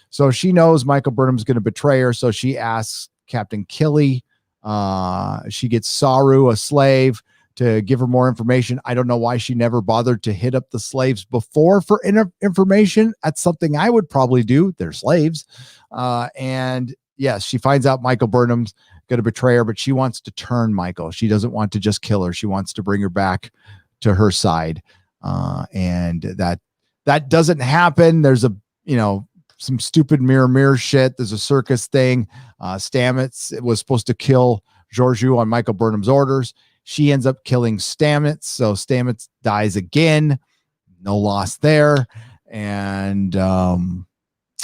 So she knows Michael Burnham's going to betray her. So she asks Captain Killy. She gets Saru, a slave, to give her more information. I don't know why she never bothered to hit up the slaves before for information. That's something I would probably do. They're slaves. And yes, she finds out Michael Burnham's going to betray her, but she wants to turn Michael. She doesn't want to just kill her. She wants to bring her back to her side. And that doesn't happen. There's some stupid mirror shit. There's a circus thing. Stamets was supposed to kill Georgiou on Michael Burnham's orders. She ends up killing Stamets, so Stamets dies again. No loss there. And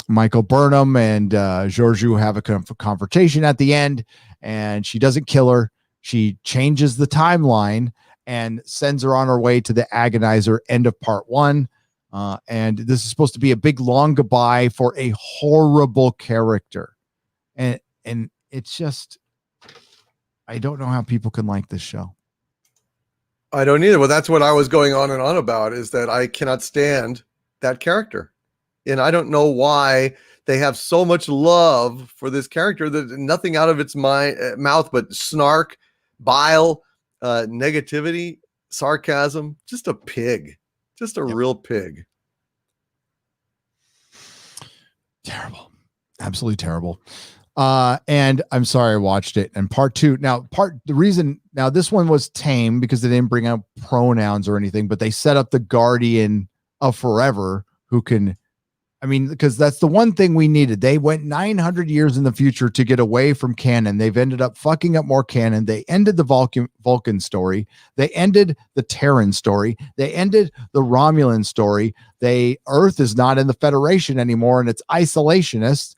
Michael Burnham and Georgiou have a confrontation at the end, and she doesn't kill her. She changes the timeline and sends her on her way to the Agonizer, end of part 1. And this is supposed to be a big, long goodbye for a horrible character. And it's just... I don't know how people can like this show. I don't either. Well, that's what I was going on and on about, is that I cannot stand that character. And I don't know why they have so much love for this character that nothing out of its mouth but snark, bile, negativity, sarcasm. Just a pig. Just a real pig. Terrible. Absolutely terrible. And I'm sorry I watched it. And part 2. Now, this one was tame because they didn't bring out pronouns or anything, but they set up the Guardian of Forever who can, because that's the one thing we needed. They went 900 years in the future to get away from canon. They've ended up fucking up more canon. They ended the Vulcan story. They ended the Terran story. They ended the Romulan story. Earth is not in the Federation anymore, and it's isolationist,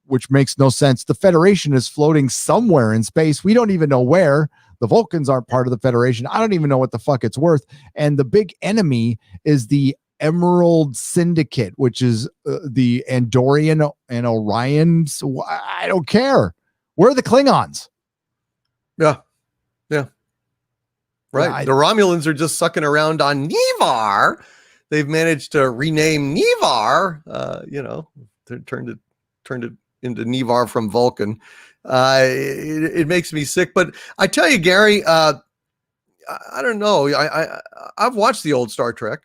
which makes no sense. The Federation is floating somewhere in space. We don't even know where. The Vulcans aren't part of the Federation. I don't even know what the fuck it's worth. And the big enemy is the Emerald Syndicate, which is the Andorian and Orions. I don't care. Where are the Klingons? Yeah. Right. The Romulans are just sucking around on Nivar. They've managed to rename Nivar. Turned it into Nivar from Vulcan. It makes me sick. But I tell you, Gary, I don't know. I've watched the old Star Trek,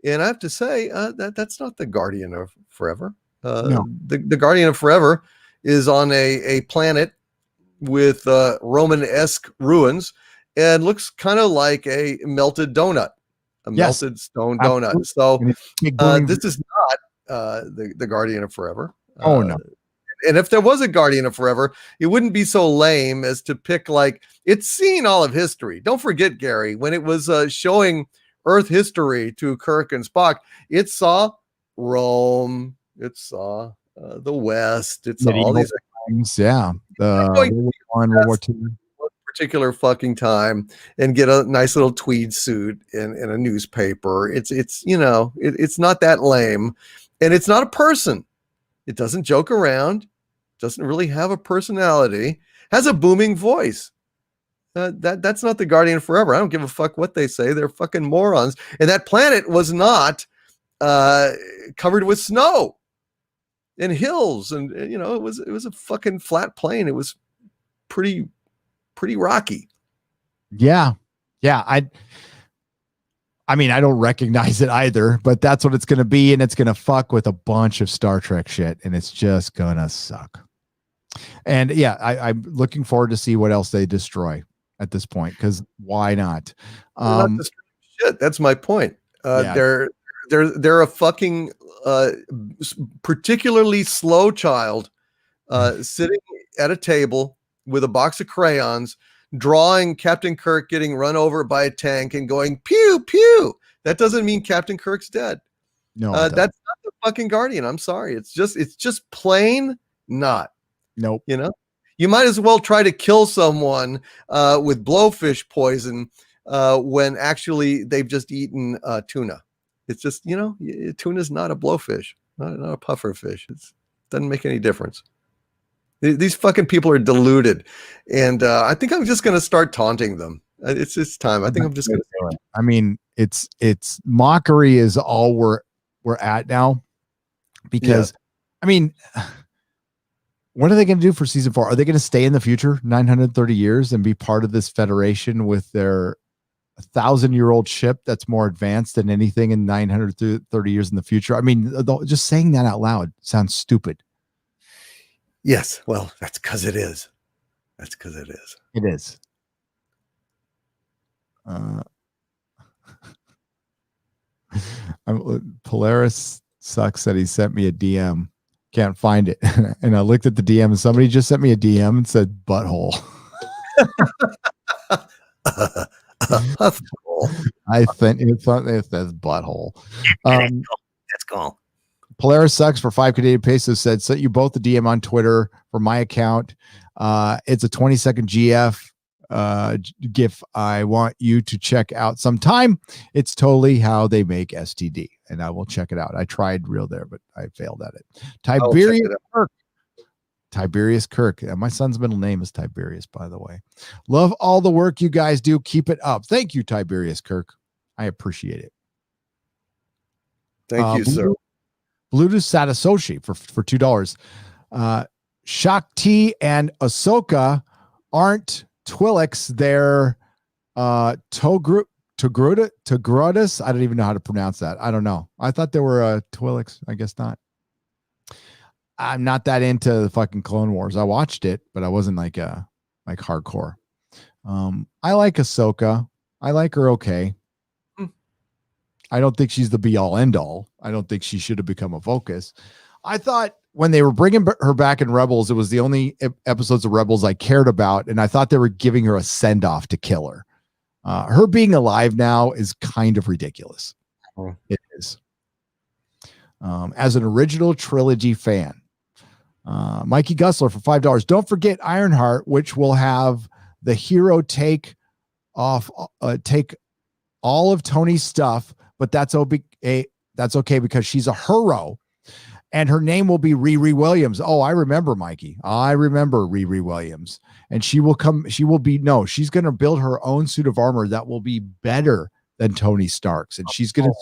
and I have to say that's not the Guardian of Forever. No. The Guardian of Forever is on a planet with Roman-esque ruins and looks kind of like a melted donut, melted stone donut. So this is not the Guardian of Forever. Oh, no. And if there was a Guardian of Forever, it wouldn't be so lame as to pick, it's seen all of history. Don't forget, Gary, when it was showing Earth history to Kirk and Spock, it saw Rome, it saw the West, it saw all these things. Yeah. World War II. Particular fucking time, and get a nice little tweed suit in a newspaper. It's not that lame, and it's not a person. It doesn't joke around, doesn't really have a personality, has a booming voice. That's not the Guardian Forever. I don't give a fuck what they say. They're fucking morons. And that planet was not covered with snow. and hills, and it was a fucking flat plain. It was pretty rocky. Yeah. I mean, I don't recognize it either, but that's what it's going to be, and it's going to fuck with a bunch of Star Trek shit, and it's just going to suck. And yeah, I'm looking forward to see what else they destroy at this point, because why not? Not shit. That's my point. Yeah. They're a fucking particularly slow child sitting at a table with a box of crayons, drawing Captain Kirk getting run over by a tank and going pew pew. That doesn't mean Captain Kirk's dead. No, that's not the fucking Guardian. I'm sorry. It's just plain not. Nope. You might as well try to kill someone with blowfish poison when actually they've just eaten tuna. It's just, tuna's not a blowfish, not a puffer fish. It doesn't make any difference. These fucking people are deluded, and I think I'm just going to start taunting them. It's time. I think I'm just going to do it. I mean, it's mockery is all we're at now, because I mean, what are they going to do for season 4? Are they going to stay in the future 930 years and be part of this Federation with their 1,000-year-old ship that's more advanced than anything in 930 years in the future? I mean, just saying that out loud sounds stupid. Yes, well, that's because it is. It is. Polaris sucks that he sent me a DM. Can't find it. And I looked at the DM, and somebody just sent me a DM and said butthole. I think it says butthole. That's cool. Polaris sucks for 5 Canadian pesos said, sent you both the DM on Twitter for my account. It's a 20-second GIF I want you to check out sometime. It's totally how they make STD, and I will check it out. I tried real there, but I failed at it. Tiberius Kirk. My son's middle name is Tiberius, by the way. Love all the work you guys do. Keep it up. Thank you, Tiberius Kirk. I appreciate it. Thank you, sir. Bluetooth Satoshi for $2. Shakti and Ahsoka aren't Twi'leks. They're Togrutas. I don't even know how to pronounce that. I don't know. I thought they were Twi'leks. I guess not. I'm not that into the fucking Clone Wars. I watched it, but I wasn't like hardcore. I like Ahsoka. I like her okay. I don't think she's the be all end all. I don't think she should have become a focus. I thought when they were bringing her back in Rebels, it was the only episodes of Rebels I cared about, and I thought they were giving her a send off to kill her. Her being alive now is kind of ridiculous. It is. As an original trilogy fan, Mikey Gussler for $5. Don't forget Ironheart, which will have the hero take all of Tony's stuff, but that's okay because she's a hero, and her name will be Riri Williams. Oh, I remember, Mikey. I remember Riri Williams, and she's going to build her own suit of armor that will be better than Tony Stark's, and she's going to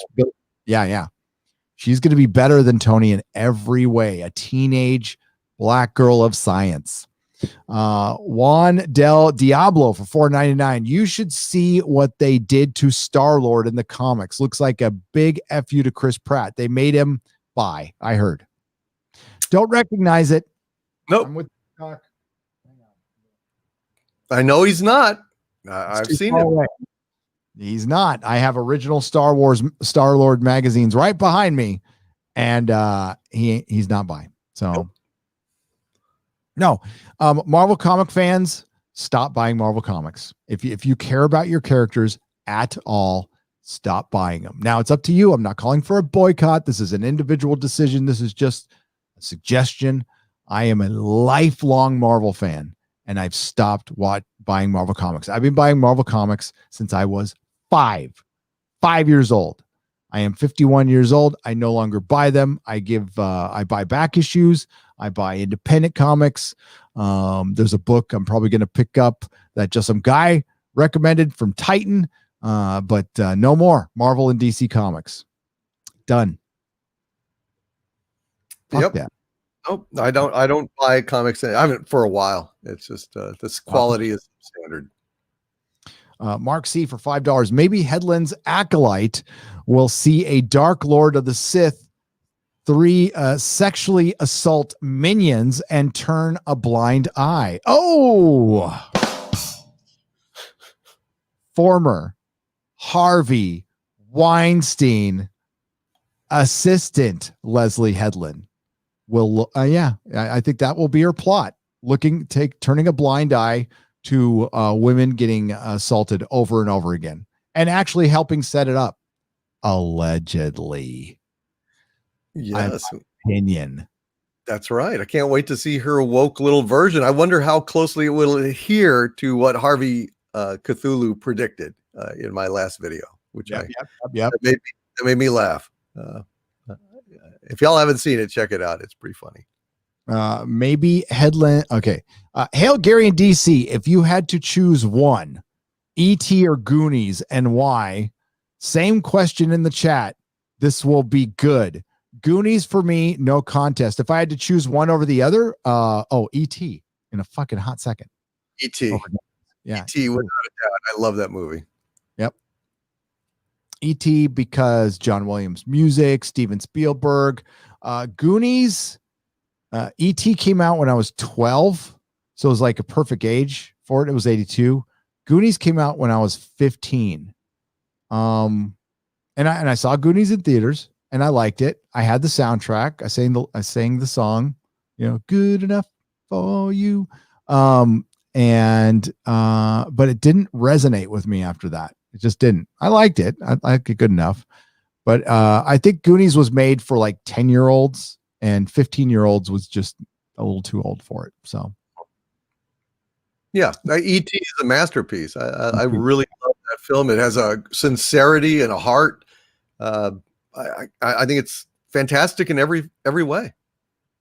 she's going to be better than Tony in every way. A teenage black girl of science. Juan Del Diablo for $4.99. You should see what they did to Star-Lord in the comics. Looks like a big F you to Chris Pratt. They made him bi, I heard. Don't recognize it. Nope. I know he's not. I've seen him. He's not. I have original Star-Lord magazines right behind me, and he's not bi. So nope. No, Marvel comic fans, stop buying Marvel comics. If you care about your characters at all, stop buying them. Now it's up to you. I'm not calling for a boycott. This is an individual decision. This is just a suggestion. I am a lifelong Marvel fan, and I've stopped buying Marvel comics. I've been buying Marvel comics since I was 5 years old. I am 51 years old. I no longer buy them. I buy back issues. I buy independent comics. There's a book I'm probably going to pick up that just some guy recommended from Titan. But no more Marvel and DC comics. Done. Fuck that. Nope, I don't buy comics. I haven't for a while. It's just this quality is standard. Mark C for $5. Maybe Headland's acolyte will see a Dark Lord of the Sith 3 sexually assault minions and turn a blind eye. Oh, former Harvey Weinstein assistant Leslie Headland will I think that will be her plot, turning a blind eye to women getting assaulted over and over again and actually helping set it up, allegedly. Yes, opinion. That's right. I can't wait to see her woke little version. I wonder how closely it will adhere to what Harvey Cthulhu predicted in my last video, which Yep. that made me laugh. If y'all haven't seen it, check it out. It's pretty funny. Maybe Headland. Okay. Hail Gary and DC. If you had to choose one, E.T. or Goonies, and why? Same question in the chat. This will be good. Goonies for me, no contest. If I had to choose one over the other, E.T. in a fucking hot second. E.T. Yeah. E.T. without a doubt. I love that movie. Yep. E.T. because John Williams music, Steven Spielberg. Goonies, E.T. came out when I was 12, so it was like a perfect age for it. It was 82. Goonies came out when I was 15. And I saw Goonies in theaters and I liked it. I had the soundtrack. I sang the song, good enough for you. But it didn't resonate with me after that. It just didn't. I liked it. I liked it good enough. But I think Goonies was made for like 10-year-olds, and 15-year-olds was just a little too old for it. So, yeah, E.T. is a masterpiece. I really love that film. It has a sincerity and a heart. I think it's fantastic in every way.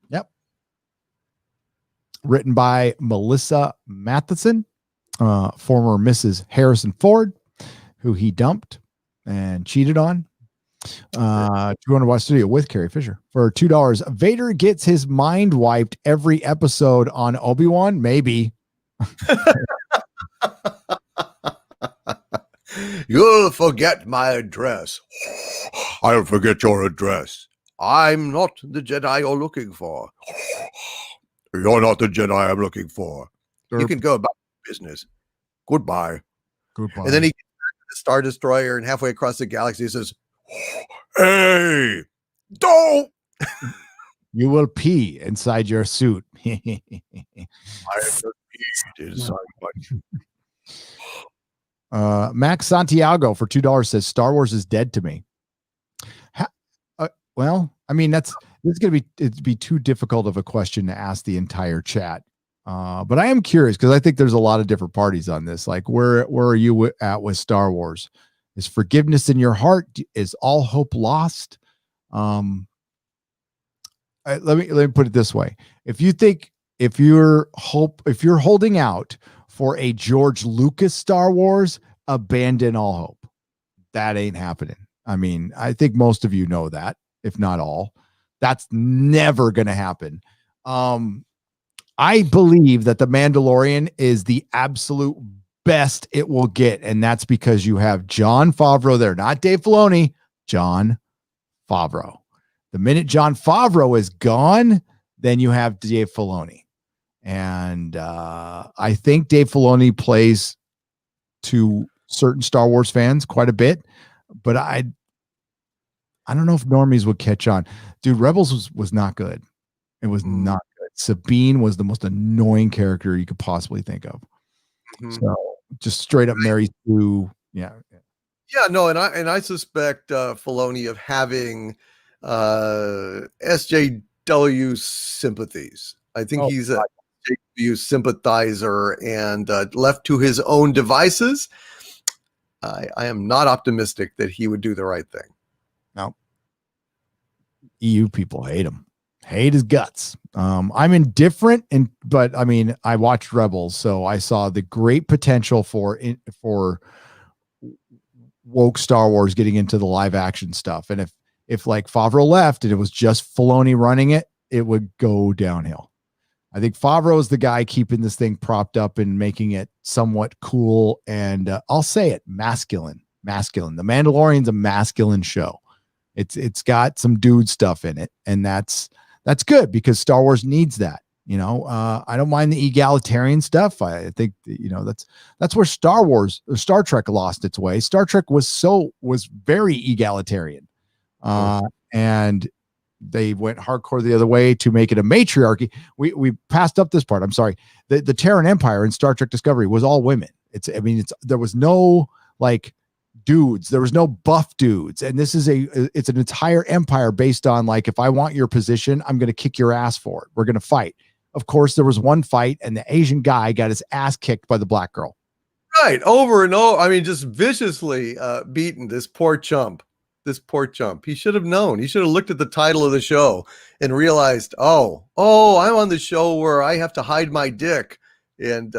Yep. Written by Melissa Matheson, former Mrs. Harrison Ford, who he dumped and cheated on. 200 Watch Studio with Carrie Fisher for $2. Vader gets his mind wiped every episode on Obi-Wan. Maybe. You'll forget my address. I'll forget your address. I'm not the Jedi you're looking for. You're not the Jedi I'm looking for. You can go about business. Goodbye. And then he gets back to the Star Destroyer, and halfway across the galaxy he says, "Hey, don't." You will pee inside your suit. I have peed inside my... Max Santiago for $2 says Star Wars is dead to me. Well, I mean, it'd be too difficult of a question to ask the entire chat. But I am curious because I think there's a lot of different parties on this. Like, where are you at with Star Wars? Is forgiveness in your heart? Is all hope lost? Let me put it this way. If you're holding out for a George Lucas Star Wars, abandon all hope. That ain't happening. I mean, I think most of you know that, if not all. That's never going to happen. I believe that The Mandalorian is the absolute best it will get, and that's because you have Jon Favreau there, not Dave Filoni, Jon Favreau. The minute Jon Favreau is gone, then you have Dave Filoni. And I think Dave Filoni plays to certain Star Wars fans quite a bit, but I don't know if normies would catch on. Dude, Rebels was not good. It was not good. Sabine was the most annoying character you could possibly think of. So just straight up Mary Sue. Yeah. Yeah, no, and I suspect Filoni of having SJW sympathies. I think he's a SJW sympathizer, and left to his own devices, I am not optimistic that he would do the right thing. No. EU people hate him. Hate his guts. I'm indifferent, but I mean, I watched Rebels, so I saw the great potential for woke Star Wars getting into the live action stuff. And if like Favreau left and it was just Filoni running it, it would go downhill. I think Favreau is the guy keeping this thing propped up and making it somewhat cool. And I'll say it, masculine. The Mandalorian's a masculine show. It's got some dude stuff in it, and that's good because Star Wars needs that. I don't mind the egalitarian stuff. I think that's where Star Trek lost its way. Star Trek was very egalitarian, and they went hardcore the other way to make it a matriarchy. We passed up this part. I'm sorry. The Terran Empire in Star Trek Discovery was all women. There was no like dudes. There was no buff dudes. And this is it's an entire empire based on like, if I want your position, I'm going to kick your ass for it. We're going to fight. Of course, there was one fight and the Asian guy got his ass kicked by the black girl. Right. Over and over. I mean, just viciously beaten this poor chump. He should have known. He should have looked at the title of the show and realized, oh, I'm on the show where I have to hide my dick and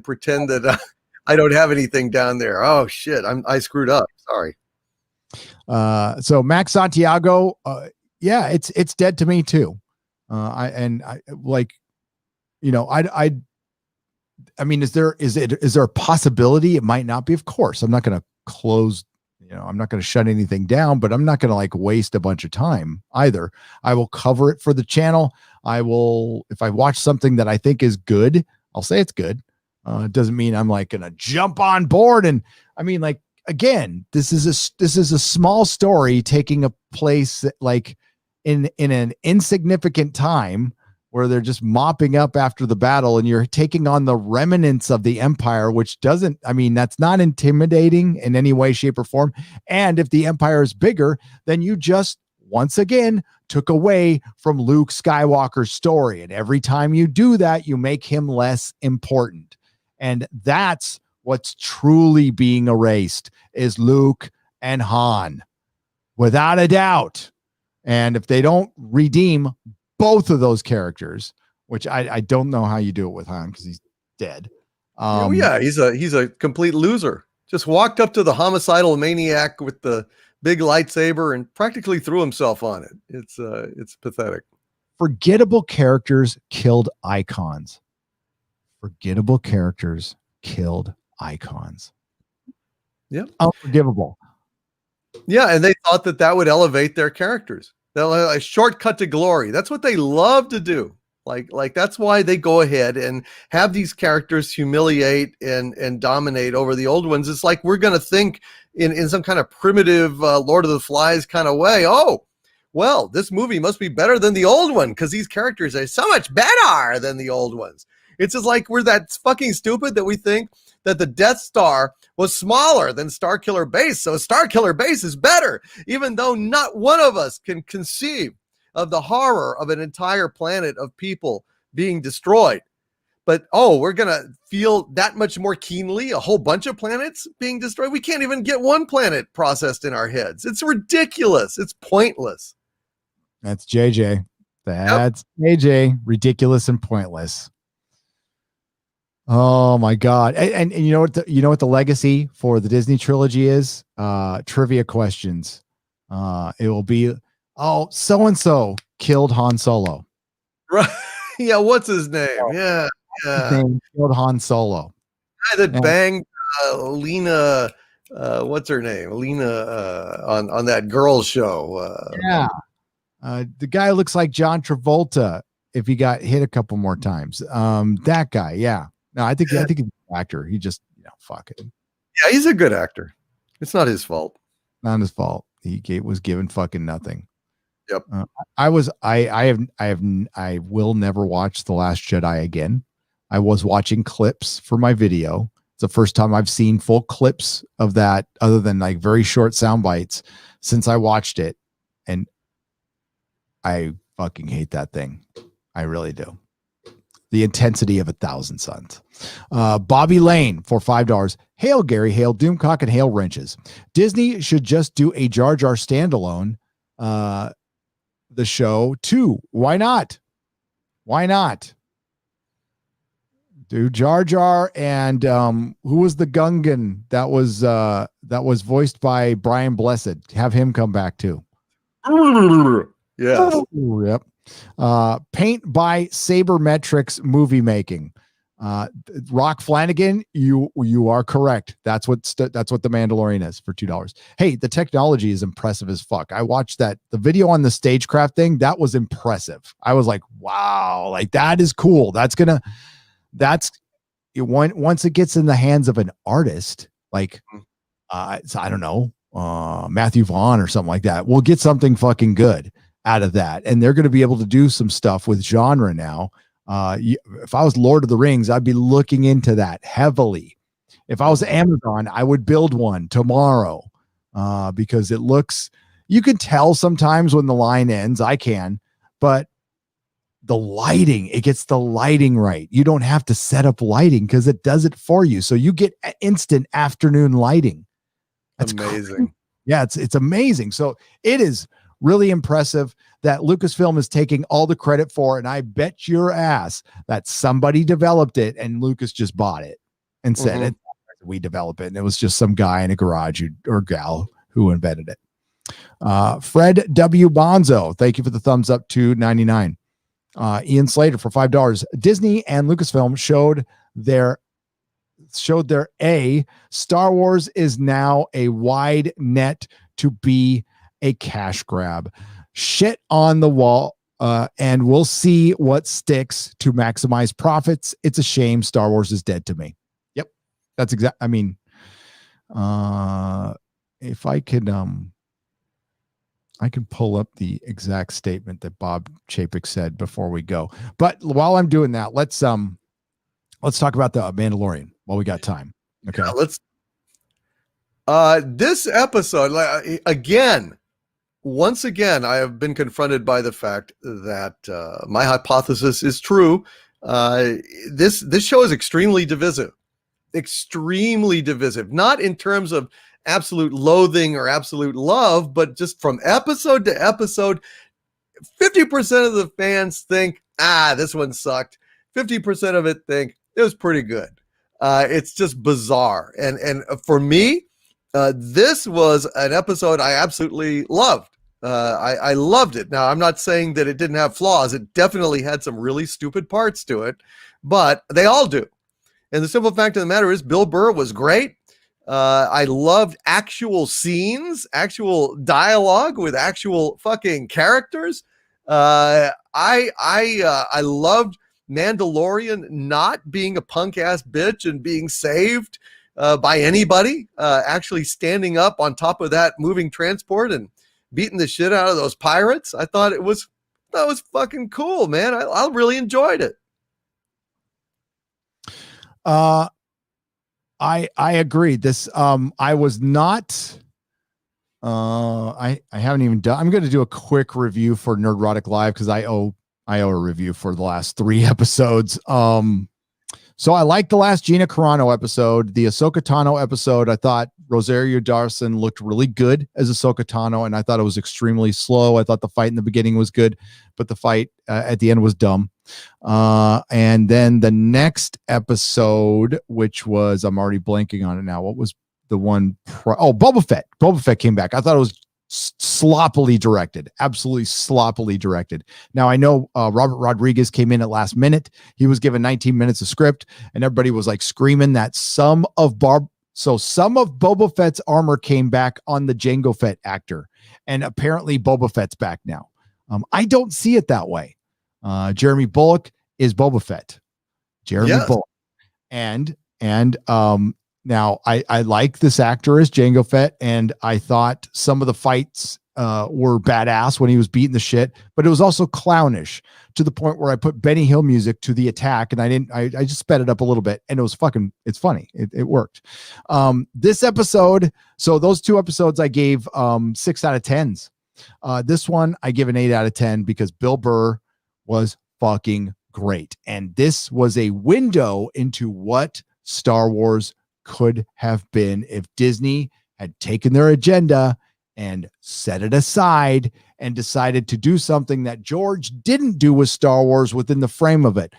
pretend that I don't have anything down there. Oh shit, I screwed up. Sorry. So Max Santiago, it's dead to me too. I mean, is there a possibility it might not be? Of course, I'm not going to close. I'm not going to shut anything down, but I'm not going to like waste a bunch of time either. I will cover it for the channel. If I watch something that I think is good, I'll say it's good. It doesn't mean I'm like going to jump on board. And I mean, like, again, this is a small story taking a place like in an insignificant time where they're just mopping up after the battle and you're taking on the remnants of the empire, which that's not intimidating in any way, shape, or form. And if the empire is bigger, then you just once again took away from Luke Skywalker's story. And every time you do that, you make him less important. And that's what's truly being erased is Luke and Han, without a doubt. And if they don't redeem both of those characters, which I don't know how you do it with Han because he's dead. He's a complete loser. Just walked up to the homicidal maniac with the big lightsaber and practically threw himself on it. It's pathetic. Forgettable characters killed icons. Yeah. Unforgivable. Yeah, and they thought that would elevate their characters. They'll a shortcut to glory. That's what they love to do. Like that's why they go ahead and have these characters humiliate and dominate over the old ones. It's like we're going to think in some kind of primitive Lord of the Flies kind of way. Oh, well, this movie must be better than the old one because these characters are so much better than the old ones. It's just like we're that fucking stupid that we think that the Death Star was smaller than Starkiller Base. So Starkiller Base is better, even though not one of us can conceive of the horror of an entire planet of people being destroyed. But, we're going to feel that much more keenly a whole bunch of planets being destroyed. We can't even get one planet processed in our heads. It's ridiculous. It's pointless. That's JJ. That's JJ. Ridiculous and pointless. Oh my God. And you know what the legacy for the Disney trilogy is? Trivia questions. It will be, so-and-so killed Han Solo. Right. Yeah. What's his name? Yeah. Killed Han Solo. Guy that banged Lena, what's her name? Lena on that girls show. The guy looks like John Travolta if he got hit a couple more times. That guy, yeah. No, I think he's an actor. He just, fuck it. Yeah, he's a good actor. It's not his fault. Not his fault. He was given fucking nothing. Yep. I will never watch The Last Jedi again. I was watching clips for my video. It's the first time I've seen full clips of that, other than like very short sound bites, since I watched it, and I fucking hate that thing. I really do. The intensity of 1,000 suns. Bobby Lane for $5. Hail Gary, hail Doomcock, and hail wrenches. Disney should just do a Jar Jar standalone, the show too. Why not? Do Jar Jar and who was the Gungan that was voiced by Brian Blessed? Have him come back too. Yes. Yep. Paint by Sabermetrics movie making. Rock Flanagan, you are correct. That's what the Mandalorian is for $2. Hey, the technology is impressive as fuck. I watched the video on the stagecraft thing. That was impressive. I was like, wow, like that is cool. Once it gets in the hands of an artist, like so I don't know, Matthew Vaughn or something like that, we'll get something fucking good out of that. And they're going to be able to do some stuff with genre now. If I was Lord of the Rings, I'd be looking into that heavily. If I was Amazon, I would build one tomorrow because it looks, you can tell sometimes when the line ends, I can, but the lighting, it gets the lighting right. You don't have to set up lighting because it does it for you. So you get instant afternoon lighting. That's amazing. Crazy. Yeah, it's amazing. So it is really impressive that Lucasfilm is taking all the credit for it. And I bet your ass that somebody developed it and Lucas just bought it and said, we develop it. And it was just some guy in a garage or gal who invented it. Fred W. Bonzo, thank you for the thumbs up to 99. Ian Slater for $5. Disney and Lucasfilm showed their Star Wars is now a wide net to be a cash grab. Shit on the wall, and we'll see what sticks to maximize profits. It's a shame Star Wars is dead to me. Yep, that's exact. I mean, if I could pull up the exact statement that Bob Chapek said before we go. But while I'm doing that, let's talk about the Mandalorian while we got time. Okay, yeah, let's. This episode, once again, I have been confronted by the fact that my hypothesis is true. This show is extremely divisive, not in terms of absolute loathing or absolute love, but just from episode to episode. 50% of the fans think, this one sucked. 50% of it think it was pretty good. It's just bizarre. And for me, this was an episode I absolutely loved. I loved it. Now, I'm not saying that it didn't have flaws. It definitely had some really stupid parts to it, but they all do. And the simple fact of the matter is Bill Burr was great. I loved actual scenes, actual dialogue with actual fucking characters. I loved Mandalorian not being a punk ass bitch and being saved by anybody, actually standing up on top of that moving transport and beating the shit out of those pirates. I thought that was fucking cool, man. I really enjoyed it. I agree. This I was not I haven't even done. I'm going to do a quick review for Nerdrotic Live because I owe a review for the last 3 episodes. So I liked the last Gina Carano episode, the Ahsoka Tano episode. I thought Rosario Dawson looked really good as Ahsoka Tano, and I thought it was extremely slow. I thought the fight in the beginning was good, but the fight at the end was dumb. And then the next episode, which was, I'm already blanking on it now. What was the one? Boba Fett. Boba Fett came back. I thought it was sloppily directed, absolutely sloppily directed. Now I know Robert Rodriguez came in at last minute. He was given 19 minutes of script, and everybody was like screaming that some of Boba Fett's armor came back on the Jango Fett actor, and apparently Boba Fett's back now. I don't see it that way. Jeremy Bulloch is Boba Fett. Bulloch, and now I like this actor as Jango Fett, and I thought some of the fights were badass when he was beating the shit, but it was also clownish to the point where I put Benny Hill music to the attack, and I just sped it up a little bit, and it's funny. It worked. This episode, so those 2 episodes I gave 6 out of 10s. This one I give an 8 out of 10 because Bill Burr was fucking great, and this was a window into what Star Wars could have been if Disney had taken their agenda and set it aside and decided to do something that George didn't do with Star Wars within the frame of it.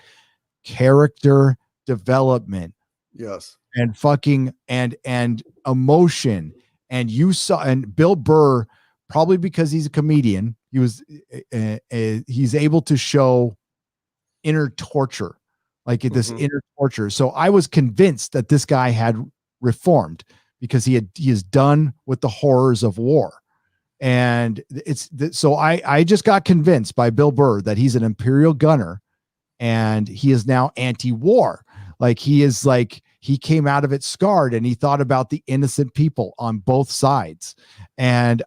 Character development. Yes. And fucking and emotion. And you saw, and Bill Burr probably because he's a comedian. He's able to show inner torture, like this inner torture. So I was convinced that this guy had reformed because he is done with the horrors of war. And so I just got convinced by Bill Burr that he's an Imperial gunner and he is now anti-war. Like he came out of it scarred, and he thought about the innocent people on both sides. And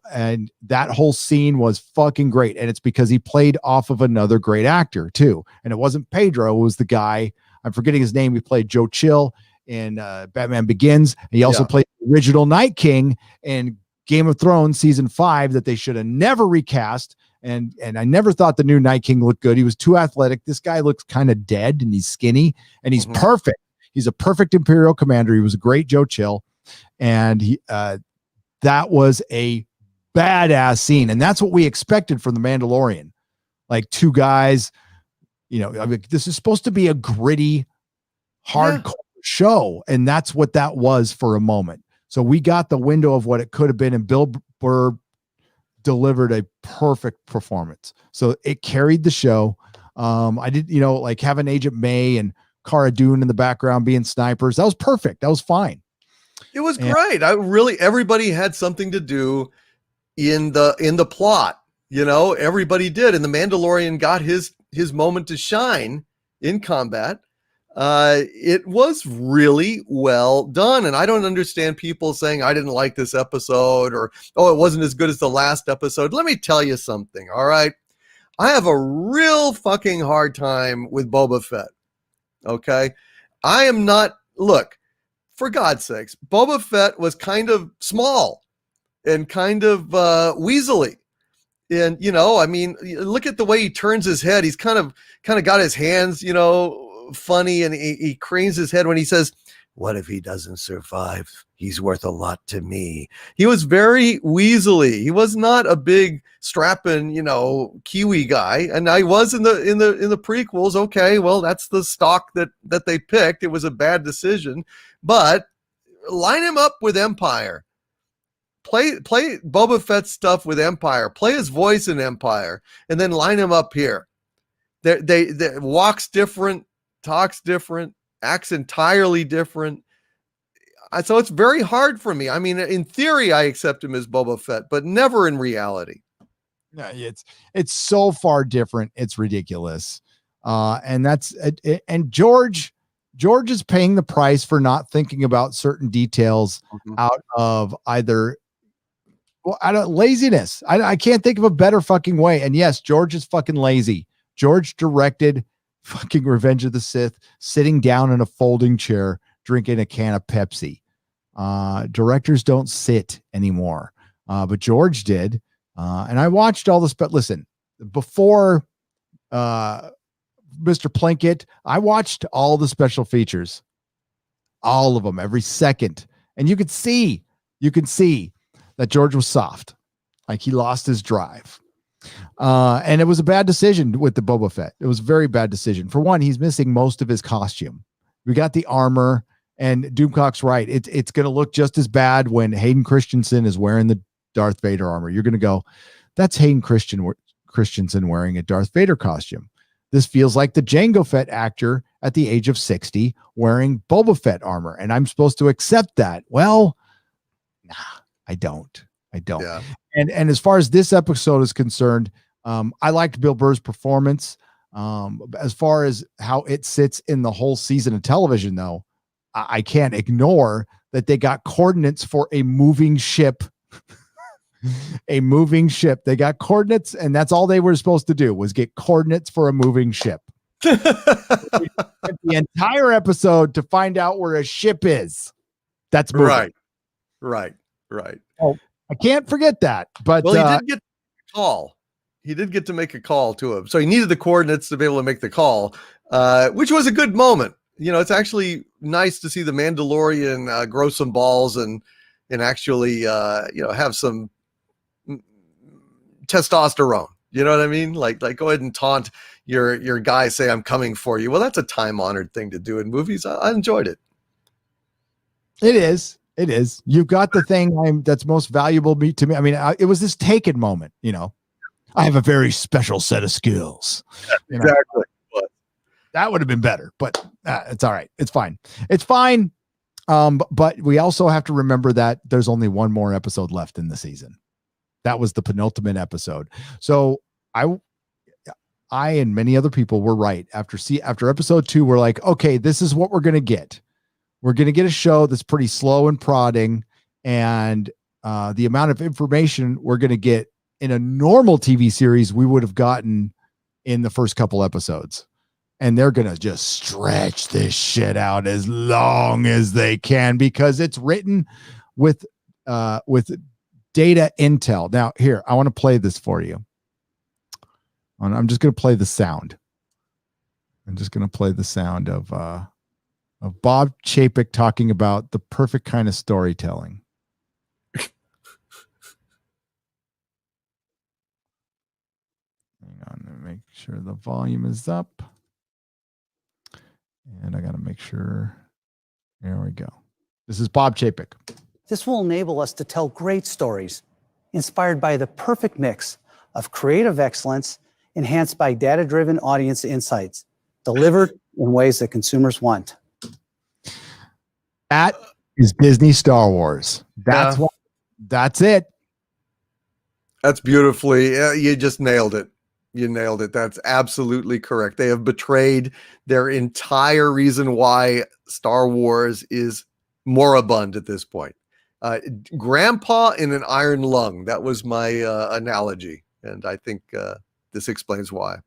that whole scene was fucking great. And it's because he played off of another great actor too. And it wasn't Pedro, it was the guy, I'm forgetting his name. He played Joe Chill in Batman Begins. And he also played the original Night King in Game of Thrones season 5 that they should have never recast. And I never thought the new Night King looked good. He was too athletic. This guy looks kind of dead, and he's skinny, and he's perfect. He's a perfect Imperial commander. He was a great Joe Chill. And that was a badass scene. And that's what we expected from the Mandalorian. Like two guys, I mean, this is supposed to be a gritty, hardcore show. And that's what that was for a moment. So we got the window of what it could have been, and Bill Burr delivered a perfect performance. So it carried the show. I did, like having Agent May and Cara Dune in the background being snipers. That was perfect. That was fine. It was great. Everybody had something to do in the plot. Everybody did. And the Mandalorian got his moment to shine in combat. It was really well done. And I don't understand people saying, I didn't like this episode, or, it wasn't as good as the last episode. Let me tell you something. All right. I have a real fucking hard time with Boba Fett. Okay. I am not, look, for God's sakes, Boba Fett was kind of small and kind of weaselly. And, I mean, look at the way he turns his head. He's kind of got his hands, funny, and he cranes his head when he says, what if he doesn't survive? He's worth a lot to me. He was very weaselly. He was not a big strapping, Kiwi guy. And I was in the prequels. Okay, well, that's the stock that they picked. It was a bad decision, but line him up with Empire. Play Boba Fett stuff with Empire. Play his voice in Empire, and then line him up here. They walks different, talks different, acts entirely different. So it's very hard for me. I mean, in theory, I accept him as Boba Fett, but never in reality. No, it's so far different. It's ridiculous. And George is paying the price for not thinking about certain details out of either laziness. I can't think of a better fucking way. And yes, George is fucking lazy. George directed fucking Revenge of the Sith sitting down in a folding chair drinking a can of Pepsi. Directors don't sit anymore, but George did. And I watched all this, but listen, before Mr. Plinkett, I watched all the special features, all of them, every second. And you can see that George was soft. Like he lost his drive. And it was a bad decision with the Boba Fett. It was a very bad decision. For one, he's missing most of his costume. We got the armor, and Doomcock's right. It's going to look just as bad when Hayden Christensen is wearing the Darth Vader armor. You're going to go, that's Hayden Christensen wearing a Darth Vader costume. This feels like the Jango Fett actor at the age of 60 wearing Boba Fett armor. And I'm supposed to accept that. Well, nah, I don't. Yeah. And as far as this episode is concerned, I liked Bill Burr's performance. As far as how it sits in the whole season of television, though, I can't ignore that they got coordinates for a moving ship. A moving ship. They got coordinates, and that's all they were supposed to do was get coordinates for a moving ship. The entire episode to find out where a ship is. That's moving. Right. Oh, I can't forget that. But well, he did get a call. He did get to make a call to him, so he needed the coordinates to be able to make the call, which was a good moment. It's actually nice to see the Mandalorian grow some balls and actually have some testosterone. You know what I mean? Like go ahead and taunt your guy, say I'm coming for you. Well, that's a time-honored thing to do in movies. I enjoyed it. It is. It is. You've got the thing that's most valuable to me. I mean, it was this Taken moment, I have a very special set of skills. Exactly. That would have been better, but it's all right. It's fine. It's fine. But we also have to remember that there's only one more episode left in the season. That was the penultimate episode. So I and many other people were right. After episode 2, we're like, okay, this is what we're going to get. We're going to get a show that's pretty slow and prodding, and the amount of information we're going to get in a normal TV series we would have gotten in the first couple episodes. And they're going to just stretch this shit out as long as they can because it's written with data intel. Now, here, I want to play this for you. I'm just going to play the sound. I'm just going to play the sound of Bob Chapek talking about the perfect kind of storytelling. Hang on, let me make sure the volume is up. And I got to make sure. There we go. This is Bob Chapek. This will enable us to tell great stories inspired by the perfect mix of creative excellence enhanced by data-driven audience insights delivered in ways that consumers want. That is Disney Star Wars. That's what. That's it. That's beautifully. You just nailed it. You nailed it. That's absolutely correct. They have betrayed their entire reason why Star Wars is moribund at this point. Grandpa in an iron lung. That was my analogy. And I think this explains why.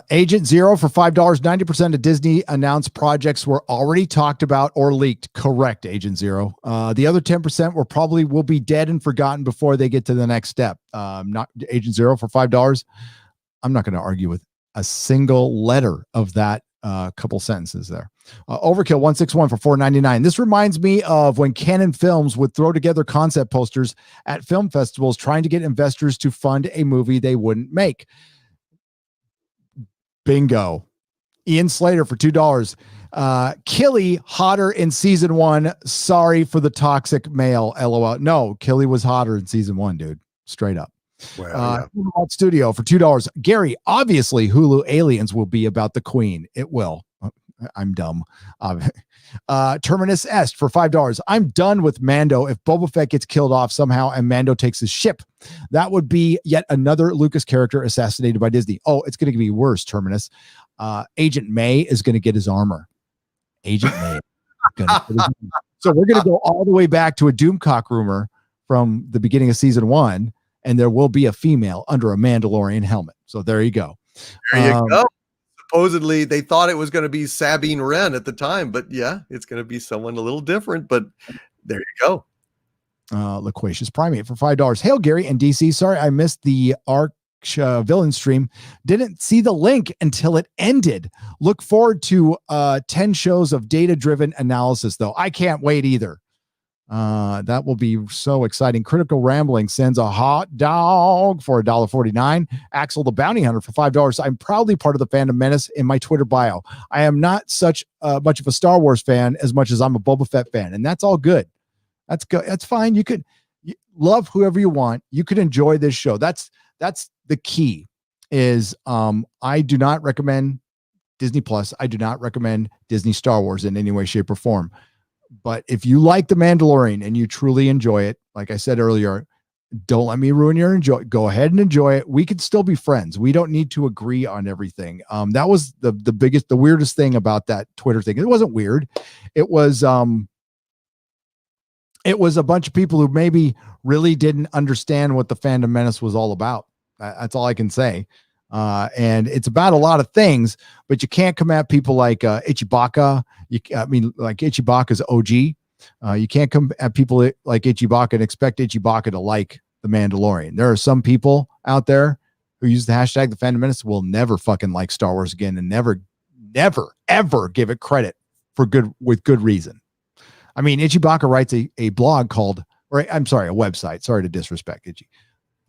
Agent Zero for $5. 90% of Disney announced projects were already talked about or leaked. Correct, Agent Zero. The other 10% will be dead and forgotten before they get to the next step. Not Agent Zero for $5. I'm not going to argue with a single letter of that couple sentences there. Overkill 161 for $4.99. This reminds me of when Canon Films would throw together concept posters at film festivals trying to get investors to fund a movie they wouldn't make. Bingo. Ian Slater for $2. Killy hotter in season 1. Sorry for the toxic male. LOL. No, Killy was hotter in season 1, dude. Straight up. Well, Studio for $2. Gary, obviously Hulu Aliens will be about the Queen. It will. I'm dumb. Terminus Est for $5. I'm done with Mando. If Boba Fett gets killed off somehow and Mando takes his ship, that would be yet another Lucas character assassinated by Disney. Oh, it's going to be worse, Terminus. Agent May is going to get his armor. Agent May. So we're going to go all the way back to a Doomcock rumor from the beginning of season 1, and there will be a female under a Mandalorian helmet. So there you go. There you go. Supposedly they thought it was going to be Sabine Wren at the time, but yeah, it's going to be someone a little different, but there you go. Loquacious Primate for $5. Hail Gary and DC. Sorry, I missed the Arch villain stream. Didn't see the link until it ended. Look forward to 10 shows of data-driven analysis though. I can't wait either. That will be so exciting. Critical Rambling sends a hot dog for $1.49. Axel the Bounty Hunter for $5. I'm proudly part of the Fandom Menace in my Twitter bio. I am not such much of a Star Wars fan as much as I'm a Boba Fett fan, and that's all good. That's good. That's fine. You could love whoever you want. You could enjoy this show. That's the key. Is I do not recommend Disney Plus. I do not recommend Disney Star Wars in any way, shape, or form. But if you like The Mandalorian and you truly enjoy it, like I said earlier, don't let me ruin your enjoy. Go ahead and enjoy it. We could still be friends. We don't need to agree on everything. That was the weirdest thing about that Twitter thing. It wasn't weird. It was a bunch of people who maybe really didn't understand what the Fandom Menace was all about. That's all I can say. And it's about a lot of things, but you can't come at people like Ichibaka. Like Ichibaka's OG. You can't come at people like Ichibaka and expect Ichibaka to like The Mandalorian. There are some people out there who use the hashtag The Fandom Menace will never fucking like Star Wars again and never, ever give it credit with good reason. I mean, Ichibaka writes a blog called, or I'm sorry, a website. Sorry to disrespect Ichi.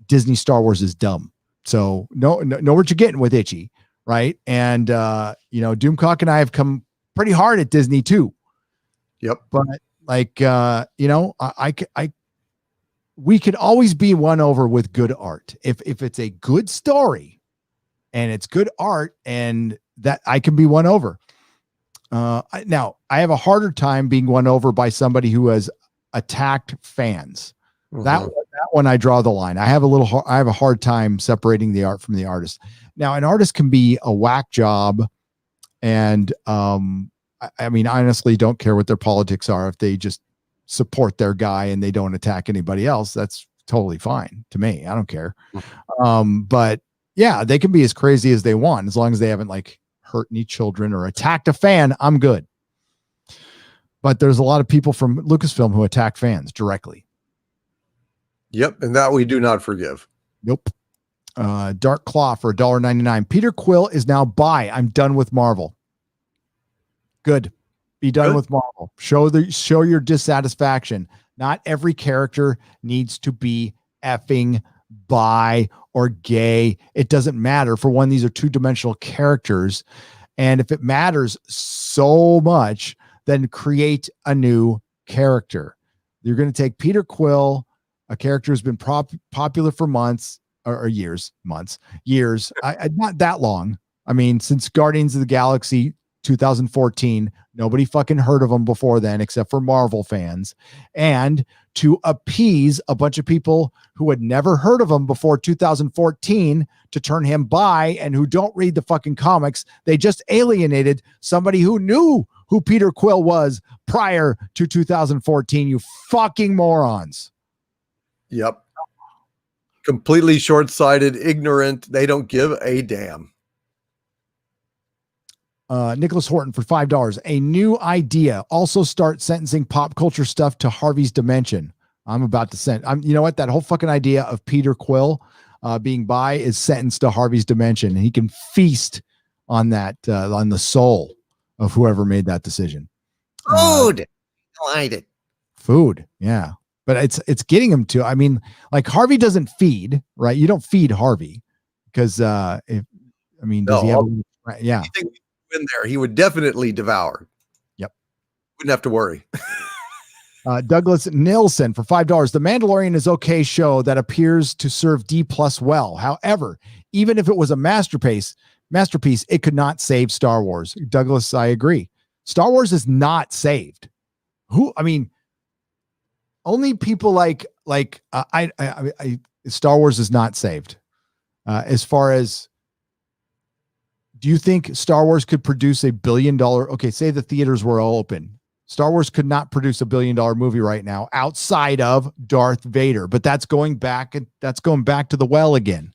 Disney Star Wars is dumb. So know what you're getting with Itchy, right? And Doomcock and I have come pretty hard at Disney too. Yep. But like, we could always be won over with good art. If it's a good story and it's good art, and that I can be won over. Now I have a harder time being won over by somebody who has attacked fans. That one I draw the line. I have a hard time separating the art from the artist. Now, an artist can be a whack job, and I mean, honestly, don't care what their politics are. If they just support their guy and they don't attack anybody else, that's totally fine to me. I don't care. But yeah, they can be as crazy as they want as long as they haven't like hurt any children or attacked a fan. I'm good. But there's a lot of people from Lucasfilm who attack fans directly. Yep, and that we do not forgive. Nope. Dark Claw for $1.99. Peter Quill is now bi. I'm done with Marvel. Good. Be done with Marvel. Show your dissatisfaction. Not every character needs to be effing bi or gay. It doesn't matter. For one, these are two-dimensional characters. And if it matters so much, then create a new character. You're going to take Peter Quill, a character who's been popular for months or years, not that long. I mean, since Guardians of the Galaxy 2014, nobody fucking heard of him before then, except for Marvel fans. And to appease a bunch of people who had never heard of him before 2014 to turn him bi and who don't read the fucking comics, they just alienated somebody who knew who Peter Quill was prior to 2014. You fucking morons. Yep. Completely short-sighted, ignorant. They don't give a damn. Nicholas Horton for $5. A new idea. Also start sentencing pop culture stuff to Harvey's Dimension. I'm about to send. You know what? That whole fucking idea of Peter Quill being bi is sentenced to Harvey's Dimension. He can feast on that, on the soul of whoever made that decision. Food. I like it. Food. Yeah. But it's getting him to, I mean, like Harvey doesn't feed, right? You don't feed Harvey because does he have, yeah. In there, he would definitely devour. Yep. Wouldn't have to worry. Douglas Nilsson for $5. The Mandalorian is okay show that appears to serve D+ well. However, even if it was a masterpiece, it could not save Star Wars. Douglas, I agree. Star Wars is not saved. Only people like Star Wars is not saved. As far as, do you think Star Wars could produce $1 billion? Okay, say the theaters were all open. Star Wars could not produce $1 billion movie right now outside of Darth Vader, but that's going back to the well again.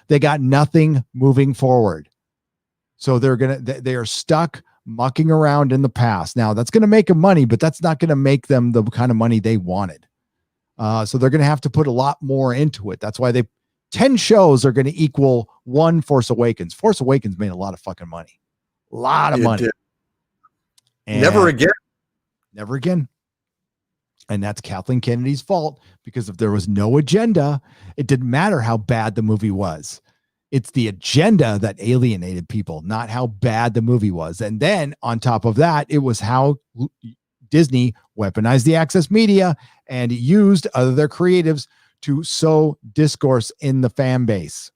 They got nothing moving forward. So they are stuck mucking around in the past. Now that's going to make them money, but that's not going to make them the kind of money they wanted. So they're going to have to put a lot more into it. That's why 10 shows are going to equal one Force Awakens. Force Awakens made a lot of fucking money. A lot of money. Never again. And that's Kathleen Kennedy's fault, because if there was no agenda, it didn't matter how bad the movie was. It's the agenda that alienated people, not how bad the movie was. And then on top of that, it was how Disney weaponized the access media and used other creatives to sow discourse in the fan base.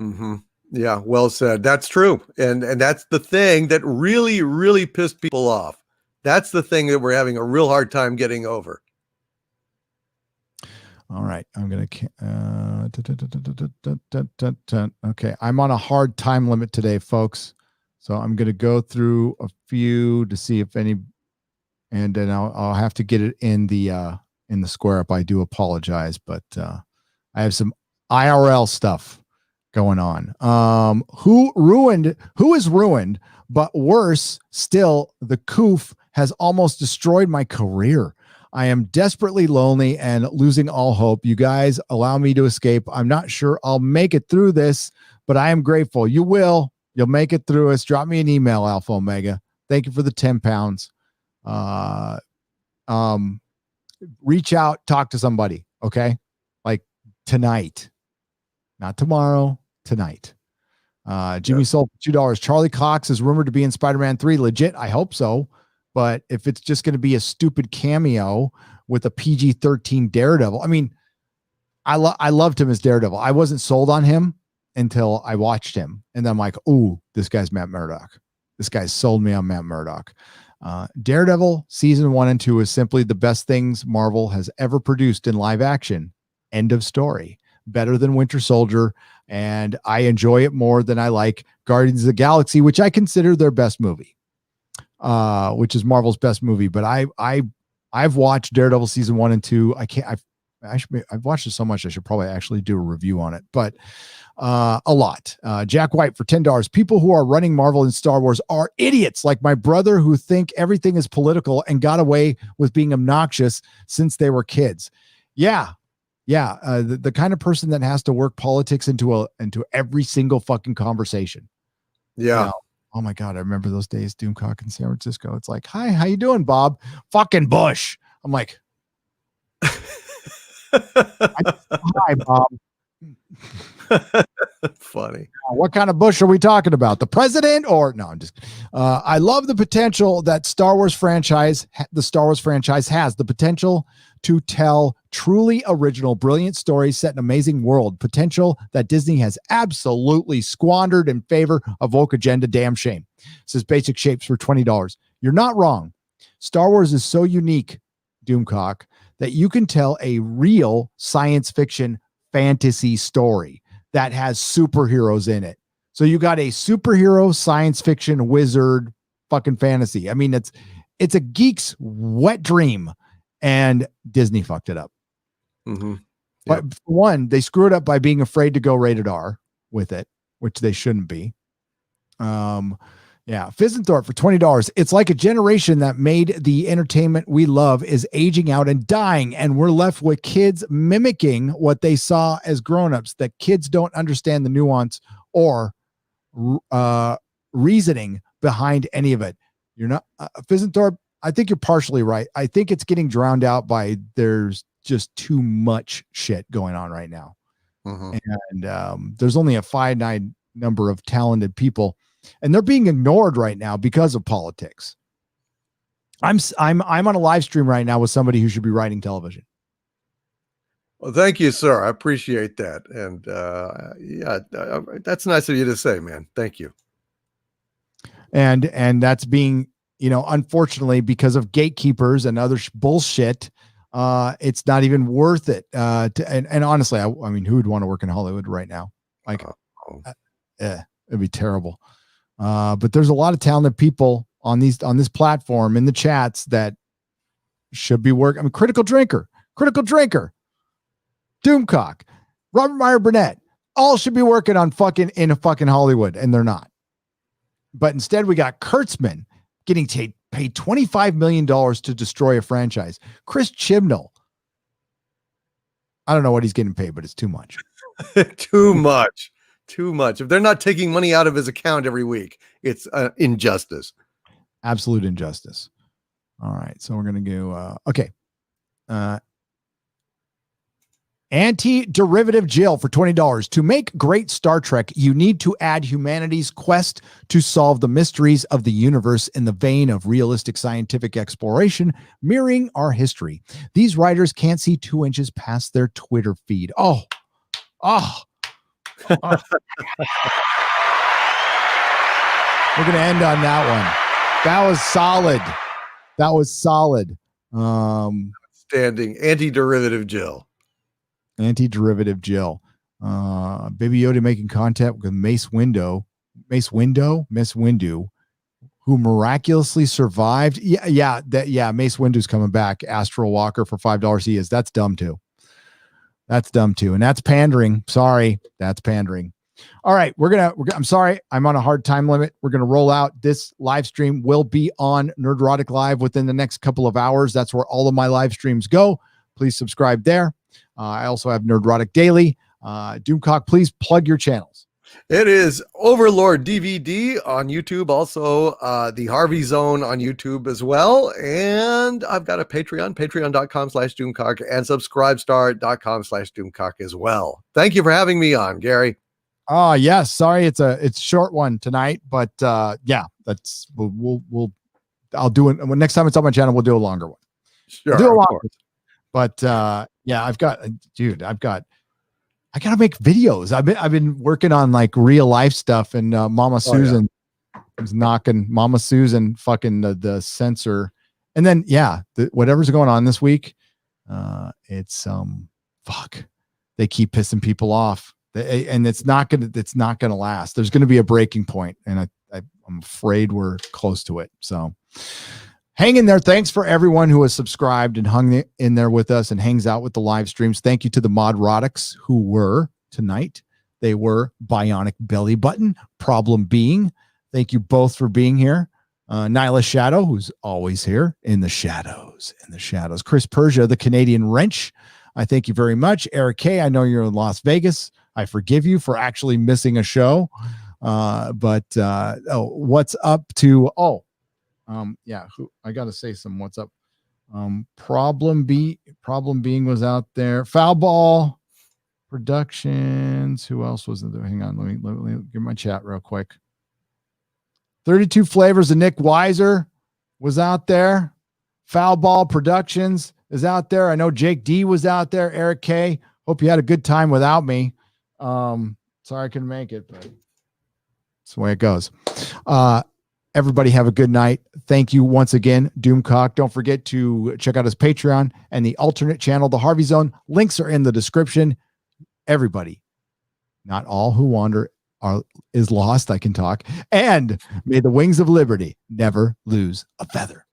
Mm-hmm. Yeah, well said. That's true. And that's the thing that really, really pissed people off. That's the thing that we're having a real hard time getting over. All right. I'm going to, okay. I'm on a hard time limit today, folks. So I'm going to go through a few to see if any, and then I'll have to get it in the square up. I do apologize, but I have some IRL stuff going on. Who is ruined, but worse still, the coof has almost destroyed my career. I am desperately lonely and losing all hope. You guys allow me to escape. I'm not sure I'll make it through this, but I am grateful. You will. You'll make it through us. Drop me an email, Alpha Omega. Thank you for the 10 pounds. Reach out, talk to somebody. Okay. Like tonight, not tomorrow, tonight. Jimmy Soul, $2. Charlie Cox is rumored to be in Spider-Man 3. Legit. I hope so. But if it's just going to be a stupid cameo with a PG-13 Daredevil, I mean, I loved him as Daredevil. I wasn't sold on him until I watched him. And then I'm like, ooh, this guy's Matt Murdock. This guy sold me on Matt Murdock. Daredevil season 1 and 2 is simply the best things Marvel has ever produced in live action. End of story. Better than Winter Soldier. And I enjoy it more than I like Guardians of the Galaxy, which I consider their best movie, which is Marvel's best movie. But I've watched Daredevil season 1 and 2. I've watched it so much I should probably actually do a review on it, but a lot. Jack White for $10. People who are running Marvel and Star Wars are idiots like my brother who think everything is political and got away with being obnoxious since they were kids. Yeah. The kind of person that has to work politics into every single fucking conversation. Yeah. You know, oh my God. I remember those days, Doomcock in San Francisco. It's like, hi, how you doing, Bob? Fucking Bush. I'm like, hi, Bob. Funny. What kind of Bush are we talking about? The president or no? I'm just. I love the potential that the Star Wars franchise has the potential to tell truly original, brilliant stories set in an amazing world. Potential that Disney has absolutely squandered in favor of woke agenda. Damn shame. Says Basic Shapes for $20. You're not wrong. Star Wars is so unique, Doomcock, that you can tell a real science fiction fantasy story that has superheroes in it. So you got a superhero science fiction wizard fucking fantasy. I mean, it's a geek's wet dream, and Disney fucked it up. Mm-hmm. Yep. But for one, they screwed up by being afraid to go rated R with it, which they shouldn't be. Yeah, Fizenthorpe for $20. It's like a generation that made the entertainment we love is aging out and dying, and we're left with kids mimicking what they saw as grown-ups. That kids don't understand the nuance or reasoning behind any of it. You're not Fizenthorpe. I think you're partially right. I think it's getting drowned out by there's just too much shit going on right now, and there's only a finite number of talented people. And they're being ignored right now because of politics. I'm on a live stream right now with somebody who should be writing television. Well, thank you, sir. I appreciate that. And that's nice of you to say, man. Thank you. And that's being, unfortunately, because of gatekeepers and other bullshit, it's not even worth it. And honestly, I mean, who would want to work in Hollywood right now? Like, it'd be terrible. But there's a lot of talented people on this platform in the chats that should be working. I mean, Critical Drinker, Doomcock, Robert Meyer Burnett, all should be working on in fucking Hollywood, and they're not. But instead, we got Kurtzman getting paid $25 million to destroy a franchise. Chris Chibnall, I don't know what he's getting paid, but it's too much. Too much. If they're not taking money out of his account every week, it's injustice. Absolute injustice. All right. So we're going to go. Okay. Anti-derivative Jill for $20. To make great Star Trek, you need to add humanity's quest to solve the mysteries of the universe in the vein of realistic scientific exploration, mirroring our history. These writers can't see 2 inches past their Twitter feed. Oh. We're going to end on that one. That was solid. Standing anti-derivative Jill. Baby Yoda making contact with Mace Windu, who miraculously survived. Yeah. Mace Windu's coming back. Astral Walker for $5. He is. That's dumb too. And that's pandering. Sorry. That's pandering. All right. I'm sorry. I'm on a hard time limit. We're going to roll out. This live stream will be on Nerdrotic Live within the next couple of hours. That's where all of my live streams go. Please subscribe there. I also have Nerdrotic Daily. Doomcock, please plug your channels. It is Overlord DVD on YouTube, also the Harvey Zone on YouTube as well. And I've got a Patreon, patreon.com/Doomcock, and subscribestar.com/Doomcock as well. Thank you for having me on, Gary. Oh, yes. Sorry, it's a short one tonight, but we'll I'll do it when next time it's on my channel. We'll do a longer one. Sure, We'll do a of longer course. But yeah, I gotta make videos. I've been working on like real life stuff, and Mama Susan was knocking Mama Susan fucking the censor, and then whatever's going on this week, it's fuck. They keep pissing people off, and it's not gonna last. There's gonna be a breaking point, and I'm afraid we're close to it. So hang in there. Thanks for everyone who has subscribed and hung in there with us and hangs out with the live streams. Thank you to the Modrotics who were tonight. They were Bionic Belly Button, Problem Being. Thank you both for being here. Nyla Shadow, who's always here in the shadows. Chris Persia, the Canadian Wrench. I thank you very much. Eric K, I know you're in Las Vegas. I forgive you for actually missing a show. What's up to, I got to say some what's up. Problem Being was out there. Foul Ball Productions. Who else was there? Hang on. Let me get my chat real quick. 32 Flavors of Nick Weiser was out there. Foul Ball Productions is out there. I know Jake D was out there. Eric K. Hope you had a good time without me. Sorry I couldn't make it, but that's the way it goes. Everybody have a good night. Thank you once again, Doomcock. Don't forget to check out his Patreon and the alternate channel, The Harvey Zone. Links are in the description. Everybody, not all who wander is lost. I can talk. And may the wings of liberty never lose a feather.